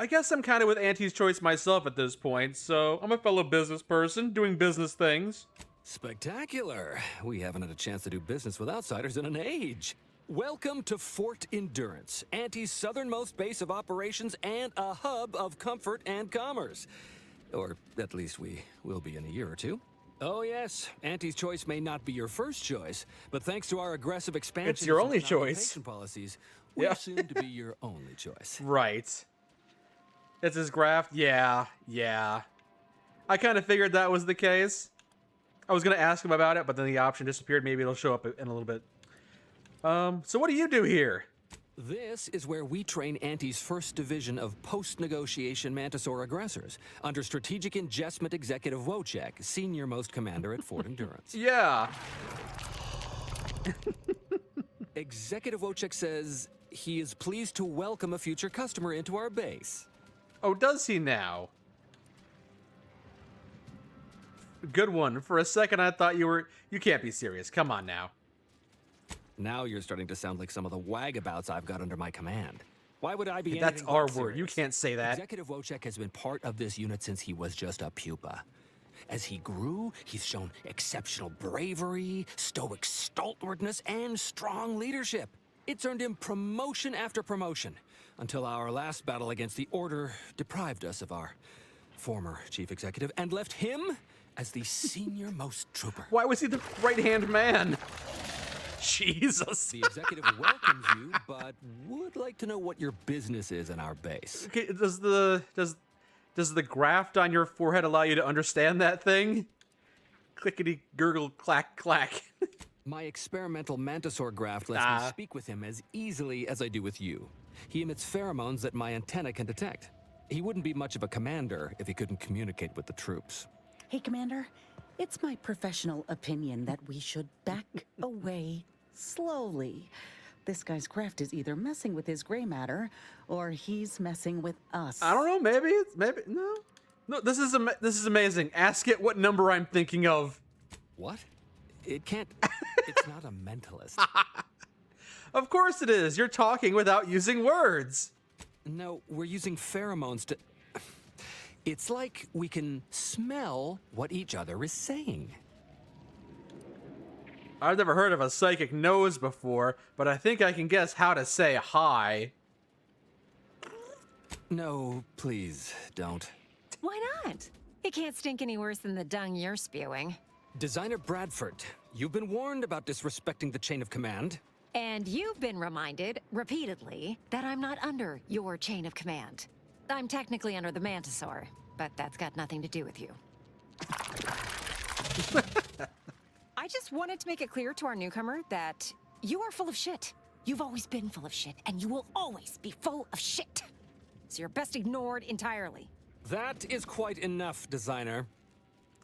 C: guess I'm kind of with Auntie's Choice myself at this point, so I'm a fellow business person doing business things.
U: Spectacular. We haven't had a chance to do business with outsiders in an age. Welcome to Fort Endurance, Auntie's southernmost base of operations and a hub of comfort and commerce. Or at least we will be in a year or two. Oh yes, Auntie's Choice may not be your first choice, but thanks to our aggressive expansion
C: it's your only choice.
U: Policies, we're soon to be your only choice.
C: Right. It's his graft? Yeah. I kind of figured that was the case. I was going to ask him about it, but then the option disappeared. Maybe it'll show up in a little bit. So what do you do here?
U: This is where we train Auntie's first division of post-negotiation Mantisaur aggressors under Strategic Ingestment Executive Wojtek, senior-most commander at Fort Endurance.
C: Yeah.
U: Executive Wojtek says he is pleased to welcome a future customer into our base.
C: Oh, does he now? Good one. For a second, I thought you can't be serious. Come on now.
U: Now you're starting to sound like some of the wagabouts I've got under my command. Why would I be
C: That's
U: anything
C: our
U: but
C: word. You
U: serious?
C: can't say that.
U: Executive Wojtek has been part of this unit since he was just a pupa. As he grew, he's shown exceptional bravery, stoic stalwartness, and strong leadership. It's earned him promotion after promotion, until our last battle against the Order deprived us of our former chief executive and left him as the senior-most trooper.
C: Why was he the right-hand man? Jesus.
U: The executive welcomes you, but would like to know what your business is in our base.
C: Okay, does the graft on your forehead allow you to understand that thing? Clickety gurgle clack clack.
U: My experimental Mantisaur graft lets me speak with him as easily as I do with you. He emits pheromones that my antenna can detect. He wouldn't be much of a commander if he couldn't communicate with the troops.
E: Hey, Commander, it's my professional opinion that we should back away slowly. This guy's craft is either messing with his gray matter, or he's messing with us.
C: I don't know. Maybe no. This is amazing. Ask it what number I'm thinking of.
U: What? It can't. It's not a mentalist.
C: Of course it is. You're talking without using words.
U: No, we're using pheromones to. It's like we can smell what each other is saying.
C: I've never heard of a psychic nose before, but I think I can guess how to say hi.
U: No, please, don't.
V: Why not? It can't stink any worse than the dung you're spewing.
U: Designer Bradford, you've been warned about disrespecting the chain of command.
V: And you've been reminded, repeatedly, that I'm not under your chain of command. I'm technically under the Mantisaur, but that's got nothing to do with you. I just wanted to make it clear to our newcomer that you are full of shit. You've always been full of shit, and you will always be full of shit. So you're best ignored entirely.
U: That is quite enough, Designer.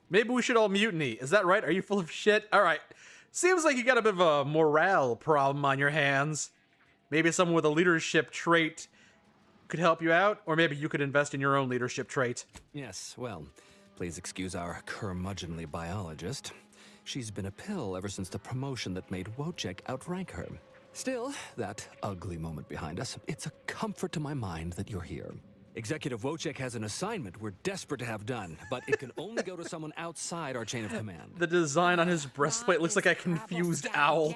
C: Maybe we should all mutiny. Is that right? Are you full of shit? All right. Seems like you got a bit of a morale problem on your hands. Maybe someone with a leadership trait could help you out, or maybe you could invest in your own leadership trait.
U: Yes, well, please excuse our curmudgeonly biologist. She's been a pill ever since the promotion that made Wojciech outrank her. Still, that ugly moment behind us, it's a comfort to my mind that you're here. Executive Wojciech has an assignment we're desperate to have done, but it can only go to someone outside our chain of command.
C: The design on his breastplate looks like a confused owl.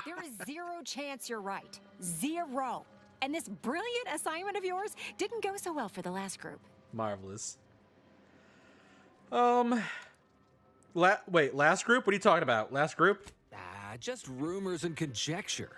V: There is zero chance you're right. Zero. And this brilliant assignment of yours didn't go so well for the last group.
C: Marvelous. Wait, last group? What are you talking about? Last group?
U: Just rumors and conjecture.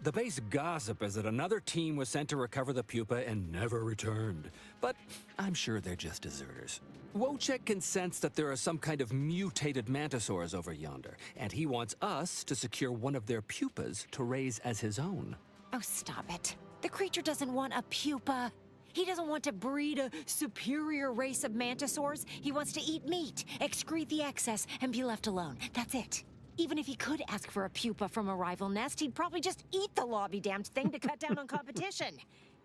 U: The base gossip is that another team was sent to recover the pupa and never returned. But I'm sure they're just deserters. Wojciech can sense that there are some kind of mutated mantisaurs over yonder, and he wants us to secure one of their pupas to raise as his own.
V: Oh, stop it. The creature doesn't want a pupa. He doesn't want to breed a superior race of mantisaurs. He wants to eat meat, excrete the excess, and be left alone. That's it. Even if he could ask for a pupa from a rival nest, he'd probably just eat the law-be-damned thing to cut down on competition.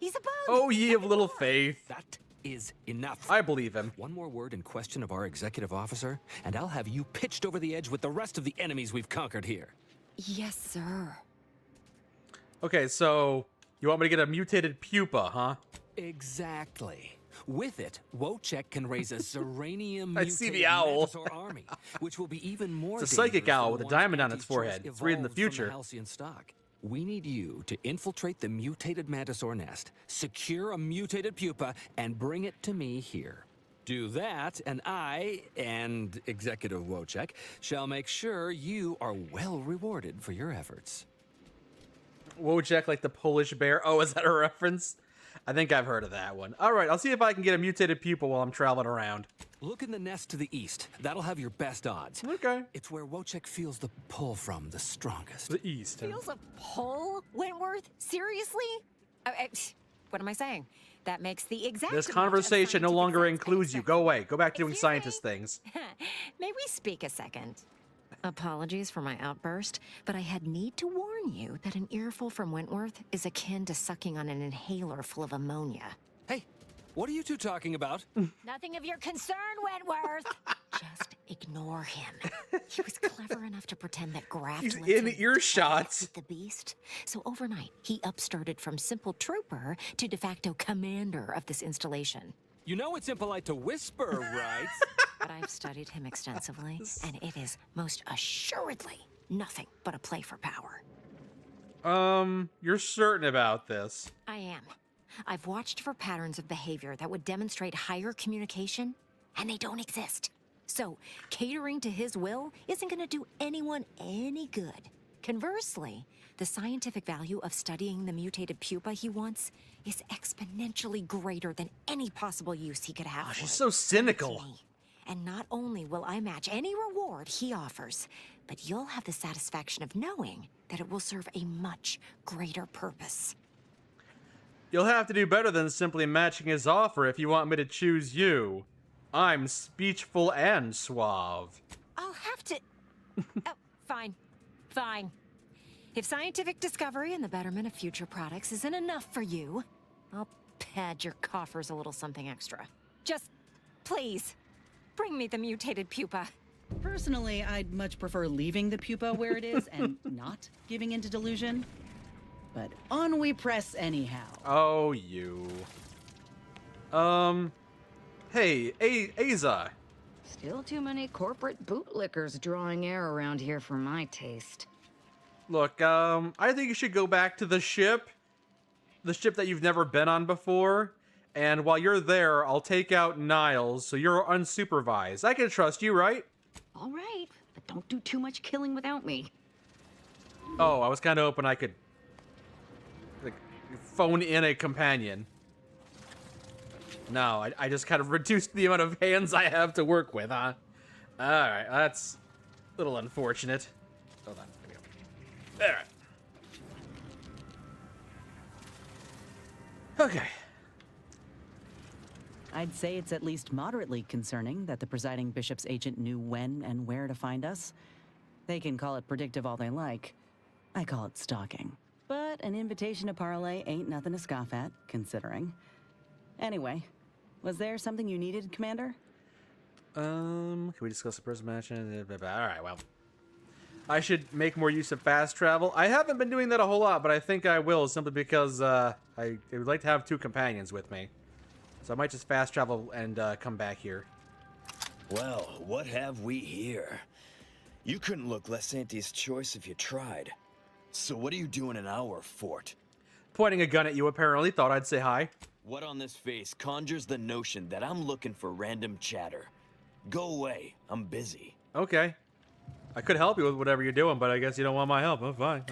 V: He's a bug.
C: Oh, ye of little faith.
U: That is enough.
C: I believe him.
U: One more word in question of our executive officer, and I'll have you pitched over the edge with the rest of the enemies we've conquered here.
V: Yes, sir.
C: Okay, so you want me to get a mutated pupa, huh?
U: Exactly. With it, Wojciech can raise a Zeranium
C: I see the owl.
U: Mantisaur army, which will be even more
C: It's a psychic owl with a
U: dangerous
C: diamond on
U: once
C: its forehead.
U: Mantis
C: It's reading the
U: evolved from
C: future.
U: Halcyon stock. We need you to infiltrate the mutated Mantisaur nest, secure a mutated pupa, and bring it to me here. Do that, and I, and Executive Wojciech, shall make sure you are well rewarded for your efforts.
C: Wojciech like the Polish bear. Oh, is that a reference? I think I've heard of that one. All right, I'll see if I can get a mutated pupa while I'm traveling around.
U: Look in the nest to the east. That'll have your best odds.
C: Okay.
U: It's where Wojciech feels the pull from the strongest.
C: The east.
V: Feels a pull, Wentworth? Seriously? What am I saying? That makes the exact
C: This
V: amount of
C: conversation no
V: scientific
C: longer
V: sense
C: includes you. Go away. Go back to doing
V: Excuse
C: scientist things.
V: May we speak a second? Apologies for my outburst, but I had need to warn you that an earful from Wentworth is akin to sucking on an inhaler full of ammonia.
U: Hey, what are you two talking about?
V: Nothing of your concern, Wentworth! Just ignore him. He was clever enough to pretend that Graft
C: He's
V: lets
C: in
V: him
C: earshot.
V: with the beast. So overnight, he upstarted from simple trooper to de facto commander of this installation.
U: You know it's impolite to whisper, right?
V: But I've studied him extensively, and it is most assuredly nothing but a play for power.
C: You're certain about this?
V: I am. I've watched for patterns of behavior that would demonstrate higher communication, and they don't exist. So, catering to his will isn't going to do anyone any good. Conversely, the scientific value of studying the mutated pupa he wants is exponentially greater than any possible use he could have.
C: Oh, she's so cynical.
V: And not only will I match any reward he offers, but you'll have the satisfaction of knowing that it will serve a much greater purpose.
C: You'll have to do better than simply matching his offer if you want me to choose you. I'm speechful and suave.
V: I'll have to... Oh, fine. Fine. If scientific discovery and the betterment of future products isn't enough for you, I'll pad your coffers a little something extra. Just, please, bring me the mutated pupa.
E: Personally, I'd much prefer leaving the pupa where it is and not giving into delusion. But on we press anyhow.
C: Oh, you. Hey, Aza.
H: Still too many corporate bootlickers drawing air around here for my taste.
C: Look, I think you should go back to the ship that you've never been on before, and while you're there, I'll take out Niles, so you're unsupervised. I can trust you, right?
H: All right, but don't do too much killing without me.
C: Oh, I was kind of hoping I could, like, phone in a companion. No, I just kind of reduced the amount of hands I have to work with, huh? Alright, that's a little unfortunate. Hold on, there we go. Alright. Okay.
E: I'd say it's at least moderately concerning that the presiding bishop's agent knew when and where to find us. They can call it predictive all they like. I call it stalking. But an invitation to parley ain't nothing to scoff at, considering. Anyway, was there something you needed, Commander?
C: Can we discuss the person match? Alright, well. I should make more use of fast travel. I haven't been doing that a whole lot, but I think I will, simply because I would like to have 2 companions with me. So I might just fast travel and come back here.
A: Well, what have we here? You couldn't look less Auntie's choice if you tried. So what are you doing in our fort?
C: Pointing a gun at you, apparently. Thought I'd say hi.
A: What on this face conjures the notion that I'm looking for random chatter? Go away. I'm busy.
C: Okay. I could help you with whatever you're doing, but I guess you don't want my help. Oh, fine.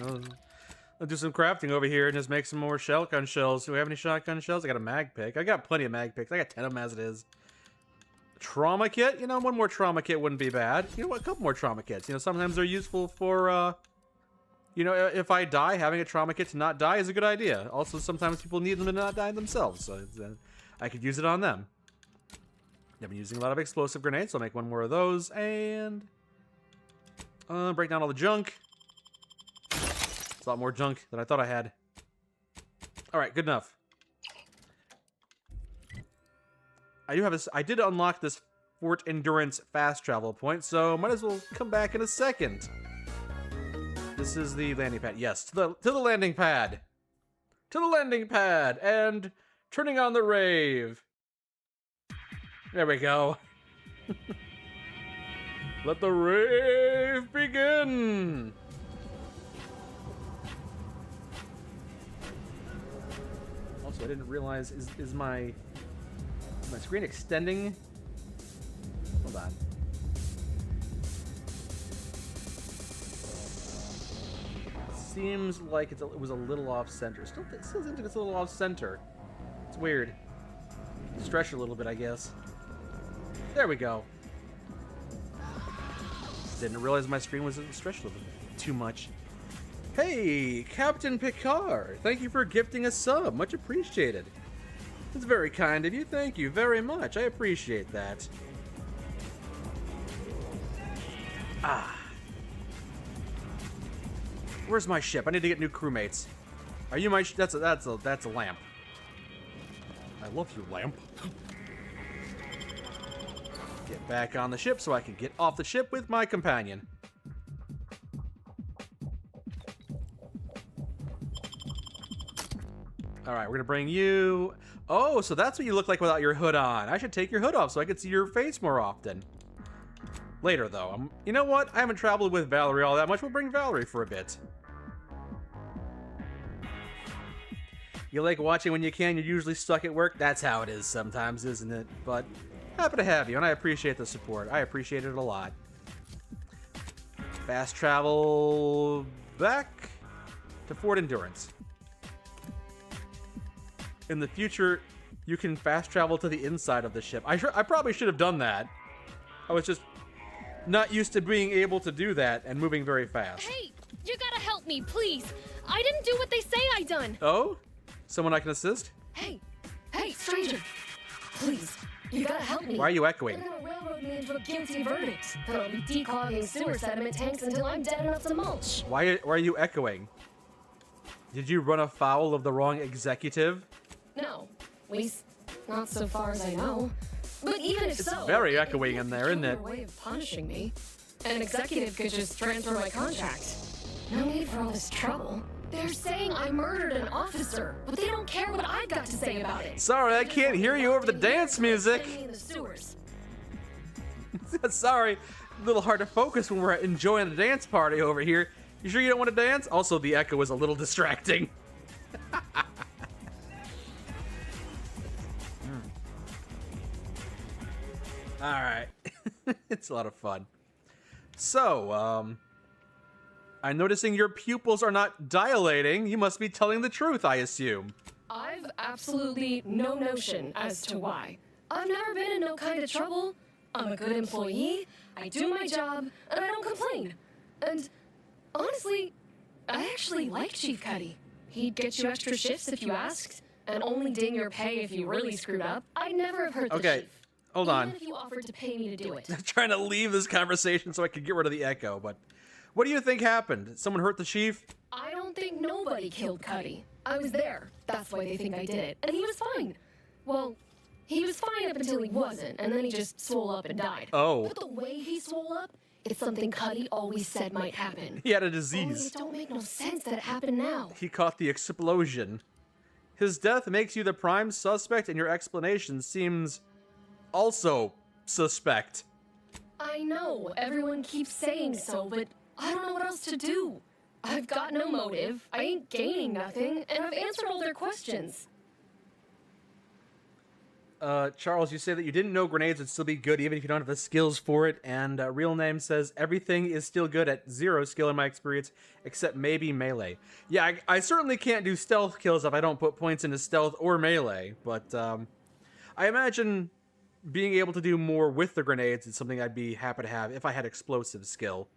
C: I'll do some crafting over here and just make some more shotgun shells. Do we have any shotgun shells? I got a mag pick. I got plenty of mag picks. I got 10 of them as it is. Trauma kit? You know, one more trauma kit wouldn't be bad. You know what? A couple more trauma kits. You know, sometimes they're useful for, you know, if I die, having a trauma kit to not die is a good idea. Also, sometimes people need them to not die themselves, so I could use it on them. I've been using a lot of explosive grenades, so I'll make one more of those, and break down all the junk. It's a lot more junk than I thought I had. Alright, good enough. I did unlock this Fort Endurance fast travel point, so might as well come back in a second. This is the landing pad. Yes, to the landing pad. To the landing pad, and turning on the rave. There we go. Let the rave begin. Also, I didn't realize, is my screen extending? Hold on. Seems like it was a little off center. Still seems like it's a little off center. It's weird. Stretch a little bit, I guess. There we go. Didn't realize my screen was stretched a little bit too much. Hey, Captain Picard! Thank you for gifting a sub. Much appreciated. It's very kind of you. Thank you very much. I appreciate that. Ah. Where's my ship? I need to get new crewmates. Are you my that's a lamp. I love you, lamp. Get back on the ship so I can get off the ship with my companion. Alright, we're gonna bring you... Oh, so that's what you look like without your hood on. I should take your hood off so I can see your face more often. Later, though. You know what? I haven't traveled with Valerie all that much. We'll bring Valerie for a bit. You like watching when you can, you're usually stuck at work. That's how it is sometimes, isn't it? But happy to have you, and I appreciate the support. I appreciate it a lot. Fast travel back to Fort Endurance. In the future, you can fast travel to the inside of the ship. I probably should have done that. I was just not used to being able to do that and moving very fast.
B: Hey, you gotta help me, please. I didn't do what they say I done.
C: Oh? Someone I can assist?
B: Hey, stranger. Please, you gotta help me.
C: Why are you echoing?
B: They're gonna railroad me into a guilty verdict. Then I'll be declogging sewer sediment tanks until I'm dead enough to mulch.
C: Why are you echoing? Did you run afoul of the wrong executive?
B: No, at least not so far as I know. But even if
C: It's
B: so,
C: very echoing in there, isn't it?
B: way of punishing me. An executive could just transfer my contract. No need for all this trouble. They're saying I murdered an officer, but they don't care what I've got to say about it.
C: Sorry, I can't hear you over the dance music.
B: Send me in the sewers.
C: Sorry, a little hard to focus when we're enjoying the dance party over here. You sure you don't want to dance? Also, the echo is a little distracting. Alright. It's a lot of fun. So, I'm noticing your pupils are not dilating. You must be telling the truth, I assume.
B: I've absolutely no notion as to why. I've never been in no kind of trouble. I'm a good employee, I do my job, and I don't complain. And honestly, I actually like Chief Cuddy. He'd get you extra shifts if you asked, and only ding your pay if you really screwed up. I'd never have hurt the chief.
C: Hold on.
B: Even if you offered to pay me to do it.
C: I'm trying to leave this conversation so I could get rid of the echo, but what do you think happened? Did someone hurt the chief?
B: I don't think nobody killed Cuddy. I was there. That's why they think I did it. And he was fine. Well, he was fine up until he wasn't, and then he just swole up and died.
C: Oh.
B: But the way he swole up, it's something Cuddy always said might happen.
C: He had a
B: Only
C: disease.
B: it don't make no sense that it happened now.
C: He caught the explosion. His death makes you the prime suspect, and your explanation seems also suspect.
B: I know, everyone keeps saying so, but I don't know what else to do. I've got no motive, I ain't gaining nothing, and I've answered all their questions.
C: Charles, you say that you didn't know grenades would still be good even if you don't have the skills for it, and Real Name says everything is still good at 0 skill in my experience, except maybe melee. Yeah, I certainly can't do stealth kills if I don't put points into stealth or melee, but I imagine being able to do more with the grenades is something I'd be happy to have if I had explosive skill.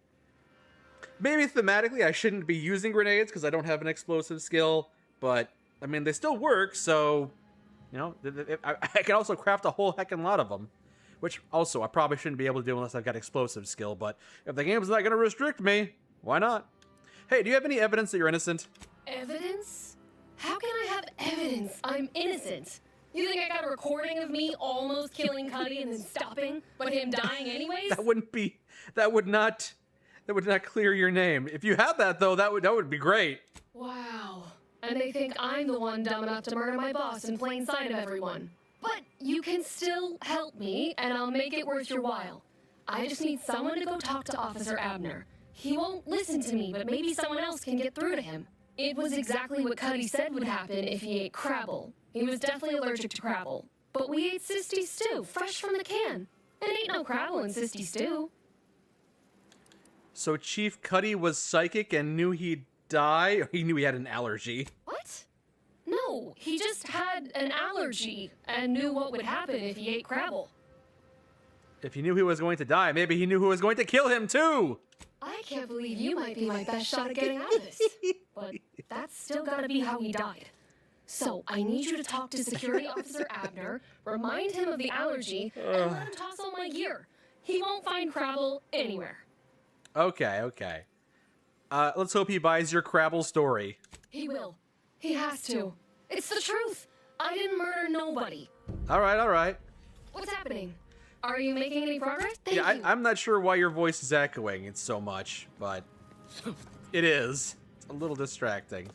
C: Maybe thematically I shouldn't be using grenades because I don't have an explosive skill, but, I mean, they still work, so... You know, I can also craft a whole heckin' lot of them, which also I probably shouldn't be able to do unless I've got explosive skill, but if the game's not going to restrict me, why not? Hey, do you have any evidence that you're innocent?
B: Evidence? How can I have evidence? I'm innocent. You think I got a recording of me almost killing Cuddy and then stopping, but him dying anyways?
C: That would not clear your name. If you had that though, that would be great.
B: Wow. And they think I'm the one dumb enough to murder my boss in plain sight of everyone. But you can still help me, and I'll make it worth your while. I just need someone to go talk to Officer Abner. He won't listen to me, but maybe someone else can get through to him. It was exactly what Cuddy said would happen if he ate Crabble. He was definitely allergic to Crabble. But we ate Sisty stew, fresh from the can. And ain't no Crabble in Sisty stew.
C: So Chief Cuddy was psychic and knew he'd die, or he knew he had an allergy?
B: What? No, he just had an allergy and knew what would happen if he ate Crabble.
C: If he knew he was going to die, maybe he knew who was going to kill him too!
B: I can't believe you might be my best shot at getting out of this. But that's still gotta be how he died. So, I need you to talk to Security Officer Abner, remind him of the allergy, and let him toss all my gear. He won't find Crabble anywhere.
C: Okay. Let's hope he buys your Crabble story.
B: He will. He has to. It's the truth. I didn't murder nobody.
C: All right.
B: What's happening? Are you making any progress?
C: Yeah, I'm not sure why your voice is echoing it so much, but it is. It's a little distracting.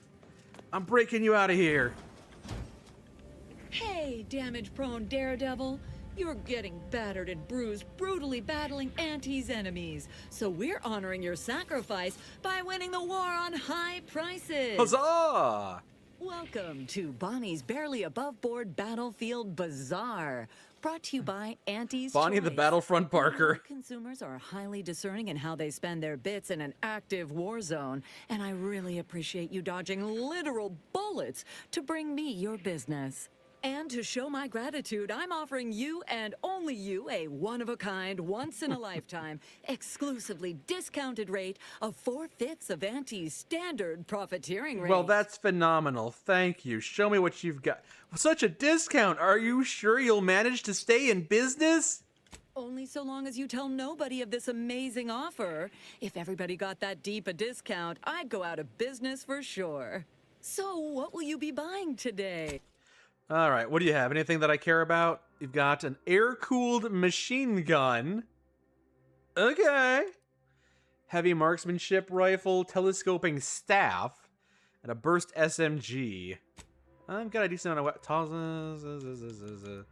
C: I'm breaking you out of here.
F: Hey, damage-prone daredevil. You're getting battered and bruised, brutally battling Auntie's enemies. So we're honoring your sacrifice by winning the war on high prices.
C: Huzzah!
F: Welcome to Bonnie's Barely Above Board Battlefield Bazaar, brought to you by Auntie's
C: Bonnie the
F: Choice.
C: Battlefront Barker.
F: Consumers are highly discerning in how they spend their bits in an active war zone, and I really appreciate you dodging literal bullets to bring me your business. And to show my gratitude, I'm offering you and only you a one-of-a-kind, once-in-a-lifetime, exclusively discounted rate of 4/5 of Auntie's standard profiteering rate.
C: Well, that's phenomenal. Thank you. Show me what you've got. Such a discount. Are you sure you'll manage to stay in business?
F: Only so long as you tell nobody of this amazing offer. If everybody got that deep a discount, I'd go out of business for sure. So, what will you be buying today?
C: All right, what do you have? Anything that I care about? You've got an air-cooled machine gun. Okay. Heavy marksmanship rifle, telescoping staff, and a burst SMG. I've got a decent amount of...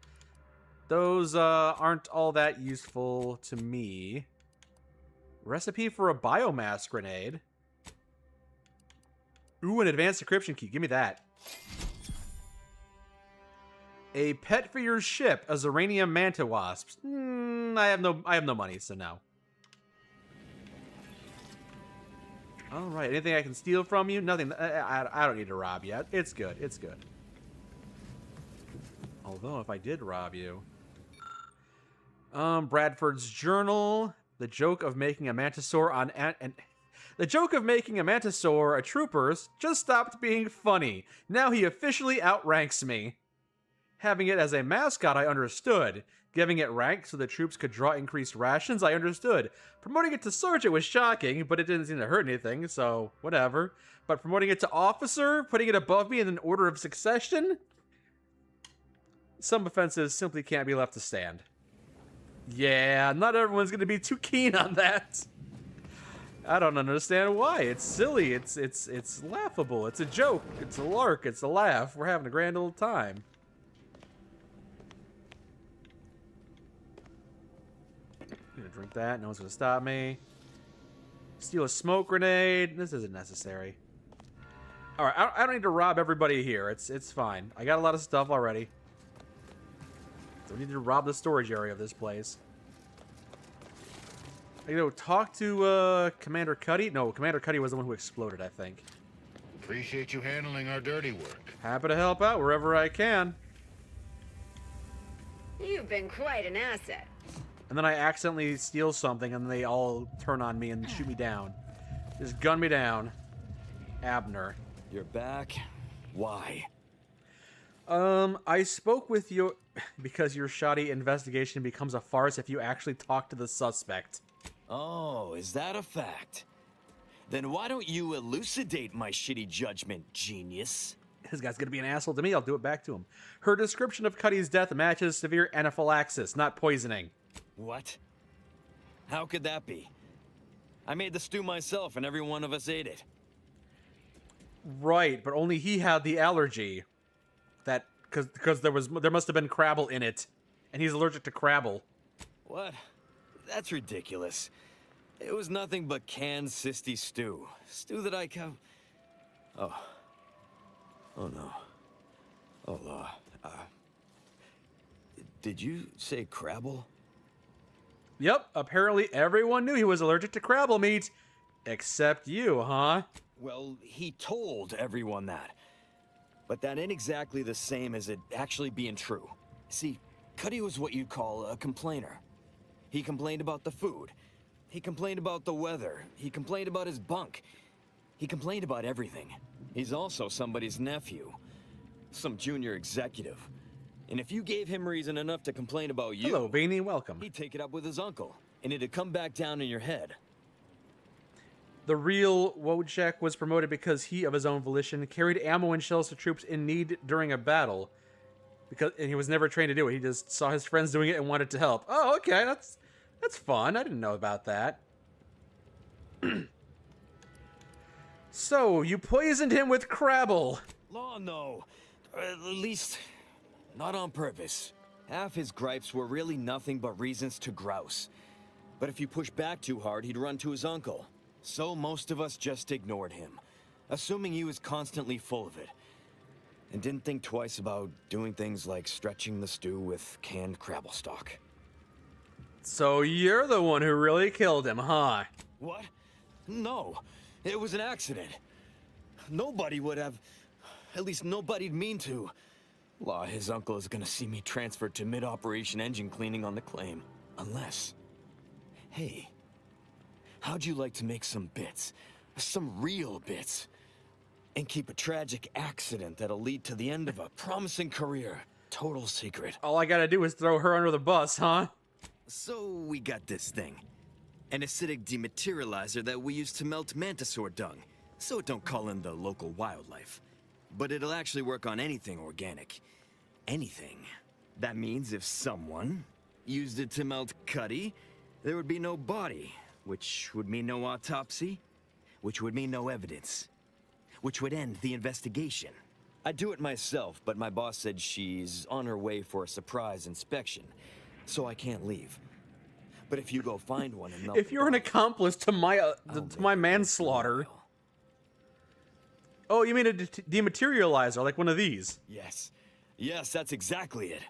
C: Those aren't all that useful to me. Recipe for a biomass grenade. Ooh, an advanced decryption key. Give me that. A pet for your ship, a Zeranium manta wasp. I have no money, so no. All right, anything I can steal from you? Nothing. I don't need to rob you. It's good. It's good. Although, if I did rob you, Bradford's journal. The joke of making a mantisaur the joke of making a mantisaur a trooper's just stopped being funny. Now he officially outranks me. Having it as a mascot, I understood. Giving it rank so the troops could draw increased rations, I understood. Promoting it to sergeant was shocking, but it didn't seem to hurt anything, so whatever. But promoting it to officer, putting it above me in an order of succession? Some offenses simply can't be left to stand. Yeah, not everyone's going to be too keen on that. I don't understand why. It's silly. It's laughable. It's a joke. It's a lark. It's a laugh. We're having a grand old time. I'm gonna drink that. No one's gonna stop me. Steal a smoke grenade. This isn't necessary. All right, I don't need to rob everybody here. It's fine. I got a lot of stuff already. Don't need to rob the storage area of this place. I go talk to Commander Cuddy. No, Commander Cuddy was the one who exploded, I think.
S: Appreciate you handling our dirty work.
C: Happy to help out wherever I can.
D: You've been quite an asset.
C: And then I accidentally steal something, and they all turn on me and shoot me down. Just gun me down. Abner.
A: You're back? Why?
C: I spoke with you because your shoddy investigation becomes a farce if you actually talk to the suspect.
A: Oh, is that a fact? Then why don't you elucidate my shitty judgment, genius?
C: This guy's gonna be an asshole to me. I'll do it back to him. Her description of Cuddy's death matches severe anaphylaxis, not poisoning.
A: What? How could that be? I made the stew myself and every one of us ate it.
C: Right, but only he had the allergy. That because there must have been Crabble in it, and he's allergic to Crabble.
A: What? That's ridiculous. It was nothing but canned cysty stew. Stew that I Oh no. Oh, did you say Crabble?
C: Yep, apparently everyone knew he was allergic to Crabble meat. Except you, huh?
A: Well, he told everyone that. But that ain't exactly the same as it actually being true. See, Cuddy was what you'd call a complainer. He complained about the food. He complained about the weather. He complained about his bunk. He complained about everything. He's also somebody's nephew. Some junior executive. And if you gave him reason enough to complain about you...
C: Hello, Beanie, welcome.
A: He'd take it up with his uncle. And it'd come back down in your head.
C: The real Wojciech was promoted because he, of his own volition, carried ammo and shells to troops in need during a battle. And he was never trained to do it. He just saw his friends doing it and wanted to help. Oh, okay, that's fun. I didn't know about that. So, you poisoned him with Crabble.
A: Oh, no. At least, not on purpose. Half his gripes were really nothing but reasons to grouse. But if you push back too hard, he'd run to his uncle. So most of us just ignored him, assuming he was constantly full of it. and didn't think twice about doing things like stretching the stew with canned crabble stock.
C: So you're the one who really killed him, huh?
A: What? No, it was an accident. Nobody would have... At least nobody'd mean to. Law, his uncle is gonna see me transferred to mid-operation engine cleaning on the claim. Unless... Hey, how'd you like to make some bits? Some real bits? And keep a tragic accident that'll lead to the end of a promising career. Total secret.
C: All I gotta do is throw her under the bus, huh?
A: So we got this thing. An acidic dematerializer that we use to melt mantisaur dung, so it don't call in the local wildlife. But it'll actually work on anything organic. Anything. That means if someone used it to melt Cuddy, there would be no body, which would mean no autopsy, which would mean no evidence, which would end the investigation. I'd do it myself, but my boss said she's on her way for a surprise inspection, so I can't leave. But if you go find one and melt
C: if you're an accomplice to my manslaughter. Oh, you mean a dematerializer, like one of these?
A: Yes. Yes, that's exactly it.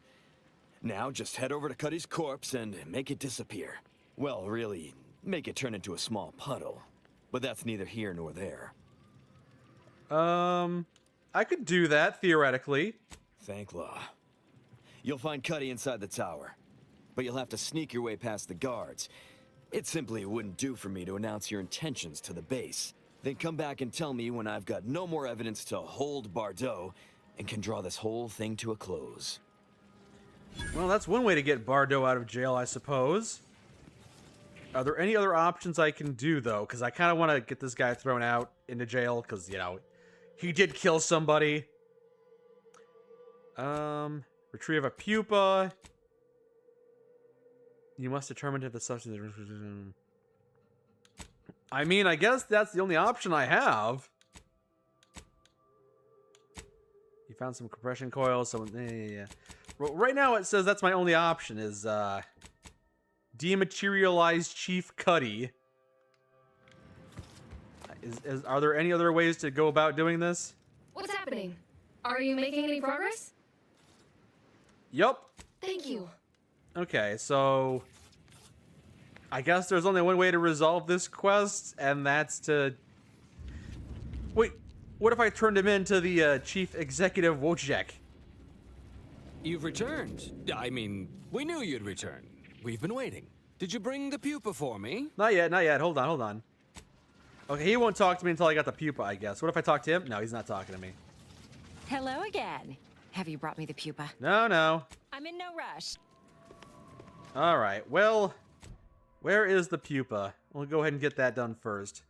A: Now just head over to Cuddy's corpse and make it disappear. Well, really, make it turn into a small puddle. But that's neither here nor there.
C: I could do that, theoretically.
A: Thank Law. You'll find Cuddy inside the tower. But you'll have to sneak your way past the guards. It simply wouldn't do for me to announce your intentions to the base. Then come back and tell me when I've got no more evidence to hold Bardot and can draw this whole thing to a close.
C: Well, that's one way to get Bardot out of jail, I suppose. Are there any other options I can do, though? Because I kind of want to get this guy thrown out into jail, because, you know, he did kill somebody. Retrieve a pupa. You must determine if the substance... I mean, I guess that's the only option I have. You found some compression coils, so... Yeah. Well, right now it says that's my only option, is, dematerialized Chief Cuddy. Are there any other ways to go about doing this?
B: What's happening? Are you making any progress?
C: Yup.
B: Thank you.
C: Okay, so... I guess there's only one way to resolve this quest, and that's to... Wait, what if I turned him into the Chief Executive Wojciech?
U: You've returned. I mean, we knew you'd return. We've been waiting. Did you bring the pupa for me?
C: Not yet, not yet. Hold on, hold on. Okay, he won't talk to me until I got the pupa, I guess. What if I talk to him? No, he's not talking to me.
V: Hello again. Have you brought me the pupa?
C: No, no.
V: I'm in no rush.
C: All right, well, where is the pupa? We'll go ahead and get that done first.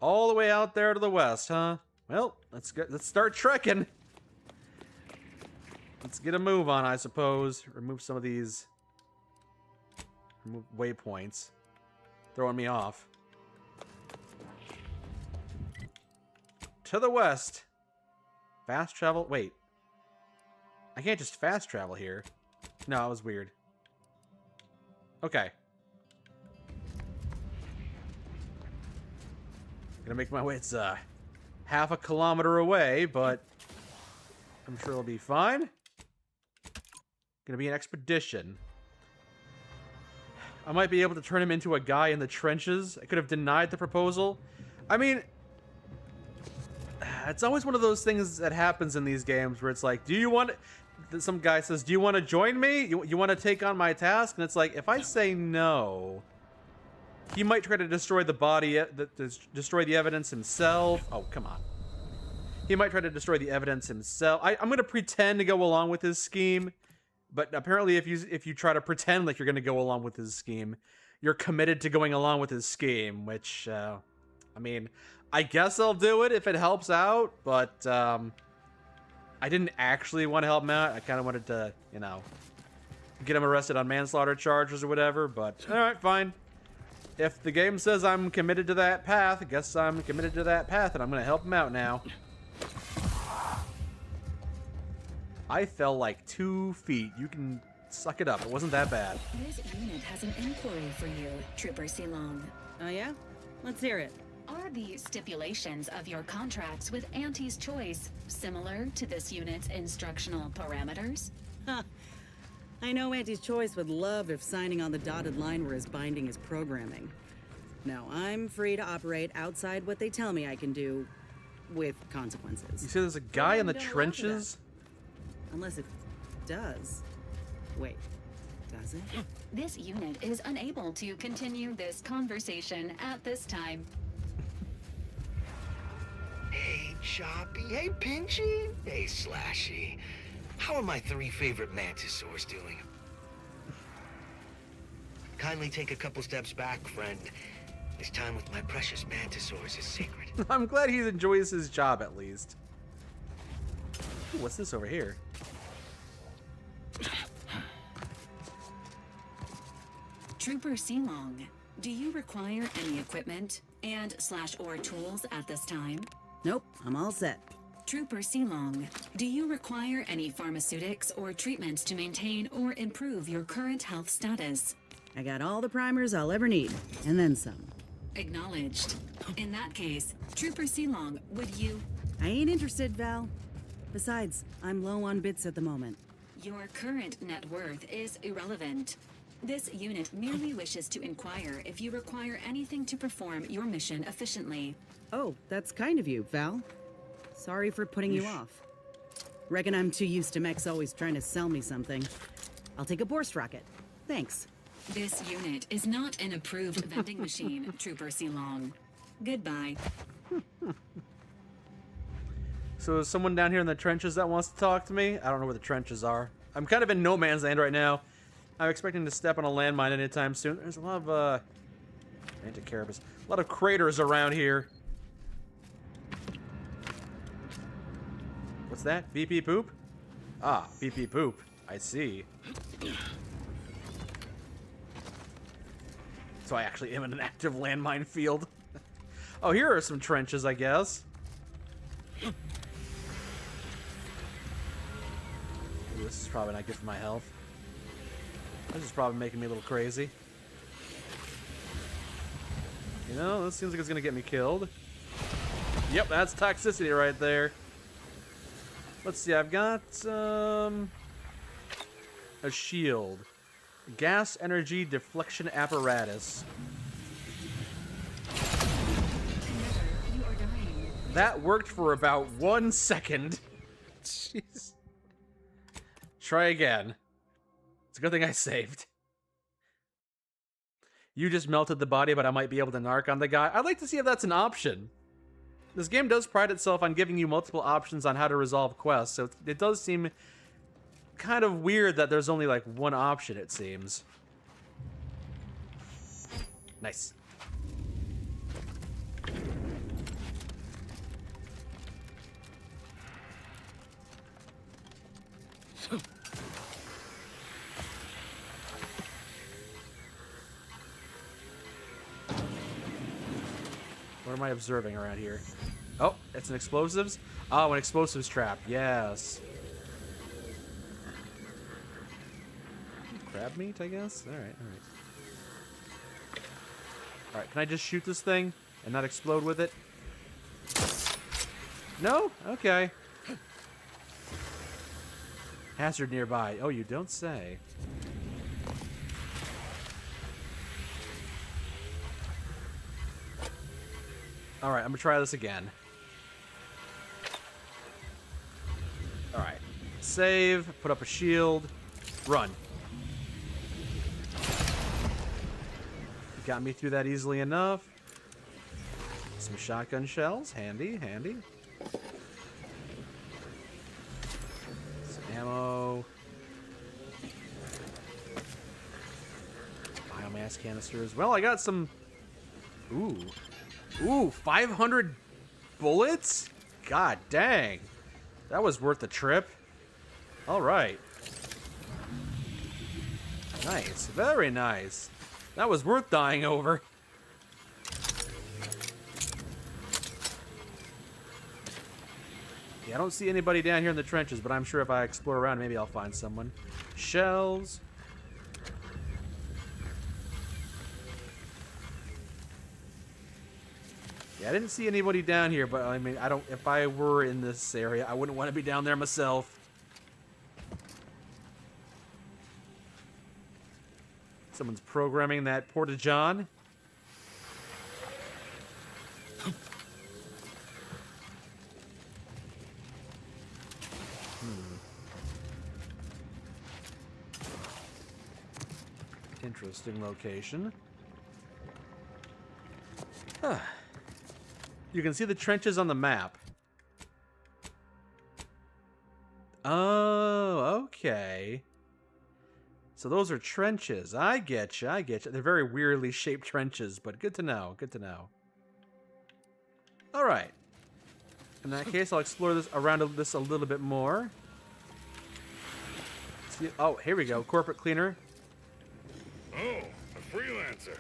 C: All the way out there to the west, huh? Well, let's start trekking. Let's get a move on, I suppose. Remove some of these waypoints. Throwing me off. To the west. Fast travel? Wait. I can't just fast travel here. No, that was weird. Okay. Gonna make my way. It's half a kilometer away, but I'm sure it'll be fine. Gonna be an expedition. I might be able to turn him into a guy in the trenches. I could have denied the proposal. I mean, it's always one of those things that happens in these games where it's like, do you want... Some guy says, do you want to join me? You want to take on my task? And it's like, if I say no, he might try to destroy the body, destroy the evidence himself. Oh, come on. He might try to destroy the evidence himself. I'm going to pretend to go along with his scheme. But apparently if you try to pretend like you're going to go along with his scheme, you're committed to going along with his scheme, which, I mean, I guess I'll do it if it helps out, but I didn't actually want to help him out. I kind of wanted to, you know, get him arrested on manslaughter charges or whatever, but alright, fine. If the game says I'm committed to that path, I guess I'm committed to that path, and I'm going to help him out now. I fell like 2 feet. You can suck it up. It wasn't that bad.
J: This unit has an inquiry for you, Trooper Silong.
E: Oh, yeah? Let's hear it.
H: Are the stipulations of your contracts with Auntie's Choice similar to this unit's instructional parameters?
E: Huh. I know Auntie's Choice would love if signing on the dotted line were as binding as programming. No, I'm free to operate outside what they tell me I can do, with consequences.
C: You see there's a guy in the trenches?
E: Unless it does. Wait, does it?
H: This unit is unable to continue this conversation at this time.
J: Hey, Choppy. Hey, Pinchy. Hey, Slashy. How are my 3 favorite mantisaurs doing? Kindly take a couple steps back, friend. This time with my precious mantisaurs is sacred.
C: I'm glad he enjoys his job at least. Ooh, what's this over here?
H: Trooper Sealong, do you require any equipment and/or tools at this time?
E: Nope, I'm all set.
H: Trooper Sealong, do you require any pharmaceutics or treatments to maintain or improve your current health status?
E: I got all the primers I'll ever need, and then some.
H: Acknowledged. In that case, Trooper Sealong, would you...
E: I ain't interested, Val. Besides, I'm low on bits at the moment.
H: Your current net worth is irrelevant. This unit merely wishes to inquire if you require anything to perform your mission efficiently.
E: Oh, that's kind of you, Val. Sorry for putting you off. Reckon I'm too used to Mex always trying to sell me something. I'll take a Borst rocket. Thanks.
H: This unit is not an approved vending machine, Trooper Sealong. Goodbye.
C: So there's someone down here in the trenches that wants to talk to me? I don't know where the trenches are. I'm kind of in no man's land right now. I'm expecting to step on a landmine anytime soon. There's a lot of, Anticarabus. A lot of craters around here. What's that? BP poop? Ah, BP poop. I see. So I actually am in an active landmine field. Oh, here are some trenches, I guess. Ooh, this is probably not good for my health. This is probably making me a little crazy. You know, this seems like it's gonna get me killed. Yep, that's toxicity right there. Let's see, I've got a shield. Gas energy deflection apparatus. That worked for about 1 second. Jeez. Try again. It's a good thing I saved. You just melted the body, but I might be able to narc on the guy. I'd like to see if that's an option. This game does pride itself on giving you multiple options on how to resolve quests, so it does seem kind of weird that there's only like one option, it seems. Nice. What am I observing around here? Oh, it's an explosives? Oh, an explosives trap. Yes. Crab meat, I guess? Alright, alright. Alright, can I just shoot this thing and not explode with it? No? Okay. Hazard nearby. Oh, you don't say. Alright, I'm gonna try this again. Alright. Save, put up a shield, run. Got me through that easily enough. Some shotgun shells, handy, handy. Some ammo. Biomass canisters. Well, I got some... Ooh. Ooh, 500 bullets? God dang. That was worth the trip. Alright. Nice. Very nice. That was worth dying over. Yeah, I don't see anybody down here in the trenches, but I'm sure if I explore around, maybe I'll find someone. Shells. Yeah, I didn't see anybody down here, but I mean, if I were in this area, I wouldn't want to be down there myself. Someone's programming that Porta-John. Interesting location. Huh. You can see the trenches on the map. Oh, okay. So those are trenches. I get you. I get you. They're very weirdly shaped trenches, but good to know. Good to know. All right. In that case, I'll explore this around this a little bit more. See, oh, here we go. Corporate cleaner.
O: Oh, a freelancer.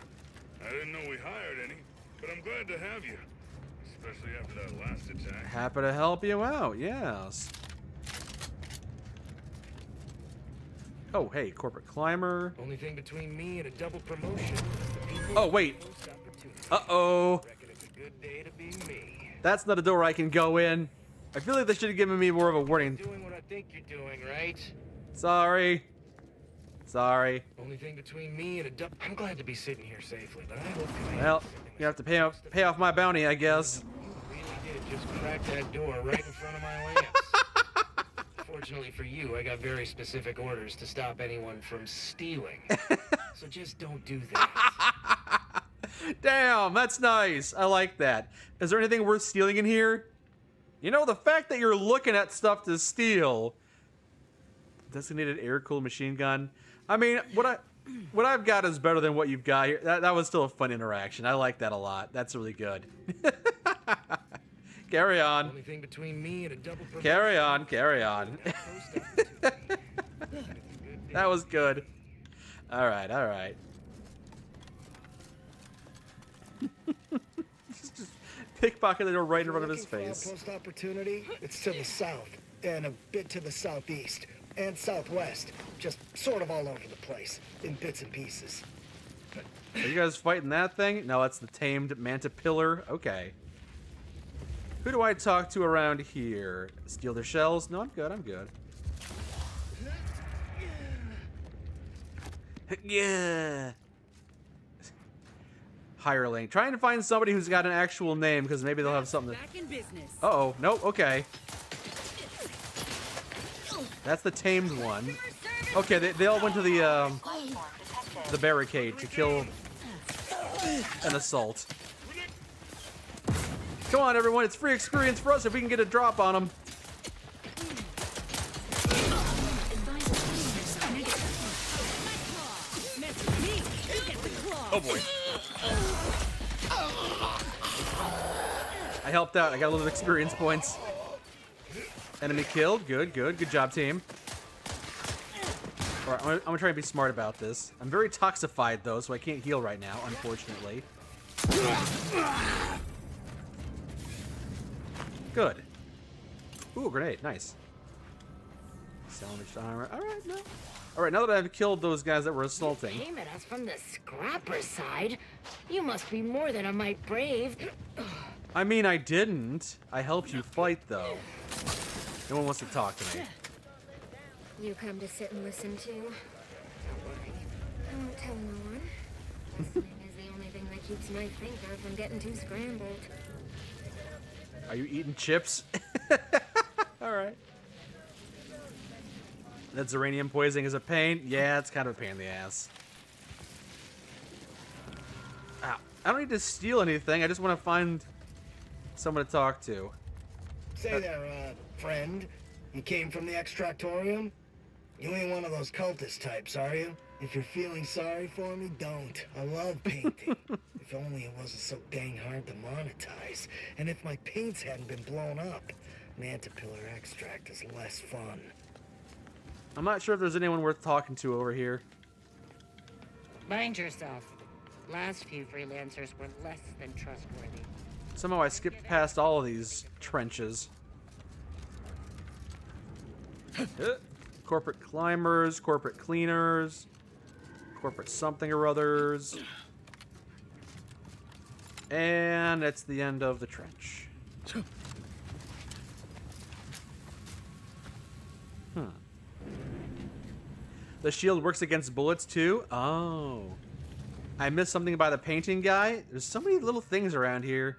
O: I didn't know we hired any, but I'm glad to have you. Especially after that last attack.
C: Happy to help you out, yes. Oh, hey, corporate climber.
T: Only thing between me and a double promotion.
C: Oh, wait. Uh-oh.
T: Reckon it's a good day to be me.
C: That's not a door I can go in. I feel like they should have given me more of a warning.
T: Doing what I think you're doing, right?
C: Sorry. Sorry.
T: Only thing between me and a double. I'm glad to be sitting here safely, but I hope you
C: Well, you have to pay off my bounty, I guess.
T: really did just crack that door right in front of my lance. Fortunately for you, I got very specific orders to stop anyone from stealing. So just don't do that.
C: Damn, that's nice. I like that. Is there anything worth stealing in here? You know, the fact that you're looking at stuff to steal. Designated air-cooled machine gun. I mean, what I've got is better than what you've got here. That was still a fun interaction. I like that a lot. That's really good. Carry on.
T: Only thing between me and a double promotion.
C: Carry on, carry on. That was good. All right, all right. Just pickpocket the door right in front of his face.
J: Post opportunity, it's to the south and a bit to the southeast and southwest, just sort of all over the place in bits and pieces.
C: Are you guys fighting that thing? No, that's the tamed Mantipillar. Okay. Who do I talk to around here? Steal their shells? No, I'm good. I'm good. Yeah. Hireling. Trying to find somebody who's got an actual name because maybe they'll have something.
F: Back in business.
C: Uh-oh. Nope. Okay. That's the tamed one. Okay, they all went to the barricade to kill an assault. Come on, everyone. It's free experience for us if we can get a drop on them. Oh, boy. I helped out. I got a little experience points. Enemy killed. Good, good. Good job, team. All right, I'm gonna try and be smart about this. I'm very toxified, though, so I can't heal right now, unfortunately. Good. Ooh, grenade. Nice. Salvaged armor. All right, no. All right, now that I've killed those guys that were assaulting.
Q: You came at us from the scrapper side. You must be more than a mite brave.
C: I mean, I didn't. I helped you fight, though. No one wants to talk to me.
L: You come to sit and listen too? Don't worry. I won't tell no one. Listening is the only thing that keeps my thinker from getting too scrambled.
C: Are you eating chips? All right. That Zeranium poisoning is a pain? Yeah, it's kind of a pain in the ass. Ow. I don't need to steal anything. I just want to find someone to talk to.
J: Say there, friend. You came from the Extractorium? You ain't one of those cultist types, are you? If you're feeling sorry for me, don't. I love painting. If only it wasn't so dang hard to monetize. And if my paints hadn't been blown up. Mantipillar extract is less fun.
C: I'm not sure if there's anyone worth talking to over here.
P: Mind yourself. Last few freelancers were less than trustworthy.
C: Somehow I skipped past all of these trenches. Corporate climbers, corporate cleaners, corporate something or others. And it's the end of the trench. The shield works against bullets too? Oh. I missed something by the painting guy. There's so many little things around here.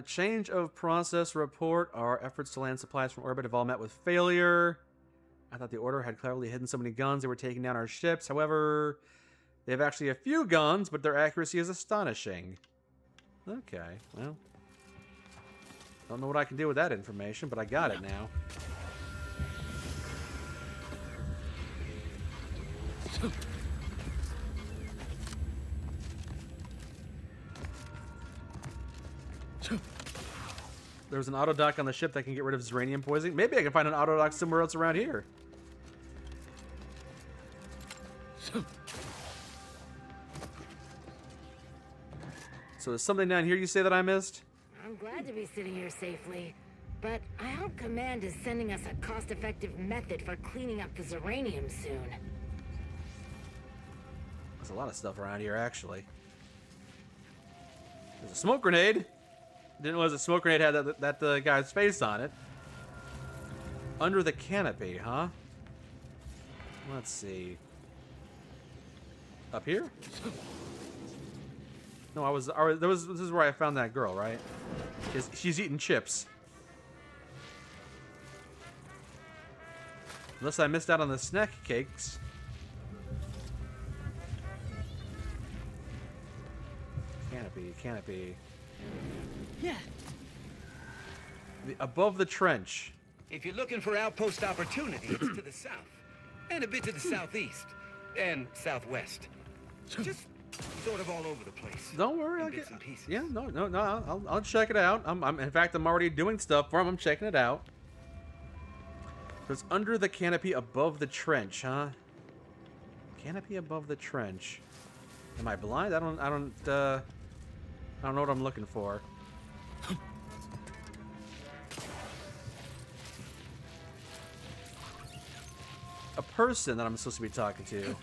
C: Change of process report. Our efforts to land supplies from orbit have all met with failure. I thought the Order had cleverly hidden so many guns they were taking down our ships. However, they have actually a few guns, but their accuracy is astonishing. Okay, well. Don't know what I can do with that information, but I got it now. There's an auto dock on the ship that can get rid of Zeranium poisoning. Maybe I can find an auto dock somewhere else around here. So there's something down here you say that I missed?
G: I'm glad to be sitting here safely. But I hope Command is sending us a cost-effective method for cleaning up the Zeranium soon.
C: There's a lot of stuff around here, actually. There's a smoke grenade. Didn't realize a smoke grenade had that guy's face on it. Under the canopy, huh? Let's see. Up here? No, this is where I found that girl, right? She's eating chips. Unless I missed out on the snack cakes. Canopy.
T: Yeah.
C: Above the trench.
T: If you're looking for outpost opportunity, it's to the south. And a bit to the southeast. And southwest. Just sort of all over the place.
C: Don't worry, I'll get. Yeah, no. I'll check it out. In fact, I'm already doing stuff for him. I'm checking it out. So it's under the canopy above the trench, huh? Canopy above the trench. Am I blind? I don't know what I'm looking for. A person that I'm supposed to be talking to.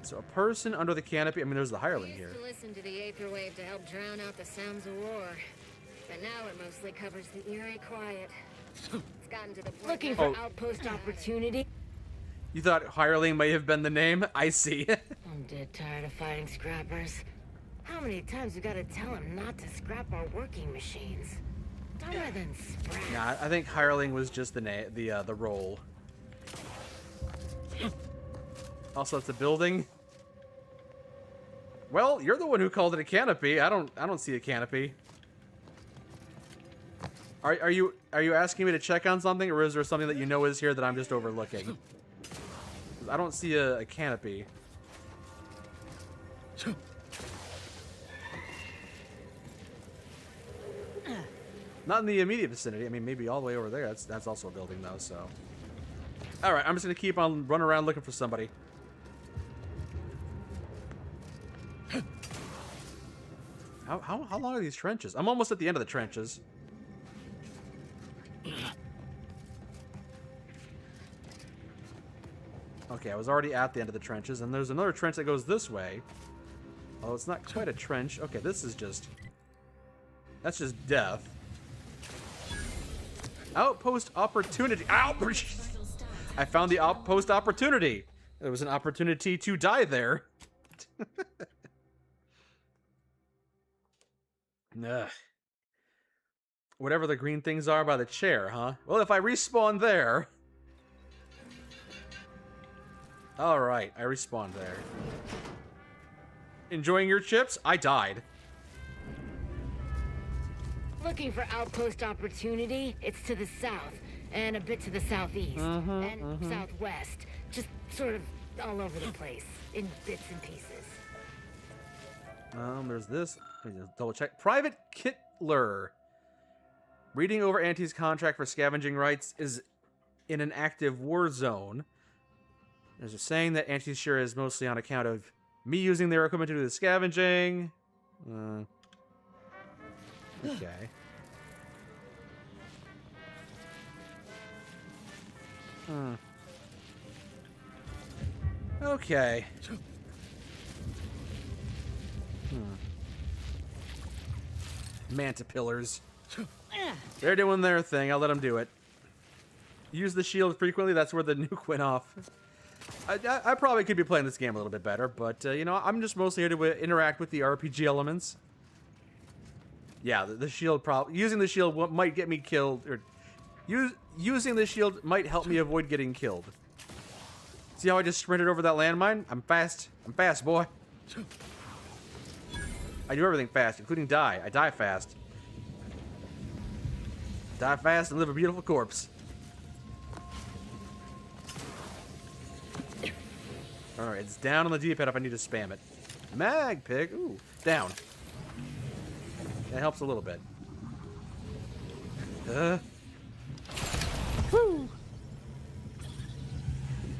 C: So a person under the canopy. I mean, there's the hireling here.
L: To listen to the Aether Wave to help drown out the sounds of war, but now it mostly covers the eerie quiet. It's gotten to the point.
G: Looking for outpost opportunity.
C: You thought hireling may have been the name? I see.
G: I'm dead tired of fighting scrappers. How many times we gotta tell them not to scrap our working machines? Dumber than scrap.
C: Nah, I think hireling was just the role. Also, it's a building. Well, you're the one who called it a canopy. I don't see a canopy. Are you asking me to check on something, or is there something that you know is here that I'm just overlooking? I don't see a canopy. Not in the immediate vicinity. I mean, maybe all the way over there. That's also a building, though, so. Alright, I'm just going to keep on running around looking for somebody. How long are these trenches? I'm almost at the end of the trenches. Okay, I was already at the end of the trenches, and there's another trench that goes this way. Oh, it's not quite a trench. Okay, this is just... That's just death. Outpost opportunity. Ow! I found the outpost opportunity. There was an opportunity to die there. Ugh. Whatever the green things are by the chair, huh? Well, if I respawn there... Alright, I respawned there. Enjoying your chips? I died.
G: Looking for outpost opportunity? It's to the south, and a bit to the southeast, and southwest. Just sort of all over the place, in bits and pieces.
C: There's this. Let me just double check. Private Kittler. Reading over Auntie's contract for scavenging rights is in an active war zone. There's a saying that Auntie's share is mostly on account of me using their equipment to do the scavenging. Okay. Okay. Manta pillars. They're doing their thing. I'll let them do it. Use the shield frequently. That's where the nuke went off. I probably could be playing this game a little bit better, but, you know, I'm just mostly here to interact with the RPG elements. Yeah, the shield using the shield might get me killed, or using the shield might help me avoid getting killed. See how I just sprinted over that landmine? I'm fast. I'm fast, boy. I do everything fast, including die. I die fast. Die fast and live a beautiful corpse. Alright, it's down on the D-pad if I need to spam it. Mag pig. Ooh, down. That helps a little bit. Woo.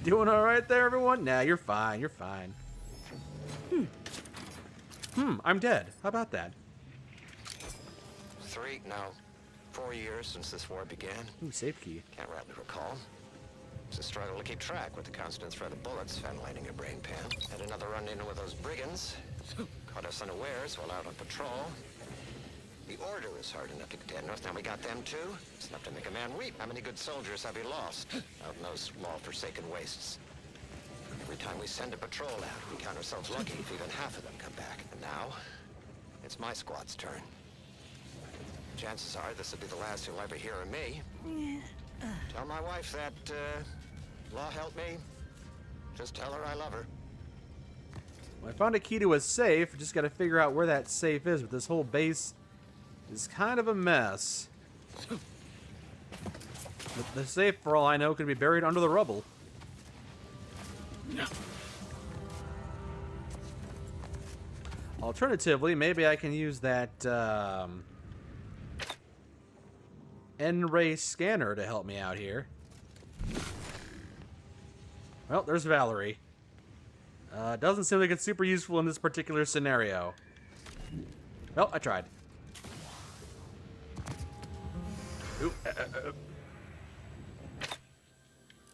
C: Doing alright there, everyone? Nah, you're fine. You're fine. I'm dead. How about that?
K: 4 years since this war began.
C: Ooh, safe key.
K: Can't rightly recall. It's a struggle to keep track with the constant threat of bullets ventilating your brain pan. Had another run-in with those brigands. Caught us unawares while out on patrol. The Order is hard enough to contend with. Now we got them too. It's enough to make a man weep. How many good soldiers have we lost out in those law-forsaken wastes? Every time we send a patrol out, we count ourselves lucky if even half of them come back. And now, it's my squad's turn. Chances are this will be the last you'll ever hear of me. Tell my wife that, law help me. Just tell her I love her.
C: Well, I found a key to a safe. Just gotta figure out where that safe is, but this whole base is kind of a mess. The safe, for all I know, could be buried under the rubble. Alternatively, maybe I can use that, N-ray scanner to help me out here. Well, there's Valerie. Doesn't seem like it's super useful in this particular scenario. Well, I tried. Ooh,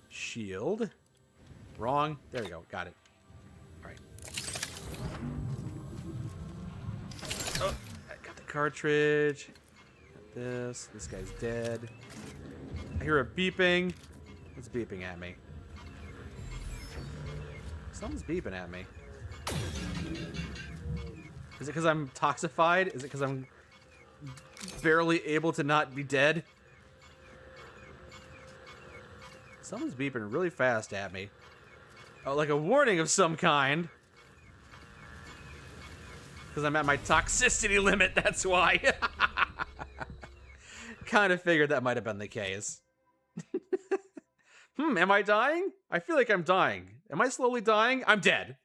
C: Shield. Wrong. There we go. Got it. Alright. Oh, I got the cartridge. Got this. This guy's dead. I hear a beeping. What's beeping at me? Someone's beeping at me. Is it because I'm toxified? Is it because I'm barely able to not be dead? Someone's beeping really fast at me. Oh, like a warning of some kind. Because I'm at my toxicity limit, that's why. Kind of figured that might have been the case. Am I dying? I feel like I'm dying. Am I slowly dying? I'm dead.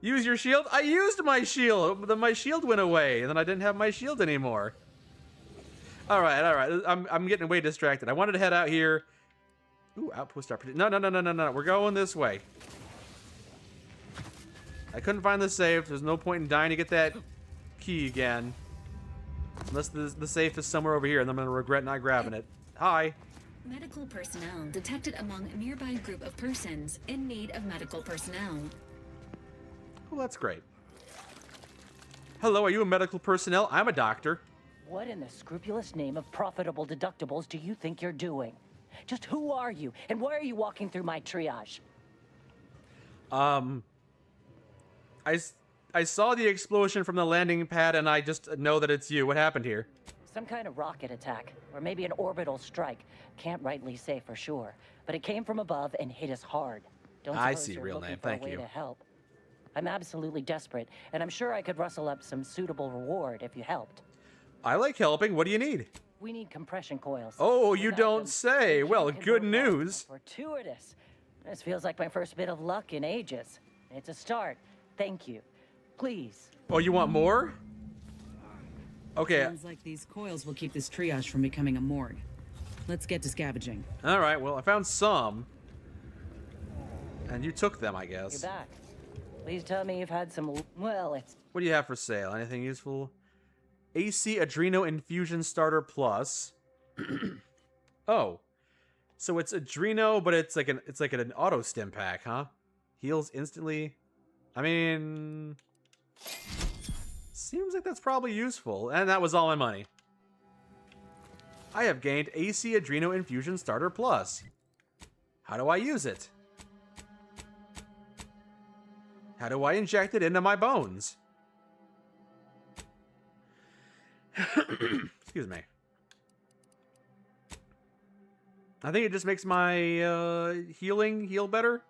C: Use your shield? I used my shield. Then my shield went away, and then I didn't have my shield anymore. All right, all right. I'm getting way distracted. I wanted to head out here. Ooh, outpost opportunity. No. We're going this way. I couldn't find the safe. There's no point in dying to get that key again. Unless the safe is somewhere over here, and I'm going to regret not grabbing it. Hi.
N: Medical personnel detected among a nearby group of persons in need of medical personnel.
C: Well, that's great. Hello, are you a medical personnel? I'm a doctor.
W: What in the scrupulous name of profitable deductibles do you think you're doing? Just who are you, and why are you walking through my triage?
C: I saw the explosion from the landing pad, and I just know that it's you. What happened here?
W: Some kind of rocket attack, or maybe an orbital strike. Can't rightly say for sure, but it came from above and hit us hard. Don't
C: I
W: suppose
C: see,
W: you're
C: real
W: looking
C: name.
W: for a
C: Thank
W: way
C: you.
W: to help. I'm absolutely desperate, and I'm sure I could rustle up some suitable reward if you helped.
C: I like helping. What do you need?
W: We need compression coils.
C: Oh, you
W: Without
C: don't
W: them,
C: say.
W: we
C: Well,
W: can't
C: good
W: convert wealth.
C: news.
W: Fortuitous. This feels like my first bit of luck in ages. It's a start. Thank you. Please.
C: Oh, you want more? Okay.
X: Sounds like these coils will keep this triage from becoming a morgue. Let's get to scavenging.
C: All right. Well, I found some. And you took them, I
W: You're
C: guess.
W: back. Please tell me you've had some. Well, it's.
C: What do you have for sale? Anything useful? AC Adreno Infusion Starter Plus. Oh. So it's Adreno, but it's like an auto stim pack, huh? Heals instantly. I mean, Seems like that's probably useful. And that was all my money. I have gained AC Adreno Infusion Starter Plus. How do I use it? How do I inject it into my bones? Excuse me. I think it just makes my healing heal better.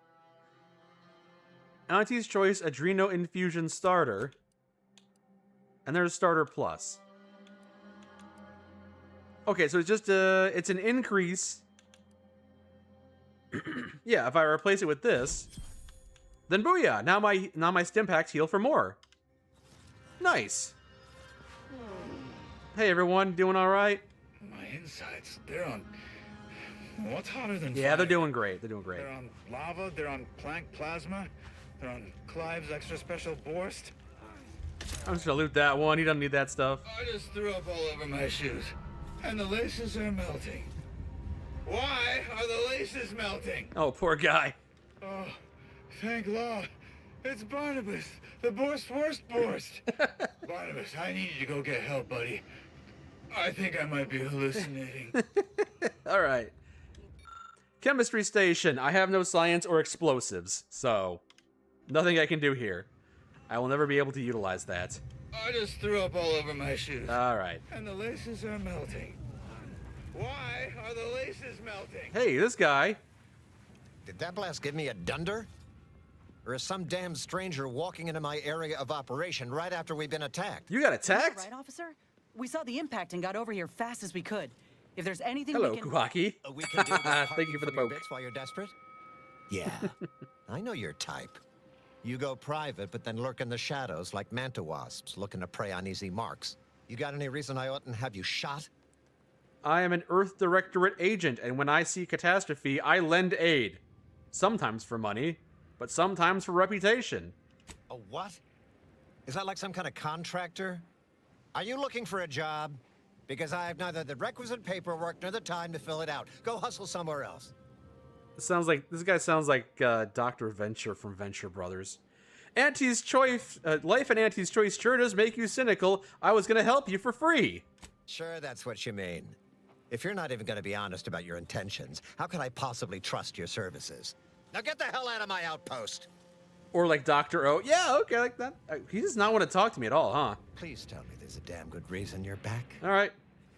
C: Auntie's Choice Adreno Infusion Starter. And there's Starter Plus. Okay, so it's just it's an increase. Yeah, if I replace it with this, then booyah! Now my stim packs heal for more. Nice. Hey everyone, doing all right?
I: My insides, they're on. What's hotter than
C: Yeah,
I: fire?
C: they're doing great. They're doing great.
I: They're on lava. They're on Planck plasma. They're on Clive's extra special Borst.
C: I'm just gonna loot that one. He doesn't need that stuff.
I: I just threw up all over my shoes, and the laces are melting. Why are the laces melting?
C: Oh, poor guy.
I: Oh, thank law. It's Barnabas, the Borst worst Borst. Barnabas, I need you to go get help, buddy. I think I might be hallucinating.
C: All right. Chemistry station. I have no science or explosives, so nothing I can do here. I will never be able to utilize that.
I: I just threw up all over my shoes.
C: All right.
I: And the laces are melting. Why are the laces melting?
C: Hey, this guy.
K: Did that blast give me a dunder? Or is some damn stranger walking into my area of operation right after we've been attacked?
C: You got attacked?
M: Right, officer? We saw the impact and got over here fast as we could. If there's anything
C: Hello,
M: we can...
C: Kuhaki.
K: We can do that.
C: Thank you for the poke.
K: Bits while you're desperate? Yeah, I know your type. You go private, but then lurk in the shadows like manta wasps looking to prey on easy marks. You got any reason I oughtn't have you shot?
C: I am an Earth Directorate agent, and when I see catastrophe, I lend aid. Sometimes for money, but sometimes for reputation.
K: A what? Is that like some kind of contractor? Are you looking for a job? Because I have neither the requisite paperwork nor the time to fill it out. Go hustle somewhere else.
C: This guy sounds like Dr. Venture from Venture Brothers. Auntie's Choice, life and Auntie's Choice sure does make you cynical. I was gonna help you for free.
K: Sure, that's what you mean. If you're not even gonna be honest about your intentions, how can I possibly trust your services? Now get the hell out of my outpost!
C: Or like Dr. O. Yeah, okay, like that. He does not want to talk to me at all, huh?
K: Please tell me there's a damn good reason you're back.
C: All right.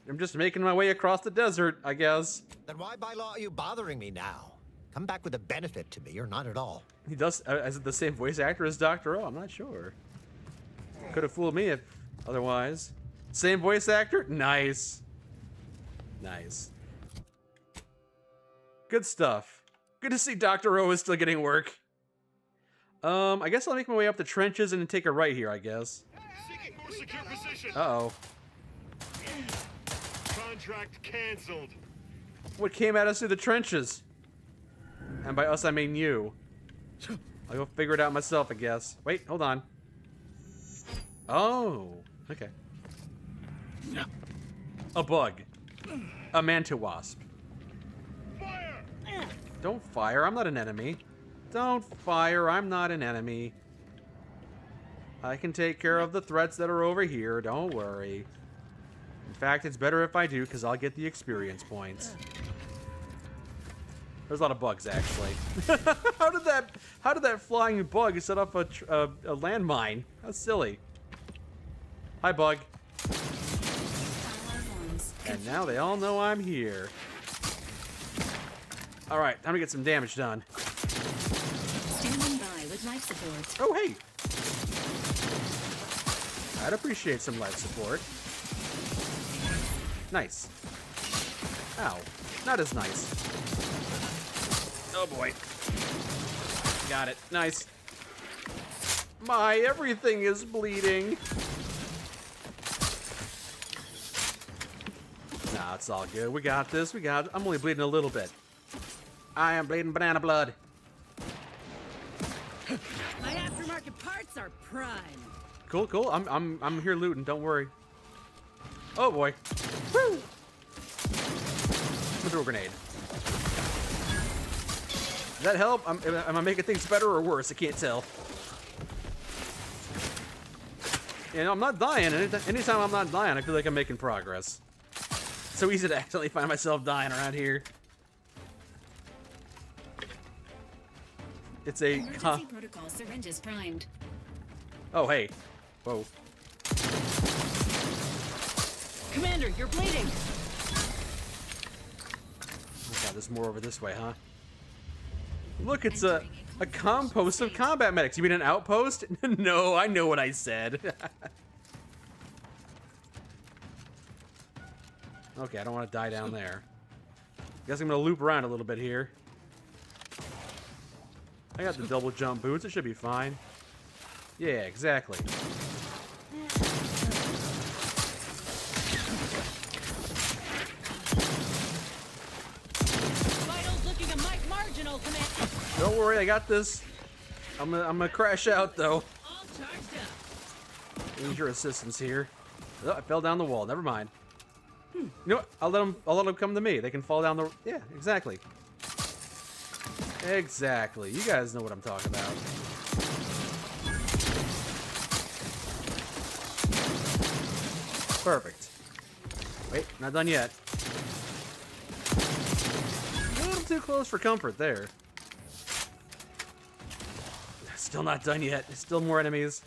C: I'm just making my way across the desert, I guess.
K: Then why by law are you bothering me now? Come back with a benefit to me, or not at all.
C: He does, is it the same voice actor as Dr. O? I'm not sure. Could have fooled me if otherwise. Same voice actor? Nice. Nice. Good stuff. Good to see Dr. O is still getting work. I guess I'll make my way up the trenches and take a right here, I guess.
I: Seeking more secure position.
C: Uh-oh.
I: Contract canceled.
C: What came at us through the trenches? And by us, I mean you. I'll go figure it out myself, I guess. Wait, hold on. Oh, okay. A bug. A manta wasp.
I: Fire!
C: Don't fire, I'm not an enemy. Don't fire, I'm not an enemy. I can take care of the threats that are over here, don't worry. In fact, it's better if I do, because I'll get the experience points. There's a lot of bugs, actually. How did that flying bug set up a landmine? That's silly. Hi, bug. And now they all know I'm here. All right, time to get some damage done.
N: Standing by with life support.
C: Oh, hey. I'd appreciate some life support. Nice. Ow. Not as nice. Oh boy. Got it. Nice. My everything is bleeding. Nah, it's all good. We got this. I'm only bleeding a little bit. I am bleeding banana blood.
X: My aftermarket parts are prime.
C: Cool, cool. I'm here looting. Don't worry. Oh boy. Woo! Throw a grenade. Does that help? Am I making things better or worse? I can't tell. And I'm not dying. Anytime I'm not dying, I feel like I'm making progress. It's so easy to accidentally find myself dying around here. It's a...
N: Emergency protocol syringes primed.
C: Oh, hey. Whoa.
M: Commander, you're bleeding.
C: Oh god, there's more over this way, huh? Look, it's a compost of combat medics. You mean an outpost? No, I know what I said. Okay, I don't want to die down there. Guess I'm gonna loop around a little bit here. I got the double jump boots. It should be fine. Yeah, exactly.
M: Vitals looking a mite marginal, Commander.
C: Don't worry, I got this. I'm gonna crash out though.
M: All charged up.
C: Need your assistance here. Oh, I fell down the wall. Never mind. You know what? I'll let them come to me. They can fall down the. Yeah, exactly. Exactly. You guys know what I'm talking about. Perfect. Wait, not done yet. A little too close for comfort there. Still not done yet. There's still more enemies.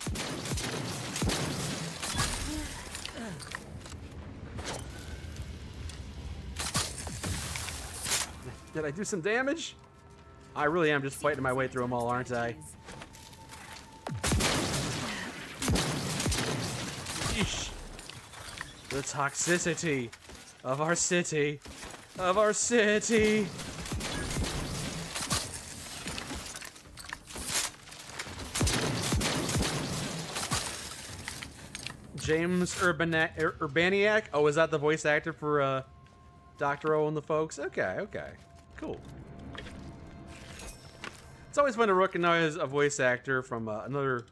C: Did I do some damage? I really am just fighting my way through them all, aren't I? Yeesh. The toxicity of our city. Of our city. James Urbaniak? Oh, is that the voice actor for Dr. O and the folks? Okay, okay. Cool. It's always fun to recognize a voice actor from another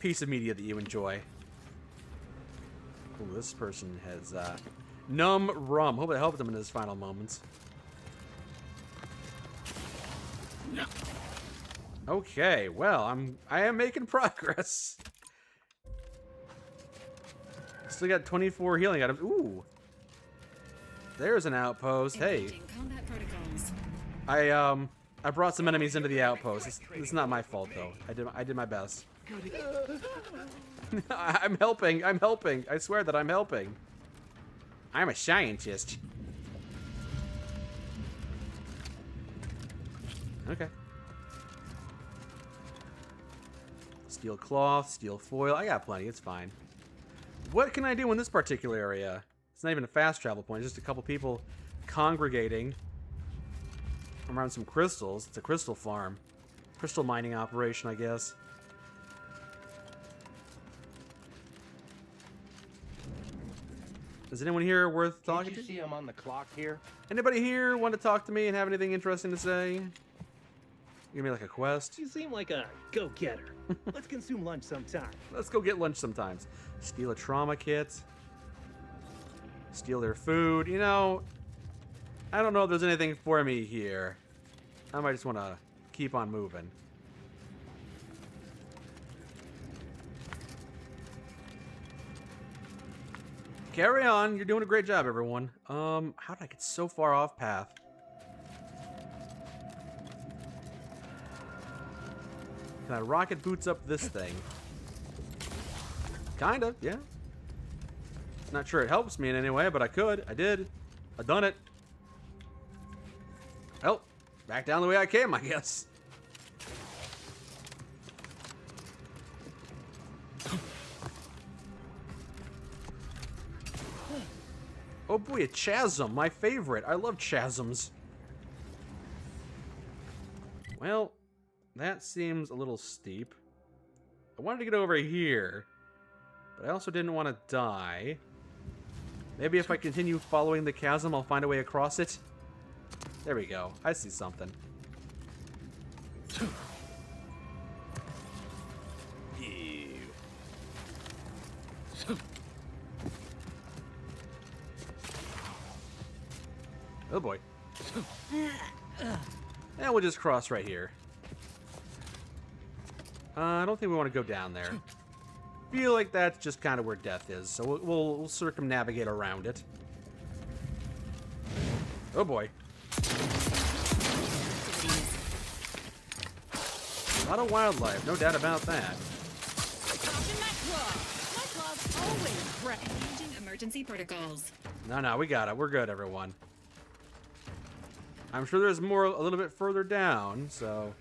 C: piece of media that you enjoy. Ooh, this person has numb rum. Hope it helped him in his final moments. Okay, well, I am making progress. Still got 24 healing items. Ooh. There's an outpost. Hey. I brought some enemies into the outpost. It's not my fault though. I did my best. I'm helping. I'm helping. I swear that I'm helping. I'm a scientist. Okay. Steel cloth, steel foil. I got plenty. It's fine. What can I do in this particular area? It's not even a fast travel point. It's just a couple people congregating around some crystals. It's a crystal farm. Crystal mining operation, I guess. Is anyone here worth talking to?
A: Can't you see I'm on the clock here?
C: Anybody here want to talk to me and have anything interesting to say? Give me like a quest.
A: You seem like a go-getter. Let's consume lunch sometime.
C: Let's go get lunch sometimes. Steal a trauma kit. Steal their food. You know, I don't know if there's anything for me here. I might just want to keep on moving. Carry on. You're doing a great job, everyone. How did I get so far off path? Can I rocket boots up this thing? Kind of, yeah. Not sure it helps me in any way, but I could. I did. I done it. Well, back down the way I came, I guess. Oh boy, a chasm, my favorite. I love chasms. Well, that seems a little steep. I wanted to get over here, but I also didn't want to die. Maybe if I continue following the chasm, I'll find a way across it. There we go. I see something. Ew. Oh boy. And we'll just cross right here. I don't think we want to go down there. feel like that's just kind of where death is, so we'll circumnavigate around it. Oh boy. A lot of wildlife, no doubt about that.
N: Changing emergency protocols.
C: No, we got it. We're good, everyone. I'm sure there's more a little bit further down, so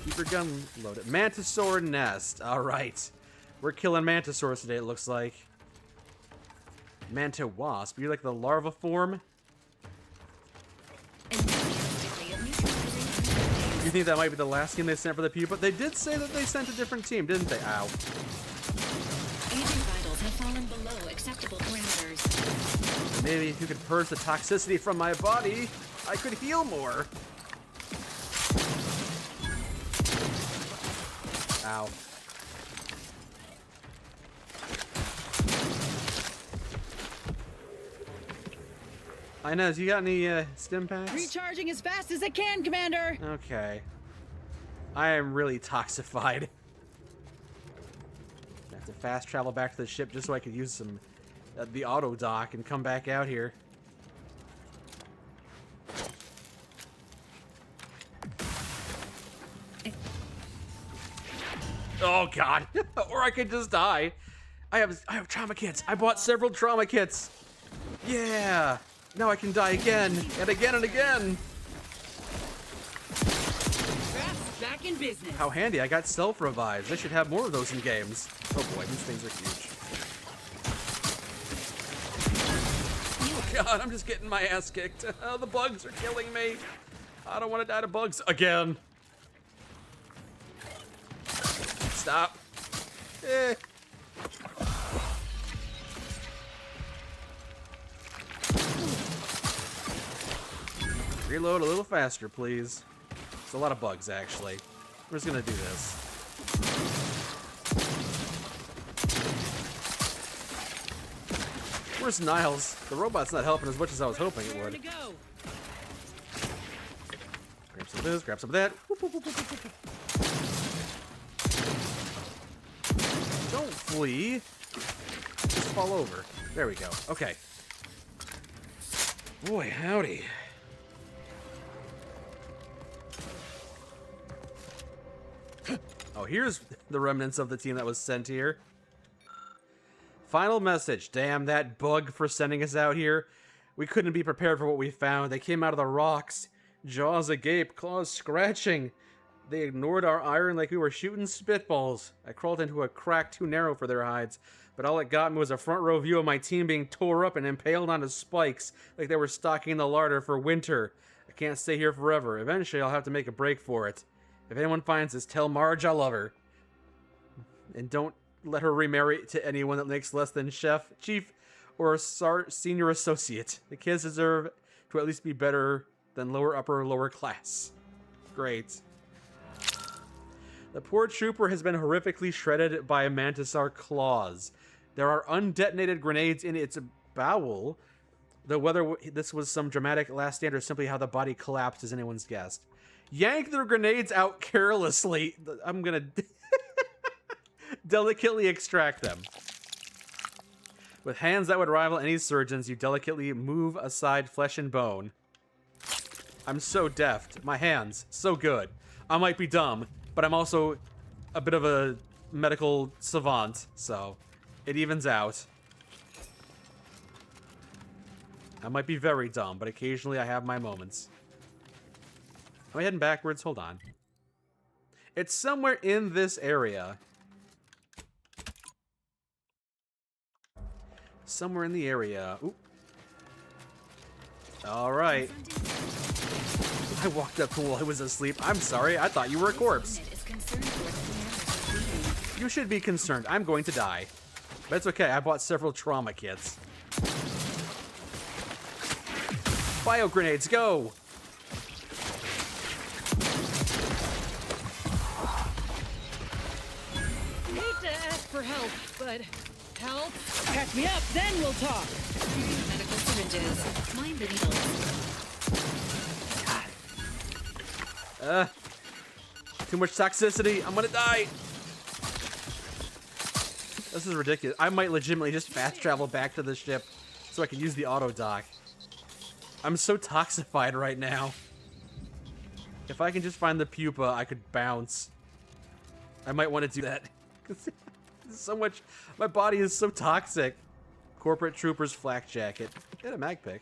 C: keep your gun loaded. Mantisaur nest. All right. We're killing mantisaurs today, it looks like. Manta wasp. You're like the larva form? You think that might be the last team they sent for the pupa? They did say that they sent a different team, didn't they? Ow.
N: Agent vitals have fallen below acceptable parameters.
C: Maybe if you could purge the toxicity from my body, I could heal more. Ow. Inez, you got any stim packs?
X: Recharging as fast as I can, Commander.
C: Okay. I am really toxified. I have to fast travel back to the ship just so I could use some the auto dock and come back out here. Oh god. Or I could just die. I have trauma kits. I bought several trauma kits. Yeah. Now I can die again and again and again.
X: Back in business.
C: How handy, I got self-revives. I should have more of those in games. Oh boy, these things are huge. Oh god, I'm just getting my ass kicked. Oh, the bugs are killing me. I don't want to die to bugs again. Stop. Eh. Reload a little faster, please. It's a lot of bugs, actually. We're just gonna do this. Where's Niles? The robot's not helping as much as I was hoping it would. Grab some of this, grab some of that. Whoop, whoop, whoop, whoop, whoop. Don't flee. Just fall over. There we go. Okay. Boy, howdy. Oh, here's the remnants of the team that was sent here. Final message. Damn that bug for sending us out here. We couldn't be prepared for what we found. They came out of the rocks. Jaws agape, claws scratching. They ignored our iron like we were shooting spitballs. I crawled into a crack too narrow for their hides, but all it got me was a front row view of my team being tore up and impaled onto spikes like they were stocking the larder for winter. I can't stay here forever. Eventually, I'll have to make a break for it. If anyone finds this, tell Marge I love her. And don't let her remarry to anyone that makes less than chef, chief, or senior associate. The kids deserve to at least be better than lower class. Great. The poor trooper has been horrifically shredded by Mantisaur claws. There are undetonated grenades in its bowel, though whether this was some dramatic last stand or simply how the body collapsed is anyone's guess. Yank their grenades out carelessly. I'm gonna delicately extract them. With hands that would rival any surgeon's, you delicately move aside flesh and bone. I'm so deft. My hands, so good. I might be dumb, but I'm also a bit of a medical savant, so it evens out. I might be very dumb, but occasionally I have my moments. Am I heading backwards? Hold on. It's somewhere in this area. Somewhere in the area. Ooh. All right. I walked up to while I was asleep. I'm sorry. I thought you were a corpse. You should be concerned. I'm going to die. But it's okay. I bought several trauma kits. Bio grenades, go!
X: Hate to ask for help, but help? Catch me up, then we'll talk.
N: Medical syringes. Mind the needles.
C: Too much toxicity. I'm gonna die. This is ridiculous. I might legitimately just fast travel back to the ship so I can use the auto dock. I'm so toxified right now. If I can just find the pupa, I could bounce. I might want to do that. So much. My body is so toxic. Corporate Troopers flak jacket. Get a mag pick.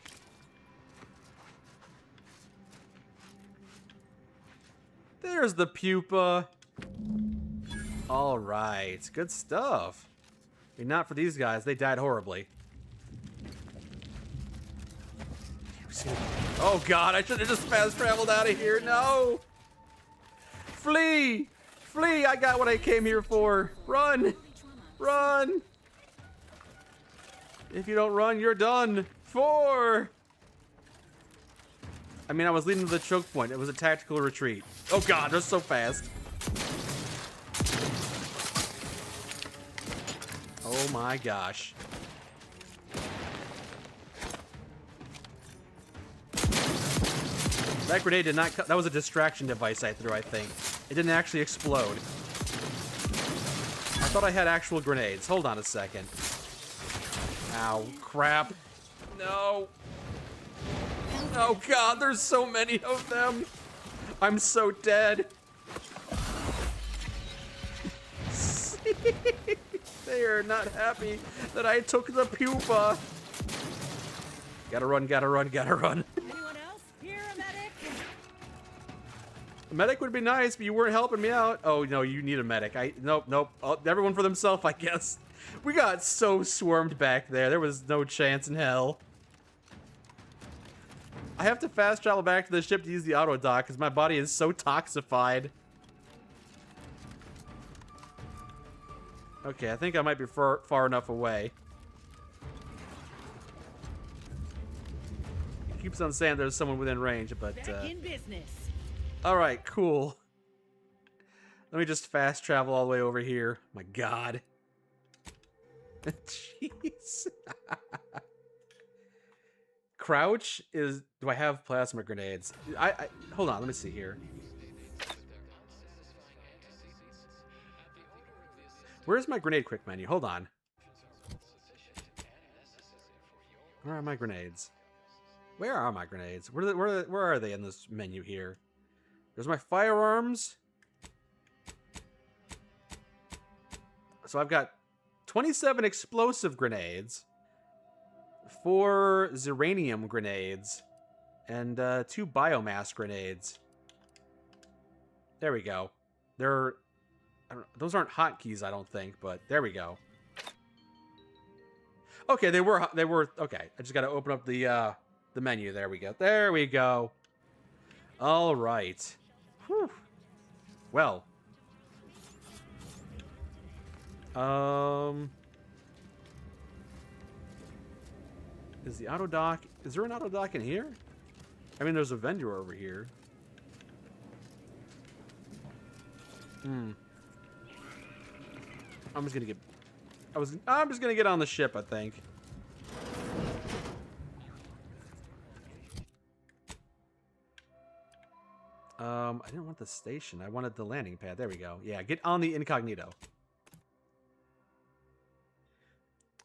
C: There's the pupa. All right. Good stuff. I mean, not for these guys. They died horribly. Oh, God. I should have just fast traveled out of here. No. Flee. Flee. I got what I came here for. Run. Run. If you don't run, you're done. 4. I mean, I was leading to the choke point. It was a tactical retreat. Oh, God. They're so fast. Oh my gosh. That grenade did not that was a distraction device I threw, I think. It didn't actually explode. I thought I had actual grenades. Hold on a second. Ow, crap. No. Oh God, there's so many of them. I'm so dead. They are not happy that I took the pupa. Gotta run, gotta run, gotta run.
Q: Anyone else? Here, a medic?
C: A medic would be nice, but you weren't helping me out. Oh, no, you need a medic. Nope, nope. Oh, everyone for themselves, I guess. We got so swarmed back there. There was no chance in hell. I have to fast travel back to the ship to use the auto dock because my body is so toxified. Okay, I think I might be far enough away. He keeps on saying there's someone within range, but...
Q: Back in business.
C: Alright, cool. Let me just fast travel all the way over here. My God. Jeez. Crouch is... Do I have plasma grenades? Hold on, let me see here. Where's my grenade quick menu? Hold on. Where are my grenades? Where are my grenades? Where are they in this menu here? There's my firearms. So I've got 27 explosive grenades, 4 Zeranium grenades, and 2 biomass grenades. There we go. Those aren't hotkeys, I don't think, but there we go. Okay, they were okay. I just got to open up the menu. There we go. There we go. All right. Whew. Well. Is the auto dock? Is there an auto dock in here? I mean, there's a vendor over here. I'm just gonna get on the ship, I think. I didn't want the station. I wanted the landing pad. There we go. Yeah, get on the incognito.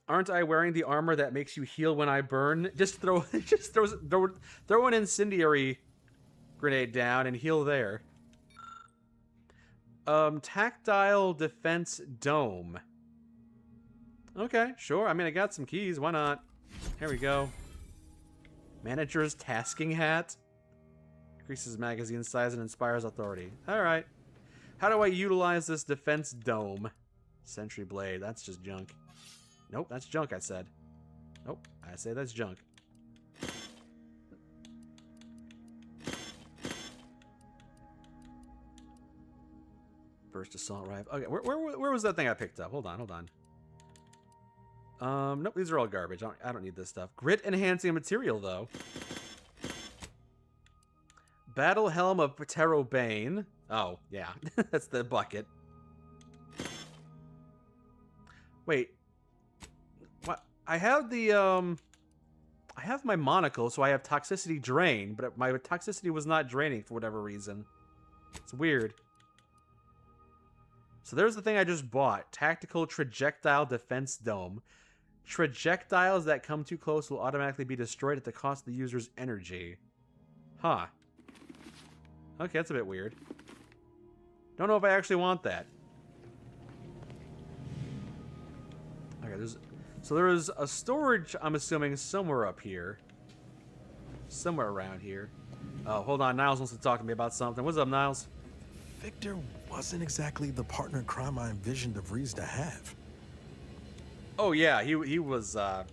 C: Aren't I wearing the armor that makes you heal when I burn? Just throw an incendiary grenade down and heal there. Tactile defense dome. Okay, sure. I mean, I got some keys. Why not? Here we go. Manager's tasking hat. Increases magazine size and inspires authority. Alright. How do I utilize this defense dome? Sentry blade. That's just junk. Nope, that's junk, I said. Nope, I say that's junk. Burst assault rifle. Okay, where was that thing I picked up? Hold on. Nope, these are all garbage. I don't need this stuff. Grit enhancing material, though. Battle helm of Patero Bane. Oh, yeah. That's the bucket. Wait. What? I have the, I have my monocle, so I have toxicity drain, but my toxicity was not draining for whatever reason. It's weird. So there's the thing I just bought. Tactical Trajectile Defense Dome. Trajectiles that come too close will automatically be destroyed at the cost of the user's energy. Huh. Okay, that's a bit weird. Don't know if I actually want that. Okay, so there is a storage, I'm assuming, somewhere up here. Somewhere around here. Oh, hold on. Niles wants to talk to me about something. What's up, Niles?
B: Victor wasn't exactly the partner in crime I envisioned DeVries to have.
C: Oh, yeah. He was, I'm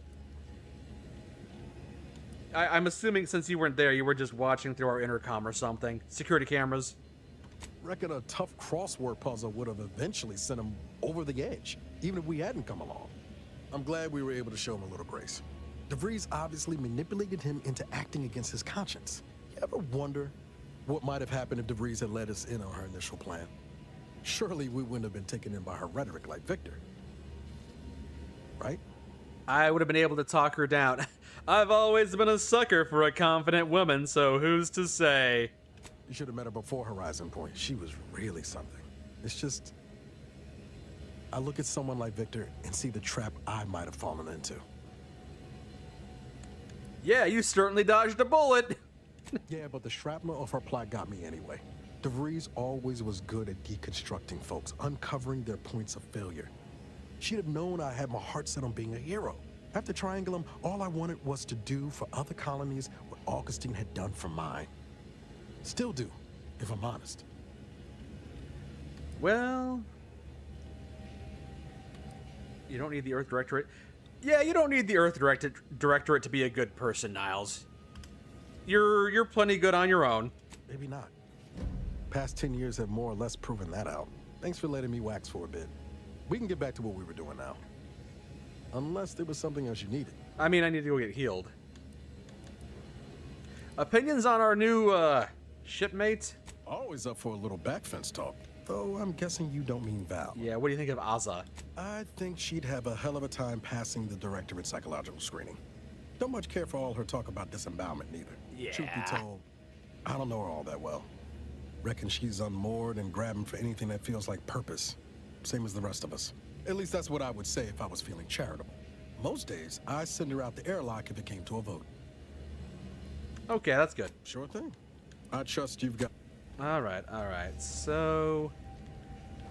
C: assuming since you weren't there, you were just watching through our intercom or something. Security cameras.
B: Reckon a tough crossword puzzle would have eventually sent him over the edge, even if we hadn't come along. I'm glad we were able to show him a little grace. DeVries obviously manipulated him into acting against his conscience. You ever wonder what might have happened if DeVries had let us in on her initial plan? Surely we wouldn't have been taken in by her rhetoric like Victor. Right?
C: I would have been able to talk her down. I've always been a sucker for a confident woman, so who's to say?
B: You should have met her before Horizon Point. She was really something. It's just, I look at someone like Victor and see the trap I might have fallen into.
C: Yeah, you certainly dodged a bullet.
B: Yeah, but the shrapnel of her plot got me anyway. DeVries always was good at deconstructing folks, uncovering their points of failure. She'd have known I had my heart set on being a hero. After Triangulum, all I wanted was to do for other colonies what Augustine had done for mine. Still do, if I'm honest.
C: Well, you don't need the Earth Directorate. Yeah, you don't need the Earth Directorate to be a good person, Niles. You're plenty good on your own.
B: Maybe not. Past 10 years have more or less proven that out. Thanks for letting me wax for a bit. We can get back to what we were doing now. Unless there was something else you needed.
C: I mean, I need to go get healed. Opinions on our new, shipmate?
B: Always up for a little backfence talk. Though I'm guessing you don't mean Val.
C: Yeah, what do you think of Aza?
B: I think she'd have a hell of a time passing the Directorate psychological screening. Don't much care for all her talk about disembowelment, neither.
C: Yeah.
B: Truth be told, I don't know her all that well. Reckon she's unmoored and grabbing for anything that feels like purpose. Same as the rest of us. At least that's what I would say if I was feeling charitable. Most days, I send her out the airlock if it came to a vote.
C: Okay, that's good.
B: Sure thing. I trust you've got...
C: Alright. So...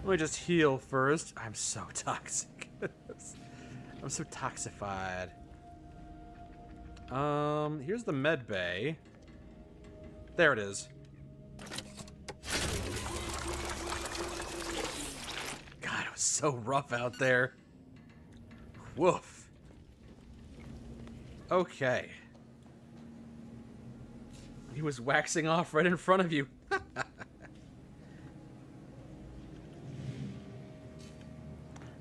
C: let me just heal first. I'm so toxic. I'm so toxified. Here's the med bay. There it is. God, it was so rough out there. Woof. Okay. He was waxing off right in front of you.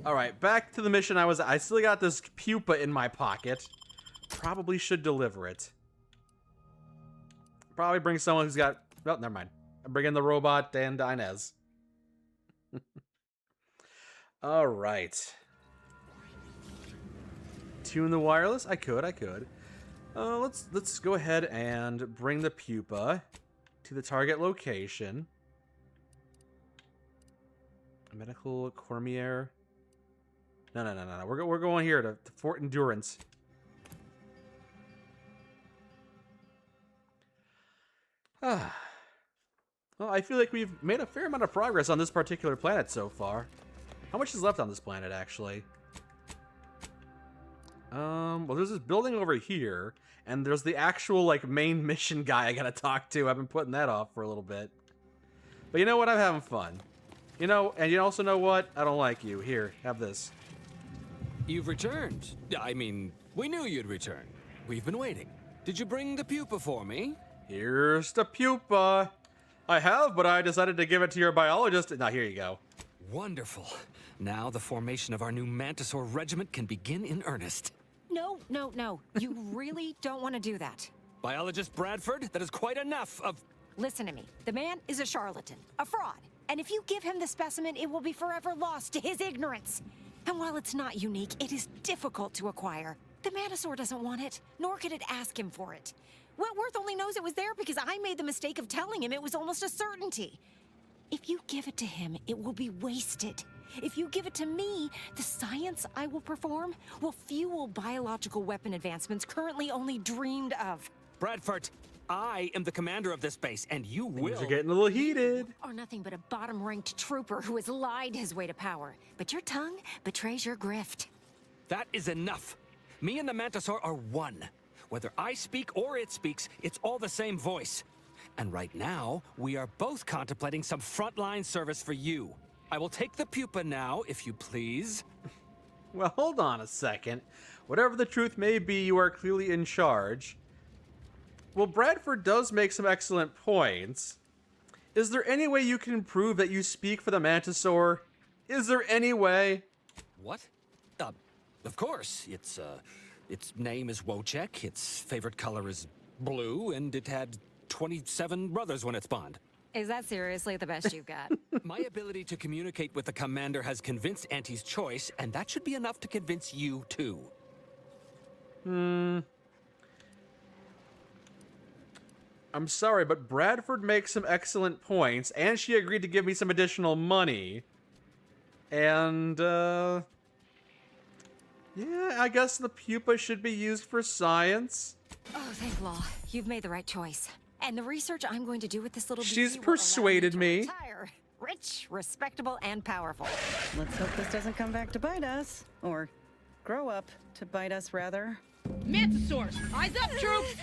C: Alright, back to the mission I still got this pupa in my pocket. Probably should deliver it. Probably bring someone who's got... well, never mind. I'm bringing the robot and Inez. Alright. Tune the wireless? I could. Let's go ahead and bring the pupa to the target location. Medical Cormier. No. We're going here to Fort Endurance. Well, I feel like we've made a fair amount of progress on this particular planet so far. How much is left on this planet, actually? Well, there's this building over here, and there's the actual, like, main mission guy I gotta talk to. I've been putting that off for a little bit. But you know what? I'm having fun. You know, and you also know what? I don't like you. Here, have this.
U: You've returned. I mean, we knew you'd return. We've been waiting. Did you bring the pupa for me?
C: Here's the pupa. I have, but I decided to give it to your biologist. Now, here you go.
U: Wonderful. Now the formation of our new Mantisaur regiment can begin in earnest.
V: No. You really don't want to do that.
U: Biologist Bradford, that is quite enough of...
V: Listen to me. The man is a charlatan, a fraud. And if you give him the specimen, it will be forever lost to his ignorance. And while it's not unique, it is difficult to acquire. The Mantisaur doesn't want it, nor could it ask him for it. Wentworth only knows it was there because I made the mistake of telling him it was almost a certainty. If you give it to him, it will be wasted. If you give it to me, the science I will perform will fuel biological weapon advancements currently only dreamed of.
U: Bradford, I am the commander of this base, and you will...
C: Things are getting a little heated.
V: Are nothing but a bottom-ranked trooper who has lied his way to power. But your tongue betrays your grift.
U: That is enough. Me and the Mantisaur are one. Whether I speak or it speaks, it's all the same voice. And right now, we are both contemplating some frontline service for you. I will take the pupa now, if you please.
C: Well, hold on a second. Whatever the truth may be, you are clearly in charge. Well, Bradford does make some excellent points. Is there any way you can prove that you speak for the Mantisaur? Is there any way?
U: What? Of course. Its name is Wojciech, its favorite color is blue, and it had 27 brothers when it spawned.
V: Is that seriously the best you've got?
U: My ability to communicate with the commander has convinced Auntie's choice, and that should be enough to convince you, too.
C: I'm sorry, but Bradford makes some excellent points, and she agreed to give me some additional money. And, yeah, I guess the pupa should be used for science.
V: Oh, thank law. You've made the right choice. And the research I'm going to do with this little
C: She's
V: BB
C: persuaded
V: will allow
C: me.
V: to retire. Rich, respectable, and powerful.
X: Let's hope this doesn't come back to bite us. Or grow up to bite us, rather.
D: Mantisaurs! Eyes up, troops!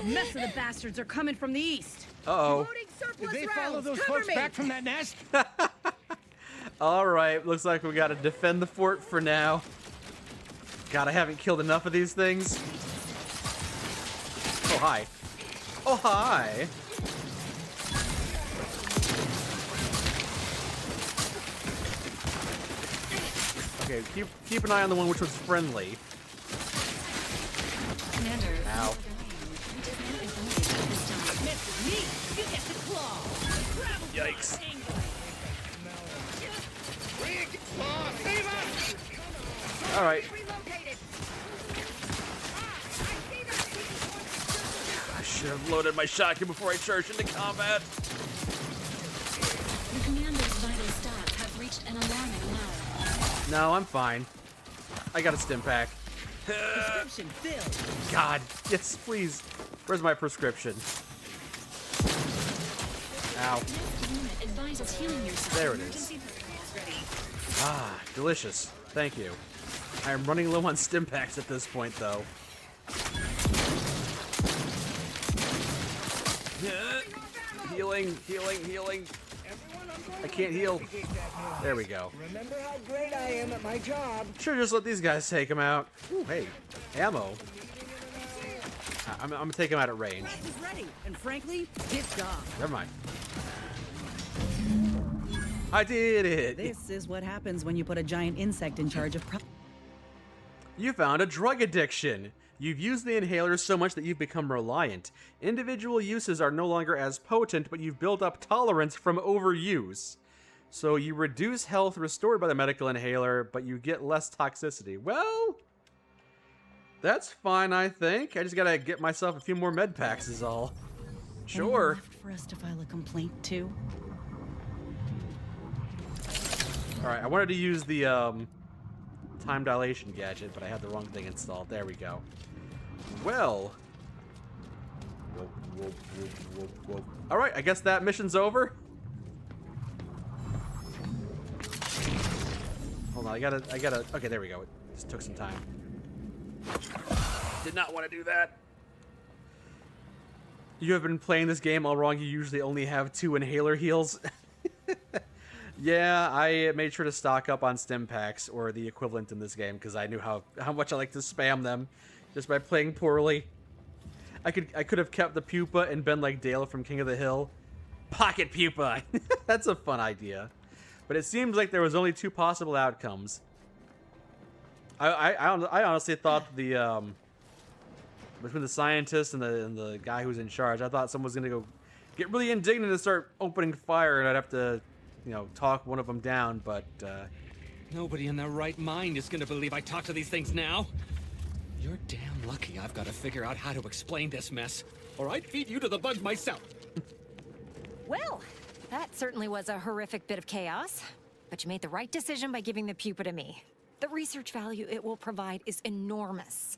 D: A mess of the bastards are coming from the east.
C: Uh-oh.
D: Did they follow those folks back from that nest?
C: Alright, looks like we gotta defend the fort for now. God, I haven't killed enough of these things. Oh, hi. Oh, hi. Okay, keep an eye on the one which was friendly.
N: Commander.
C: Ow. Yikes. Alright. I should have loaded my shotgun before I charged into combat.
N: The commander's vital stats have reached an alarming low.
C: No, I'm fine. I got a stim pack.
X: Prescription filled.
C: God, yes, please. Where's my prescription? Ow. There it is. Ah, delicious. Thank you. I am running low on stim packs at this point, though. Healing, healing, healing. I can't heal. There we go.
J: Remember how great I am at my job.
C: Sure, just let these guys take him out. Ooh, hey, ammo. I'm gonna take him out at range.
X: Is ready, and frankly, it's gone.
C: Never mind. I did it.
X: This is what happens when you put a giant insect in charge of.
C: You found a drug addiction. You've used the inhaler so much that you've become reliant. Individual uses are no longer as potent, but you've built up tolerance from overuse. So you reduce health restored by the medical inhaler, but you get less toxicity. Well, that's fine, I think. I just gotta get myself a few more med packs is all. Sure.
X: Left for us to file a complaint too.
C: Alright, I wanted to use the time dilation gadget, but I had the wrong thing installed. There we go. Well. Alright, I guess that mission's over. Hold on, I gotta, okay, there we go. It just took some time. Did not want to do that. You have been playing this game all wrong. You usually only have 2 inhaler heals. Yeah, I made sure to stock up on stim packs, or the equivalent in this game, because I knew how much I like to spam them, just by playing poorly. I could have kept the pupa and been like Dale from King of the Hill. Pocket pupa! That's a fun idea. But it seems like there was only 2 possible outcomes. I honestly thought the between the scientist and the guy who's in charge, I thought someone was gonna go get really indignant and start opening fire, and I'd have to, you know, talk one of them down. But
U: nobody in their right mind is gonna believe I talk to these things now. You're damn lucky I've got to figure out how to explain this mess, or I'd feed you to the bugs myself.
V: Well, That certainly was a horrific bit of chaos. But you made the right decision by giving the pupa to me. The research value it will provide is enormous.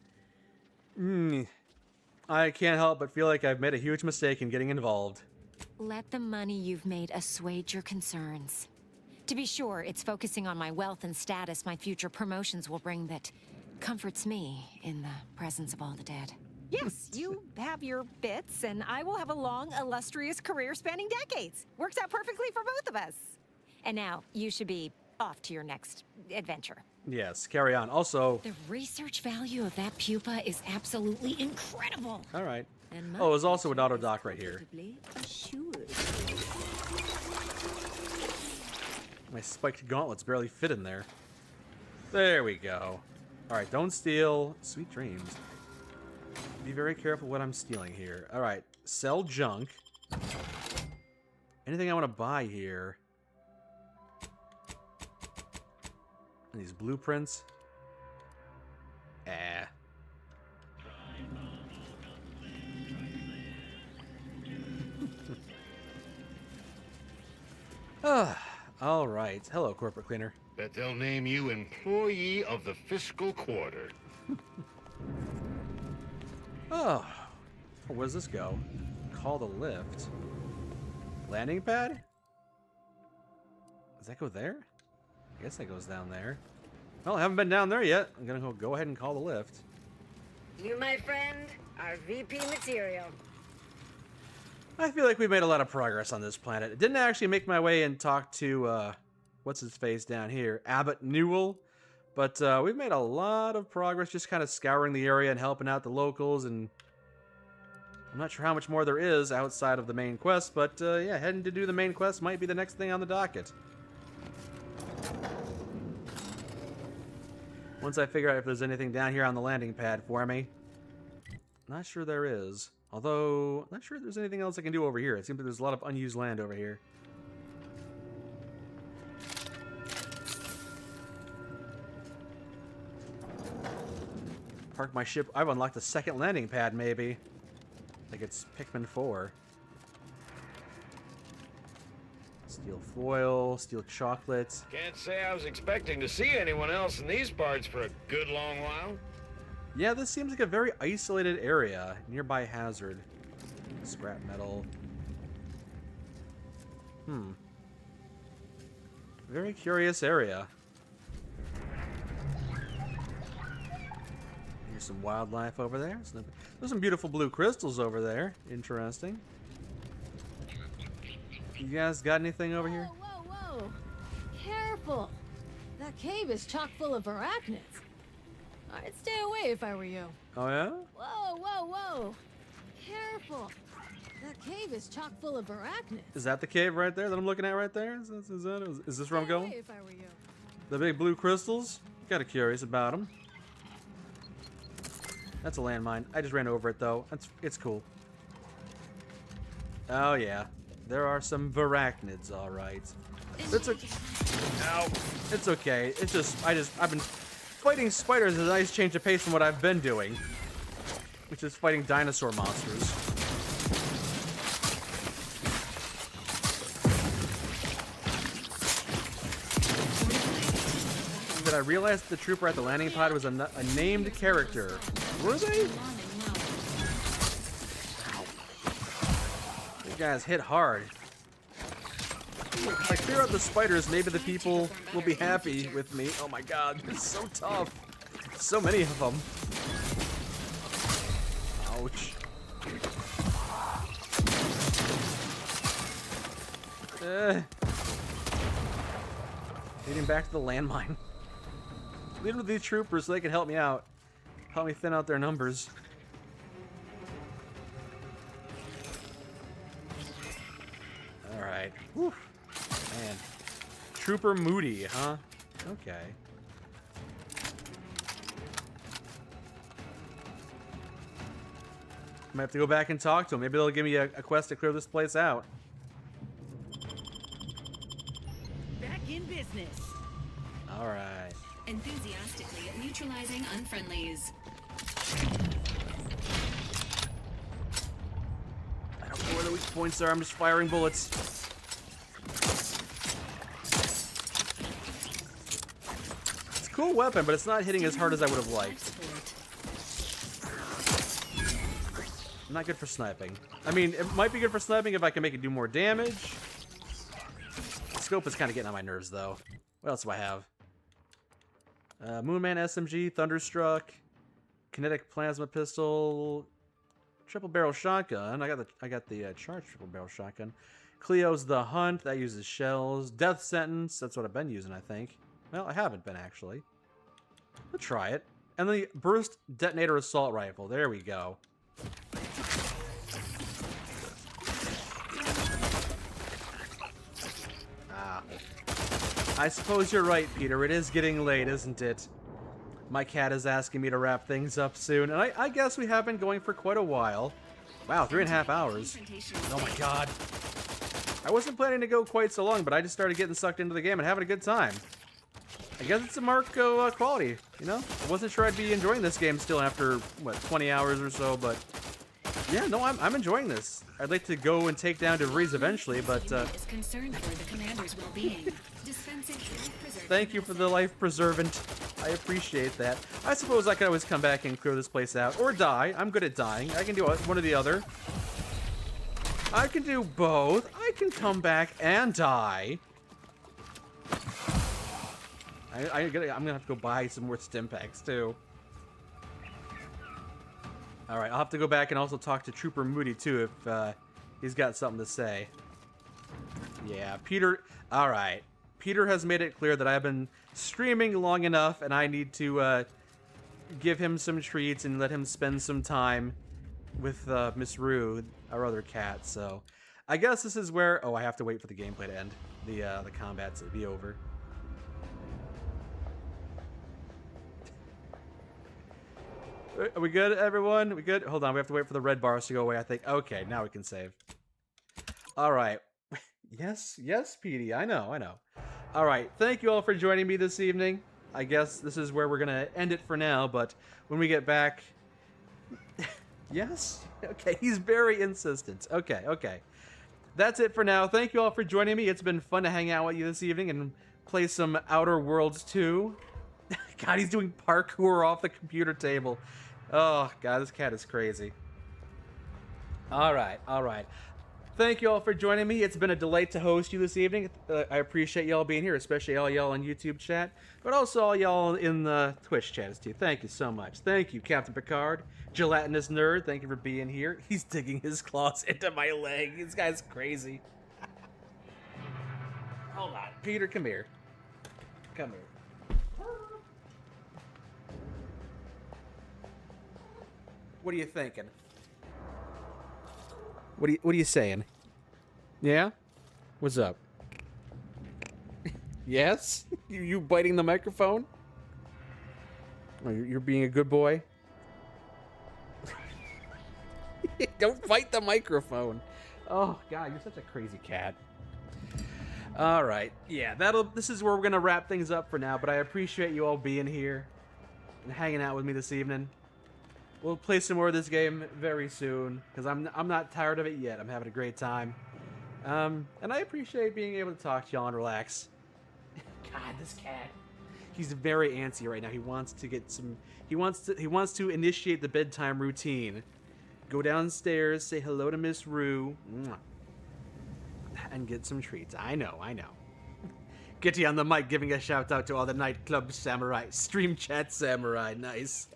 C: I can't help but feel like I've made a huge mistake in getting involved.
V: Let the money you've made assuage your concerns. To be sure, it's focusing on my wealth and status my future promotions will bring that comforts me in the presence of all the dead. Yes, you have your bits, and I will have a long, illustrious career spanning decades. Works out perfectly for both of us. And now, you should be off to your next adventure.
C: Yes, carry on. Also...
V: The research value of that pupa is absolutely incredible.
C: All right. Oh, there's also an auto dock right here. My spiked gauntlets barely fit in there. There we go. All right, don't steal. Sweet dreams. Be very careful what I'm stealing here. All right, sell junk. Anything I want to buy here? These blueprints. All right. Hello, corporate cleaner.
O: Bet they'll name you Employee of the Fiscal Quarter.
C: Oh, where does this go? Call the lift. Landing pad? Does that go there? I guess that goes down there. Well, I haven't been down there yet. I'm gonna go ahead and call the lift.
G: You, my friend, are VP material.
C: I feel like we've made a lot of progress on this planet. It didn't actually make my way and talk to, what's his face down here? Abbott Newell. But we've made a lot of progress just kind of scouring the area and helping out the locals, and I'm not sure how much more there is outside of the main quest, but yeah, heading to do the main quest might be the next thing on the docket. Once I figure out if there's anything down here on the landing pad for me. Not sure there is. Although, not sure if there's anything else I can do over here. It seems like there's a lot of unused land over here. Park my ship. I've unlocked a second landing pad, maybe. Like it's Pikmin 4. Steel foil, steel chocolates.
T: Can't say I was expecting to see anyone else in these parts for a good long while.
C: Yeah, this seems like a very isolated area. Nearby hazard. Scrap metal. Very curious area. Here's some wildlife over there. There's some beautiful blue crystals over there. Interesting. You guys got anything over here?
E: Whoa, whoa, whoa. Careful. That cave is chock full of arachnids. I'd stay away if I were you.
C: Oh, yeah?
E: Whoa, whoa, whoa. Careful. That cave is chock full of arachnids.
C: Is that the cave right there that I'm looking at right there? Is this where I'm going?
E: If I were you.
C: The big blue crystals? Kinda curious about them. That's a landmine. I just ran over it, though. It's cool. Oh, yeah. There are some varachnids, all right. It's okay. Ow. It's okay. It's just, I've been fighting spiders is a nice change of pace from what I've been doing, which is fighting dinosaur monsters. Did I realize the trooper at the landing pod was a named character? Were they? You guys hit hard. If I clear out the spiders, maybe the people will be happy with me. Oh my god, it's so tough. So many of them. Ouch. Leading back to the landmine. Lead with these troopers so they can help me out. Help me thin out their numbers. Alright. Whew. Man. Trooper Moody, huh? Okay. Might have to go back and talk to them. Maybe they'll give me a quest to clear this place out.
D: Back in business.
C: Alright.
N: Enthusiastically neutralizing unfriendlies.
C: I don't know where the weak points are. I'm just firing bullets. cool weapon, but it's not hitting as hard as I would have liked. Not good for sniping. I mean, it might be good for sniping if I can make it do more damage. The scope is kind of getting on my nerves, though. What else do I have? Moonman SMG, Thunderstruck, Kinetic Plasma Pistol, Triple Barrel Shotgun. I got the charged Triple Barrel Shotgun. Cleo's The Hunt, that uses shells. Death Sentence, that's what I've been using, I think. Well, I haven't been, actually. Let's try it. And the Burst Detonator Assault Rifle, there we go. Ah. I suppose you're right, Peter. It is getting late, isn't it? My cat is asking me to wrap things up soon, and I guess we have been going for quite a while. Wow, 3.5 hours. Oh my god. I wasn't planning to go quite so long, but I just started getting sucked into the game and having a good time. I guess it's a mark of quality, you know? I wasn't sure I'd be enjoying this game still after, what, 20 hours or so, but... Yeah, no, I'm enjoying this. I'd like to go and take down DeVries eventually, but...
N: Is concerned for the commander's well-being.
C: Thank you for the life preservant. I appreciate that. I suppose I could always come back and clear this place out. Or die. I'm good at dying. I can do one or the other. I can do both. I can come back and die. I'm gonna have to go buy some more stim packs too. Alright, I'll have to go back and also talk to Trooper Moody too if he's got something to say. Yeah, Peter... Alright. Peter has made it clear that I've been streaming long enough and I need to give him some treats and let him spend some time with Miss Rue, our other cat, so... I guess this is where... Oh, I have to wait for the gameplay to end. The combat to be over. Are we good, everyone? We good? Hold on, we have to wait for the red bars to go away, I think. Okay, now we can save. Alright. Yes, Petey, I know. Alright, thank you all for joining me this evening. I guess this is where we're gonna end it for now, but when we get back... Yes? Okay, he's very insistent. Okay. That's it for now. Thank you all for joining me. It's been fun to hang out with you this evening and play some Outer Worlds 2. God, he's doing parkour off the computer table. Oh, God, this cat is crazy. All right. Thank you all for joining me. It's been a delight to host you this evening. I appreciate y'all being here, especially all y'all on YouTube chat, but also all y'all in the Twitch chat too. Thank you so much. Thank you, Captain Picard. Gelatinous Nerd, thank you for being here. He's digging his claws into my leg. This guy's crazy. Hold on. Peter, come here. Come here. What are you thinking? What are you saying? Yeah? What's up? Yes? You biting the microphone? Oh, you're being a good boy? Don't bite the microphone. Oh, God, you're such a crazy cat. All right. Yeah, this is where we're going to wrap things up for now, but I appreciate you all being here and hanging out with me this evening. We'll play some more of this game very soon, because I'm not tired of it yet. I'm having a great time. And I appreciate being able to talk to y'all and relax. God, this cat. He's very antsy right now. He wants to get some... He wants to initiate the bedtime routine. Go downstairs, say hello to Miss Rue, and get some treats. I know. Getty on the mic giving a shout out to all the nightclub samurai. Stream chat samurai. Nice.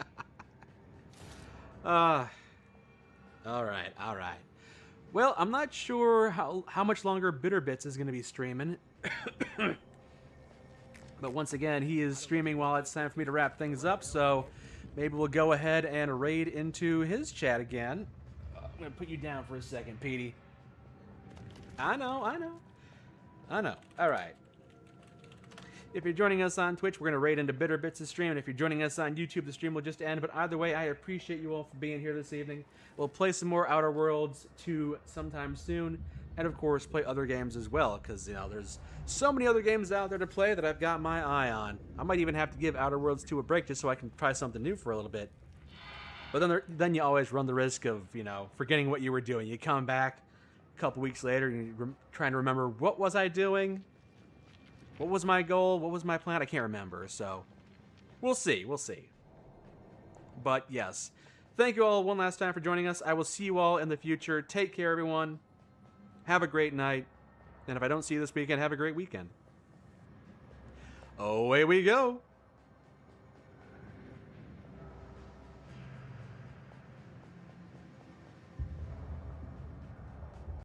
C: All right. Well, I'm not sure how much longer Bitter Bits is going to be streaming. But once again, he is streaming while it's time for me to wrap things up, so maybe we'll go ahead and raid into his chat again. I'm going to put you down for a second, Petey. I know. All right. If you're joining us on Twitch, we're going to raid into Bitter Bits' stream, and if you're joining us on YouTube, the stream will just end. But either way, I appreciate you all for being here this evening. We'll play some more Outer Worlds 2 sometime soon, and of course, play other games as well, because, you know, there's so many other games out there to play that I've got my eye on. I might even have to give Outer Worlds 2 a break just so I can try something new for a little bit. But then you always run the risk of, you know, forgetting what you were doing. You come back a couple weeks later, and you're trying to remember, what was I doing? What was my goal? What was my plan? I can't remember, so We'll see. We'll see. But yes, thank you all one last time for joining us. I will see you all in the future. Take care, everyone. Have a great night. And if I don't see you this weekend, have a great weekend. Away we go.